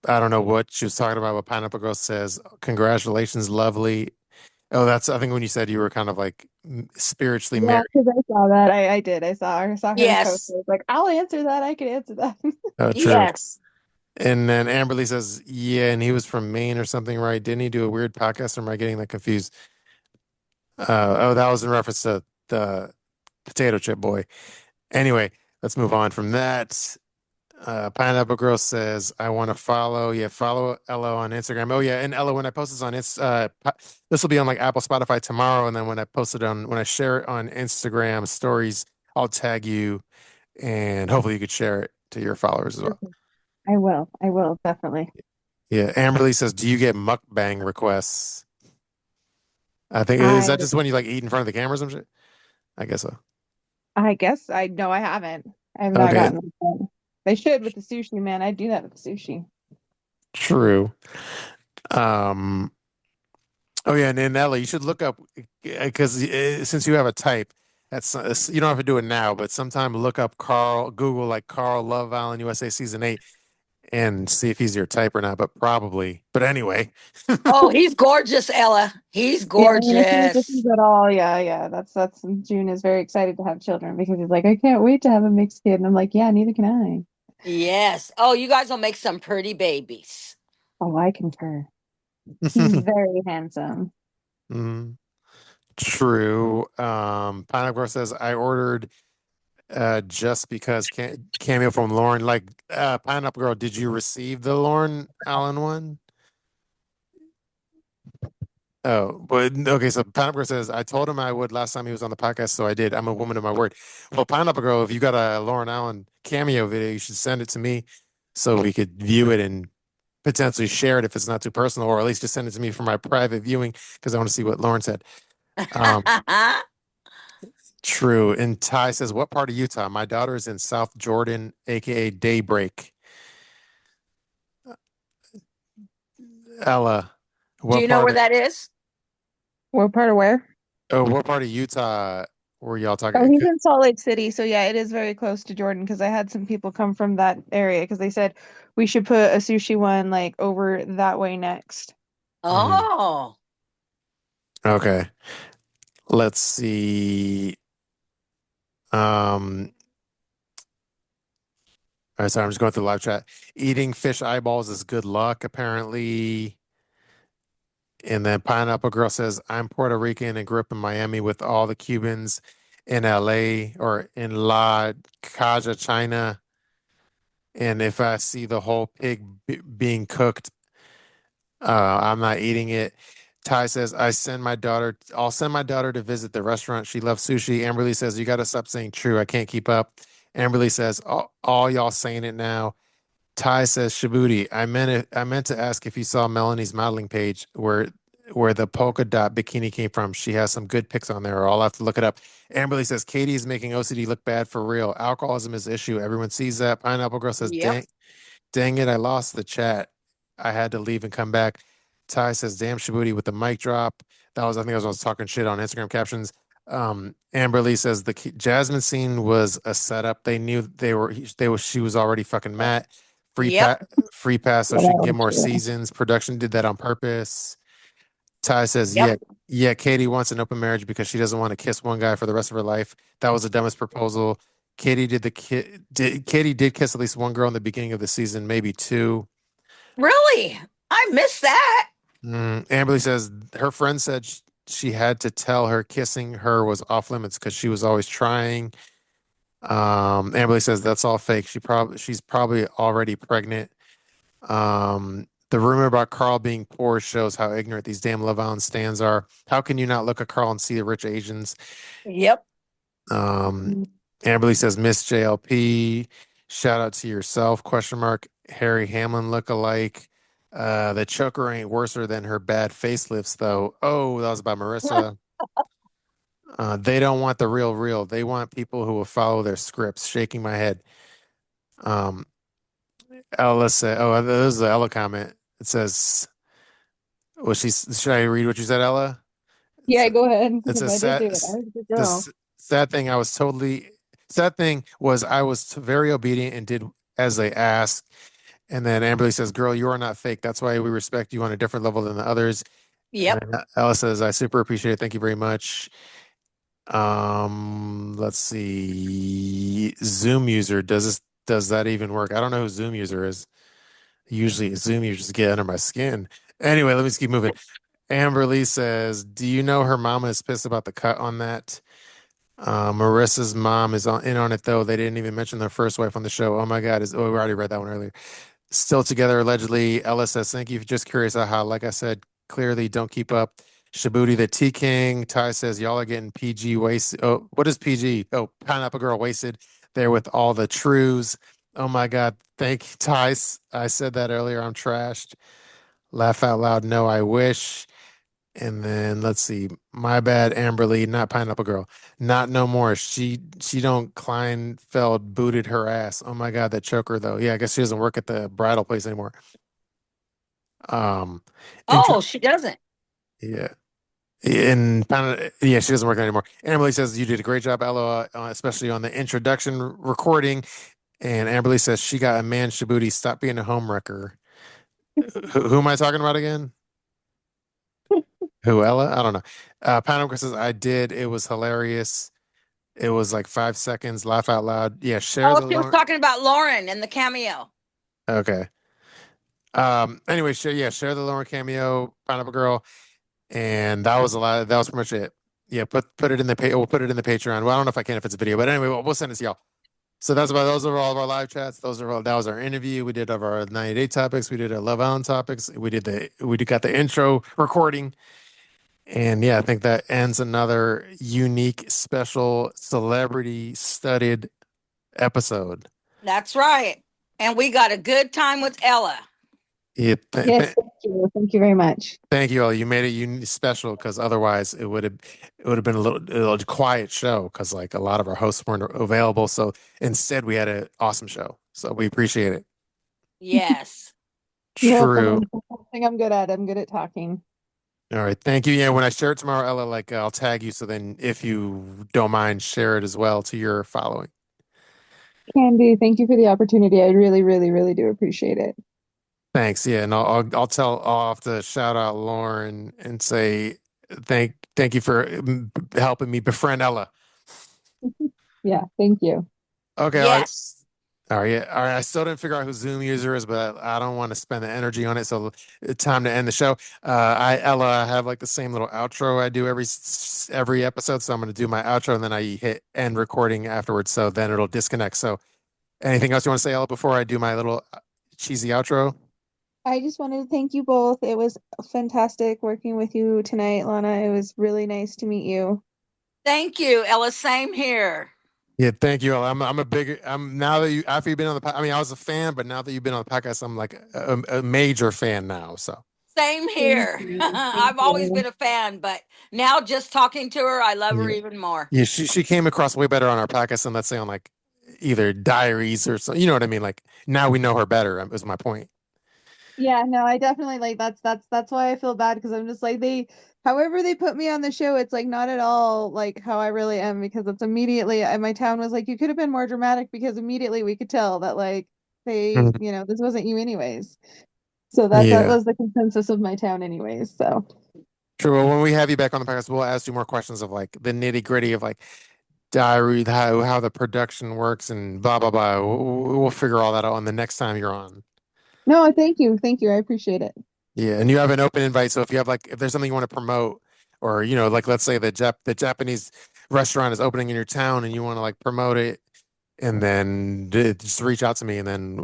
I don't know what she was talking about, but Pineapple Girl says congratulations, lovely. Oh, that's I think when you said you were kind of like spiritually Yeah, married. because I saw that. I did. Saw her post. Yes. I was like, I'll answer that. I can answer that. Oh, true. Yes. And then Amberlee says, yeah, and he was from Maine or something, right? Didn't he do a weird podcast, or am I getting that confused? That was in reference to the potato chip boy. Anyway, let's move on from that. Pineapple Girl says, I want to follow. Yeah, follow Ella on Instagram. Oh, yeah. And Ella, when I post this on this will be on like Apple, Spotify tomorrow. And then when I share it on Instagram stories, I'll tag you and hopefully you could share it to your followers as well. Perfect. I will. I will definitely. Yeah. Amberlee says, do you get mukbang requests? I think, is I that just when you like eat in front of the camera or some shit? I guess so. I guess I no, I haven't. I have not Okay. gotten that. They should with the sushi, man. I do that with the sushi. True. Um, Oh yeah, and then Ella, you should look up because since you have a type, you don't have to do it now, but sometime look up Google like Carl Love Island USA season 8 and see if he's your type or not. But probably. But anyway, Oh, he's gorgeous, Ella. He's Yeah, I mean, if gorgeous. he's at all, yeah, yeah. That's June is very excited to have children because he's like, I can't wait to have a mixed kid. And I'm like, yeah, neither can I. Yes. Oh, you guys will make some pretty babies. Oh, I concur. He's very handsome. Mhm. True. Pineapple Girl says I ordered just because cameo from Lauren. Like Pineapple Girl, did you receive the Lauren Allen one? Oh, but okay. So Pineapple Girl says, I told him I would last time he was on the podcast, so I did. I'm a woman of my word. Well, Pineapple Girl, if you got a Lauren Allen cameo video, you should send it to me so we could view it and potentially share it if it's not too personal, or at least just send it to me for my private viewing because I want to see what Lauren said. Um, True. And Ty says, what part of Utah? My daughter is in South Jordan, aka Daybreak. Ella, Do what you know part where of that is? What part of where? what part of Utah were y'all Oh, talking? he's in Salt Lake City, so yeah, it is very close to Jordan because I had some people come from that area because they said we should put a sushi one like over that way next. Mhm. Oh, Okay. Let's see. Um, all right, sorry, I'm just going through the live chat. Eating fish eyeballs is good luck, apparently. And then Pineapple Girl says, I'm Puerto Rican and grew up in Miami with all the Cubans in LA or in La Caja, China. And if I see the whole pig being cooked, I'm not eating it. Ty says, I'll send my daughter to visit the restaurant. She loves sushi. Amberlee says, you got to stop saying true. I can't keep up. Amberlee says, all y'all saying it now. Ty says, Shabooty, I meant to ask if you saw Melanie's modeling page where the polka dot bikini came from. She has some good pics on there, or I'll have to look it up. Amberly says, Katie is making OCD look bad for real. Alcoholism is the issue. Everyone sees that. Pineapple Girl says, yep. dang it, I lost the chat. I had to leave and come back. Ty says, damn Shabooty with the mic drop. I think I was talking shit on Instagram captions. Amberly says Jasmine scene was a setup. They knew she was already fucking mad. Free Yep. pass, free pass, so Yeah, she that can get was more true. seasons. Production did that on purpose. Ty says, Yep. yeah, Katie wants an open marriage because she doesn't want to kiss one guy for the rest of her life. That was the dumbest proposal. Katie did kiss at least one girl in the beginning of the season, maybe two. Really? I missed that. Amberly says her friend said she had to tell her kissing her was off limits because she was always trying. Amberly says that's all fake. She's probably already pregnant. The rumor about Carl being poor shows how ignorant these damn Love Island stands are. How can you not look at Carl and see the rich Asians? Yep. Um, Mm. Amberly says Miss JLP. Shout out to yourself? Question mark. Harry Hamlin look alike. The choker ain't worser than her bad facelifts though. Oh, that was about Marissa. They don't want the real real. They want people who will follow their scripts. Shaking my head. Um, Ella said, "Oh, this is the Ella comment. It says, well, should I read what you said, Ella? It's Yeah, a, go ahead it's because a I did sad, do it. I was a good the girl. sad thing. Sad thing was I was very obedient and did as they asked. And then Amberly says, girl, you are not fake. That's why we respect you on a different level than the others. And Yep. then Ella says, I super appreciate it. Thank you very much. Let's see. Zoom user, does that even work? I don't know who Zoom user is. Usually Zoom users get under my skin. Anyway, let me just keep moving. Amberly says, do you know her mama is pissed about the cut on that? Marissa's mom is in on it though. They didn't even mention their first wife on the show. Oh my God, we already read that one earlier. Still together allegedly. Ella says, "Thank you. Just curious how, like I said, clearly don't keep up." Shabooty the T King. Ty says, "Y'all are getting PG wasted." Oh, what is PG? Oh, Pineapple Girl wasted there with all the trues. Oh my God. Thank you, Tice. I said that earlier. I'm trashed. Laugh out loud. No, I wish. And then let's see. My bad, Amberlee, not Pineapple Girl. Not no more. She don't Kleinfeld booted her ass. Oh my God, that choker though. Yeah, I guess she doesn't work at the bridal place anymore. Um, intro. Oh, she doesn't. Yeah. Yeah, she doesn't work there anymore. Amberlee says you did a great job, Ella, especially on the introduction recording. And Amberlee says she got a man, Shabooty. Stop being a homewrecker. Who am I talking about again? Who, Ella? I don't know. Pineapple says I did. It was hilarious. It was like 5 seconds. Laugh out loud. Yeah, share Oh, the she was Lauren. talking about Lauren and the cameo. Okay. Anyway, share the Lauren cameo, Pineapple Girl, and that was a lot. That was pretty much it. Yeah, put it in the pay. We'll put it in the Patreon. Well, I don't know if I can if it's a video, but anyway, we'll send it to y'all. So those are all of our live chats. That was our interview. We did of our 90-day topics. We did our Love Island topics. We got the intro recording. And yeah, I think that ends another unique, special, celebrity studded episode. That's right. And we got a good time with Ella. Yeah, Yes, thank you. Thank you very much. thank you all. You made it special because otherwise it would have been a little quiet show because like a lot of our hosts weren't available. So instead, we had an awesome show. So we appreciate it. Yes. You're welcome. True. That's something I'm good at. I'm good at talking. All right, thank you. Yeah, when I share it tomorrow, Ella, like I'll tag you. So then, if you don't mind, share it as well to your following. Candy, thank you for the opportunity. I really, really, really do appreciate it. Thanks. Yeah, and I'll have to shout out Lauren and say thank you for helping me befriend Ella. Yeah, thank you. Okay, all right. Yes. All right, yeah, all right. I still didn't figure out who Zoom user is, but I don't want to spend the energy on it. So it's time to end the show. Ella, I have like the same little outro I do every episode. So I'm going to do my outro and then I hit end recording afterwards. So then it'll disconnect. So anything else you want to say, Ella, before I do my little cheesy outro? I just wanted to thank you both. It was fantastic working with you tonight, Lana. It was really nice to meet you. Thank you, Ella. Same here. Yeah, thank you all. I'm now that you after you've been on I mean, I was a fan, but now that you've been on the podcast, I'm like a major fan now. So Same Thank here. you. Thank I've always you. been a fan, but now just talking to her, I love her yeah, even more. yeah, she came across way better on our podcast than let's say on like either diaries or so. You know what I mean? Like now we know her better. Is my point. Yeah, no, I definitely like that's why I feel bad because I'm just like however they put me on the show, it's like not at all like how I really am because it's immediately and my town was like you could have been more dramatic because immediately we could tell that like Mhm. this wasn't you anyways. So that Yeah, was the consensus of my town anyways. So true. Well, when we have you back on the podcast, we'll ask you more questions of like the nitty gritty of like diary, how the production works, and blah blah blah. We'll figure all that out on the next time you're on. no, thank you. Thank you. I appreciate it. Yeah, and you have an open invite. So if you have like if there's something you want to promote, or like let's say the Japanese restaurant is opening in your town and you want to like promote it, and then just reach out to me, and then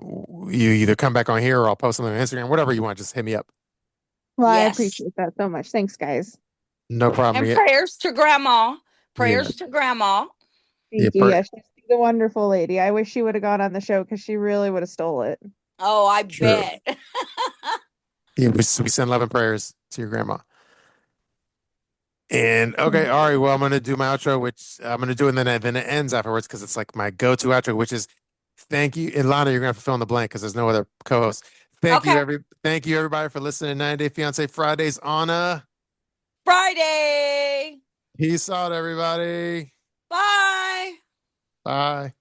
you either come back on here or I'll post something on Instagram, whatever you want. Just hit me up. Well, I Yes. appreciate that so much. Thanks, guys. No problem. And Yeah, prayers to grandma. yeah, Prayers to grandma. yeah. Thank you. Yeah, she's a wonderful lady. I wish she would have gone on the show because she really would have stole it. Oh, I True. bet. Yeah, we send love and prayers to your grandma. And okay, Mm. all right. Well, I'm gonna do my outro, which I'm gonna do, and then it ends afterwards because it's like my go-to outro, which is thank you, Ilana. You're gonna have to fill in the blank because there's no other co-host. Okay. Thank you everybody for listening to 90 Day Fiance Fridays on Friday. peace out, everybody. Bye. Bye.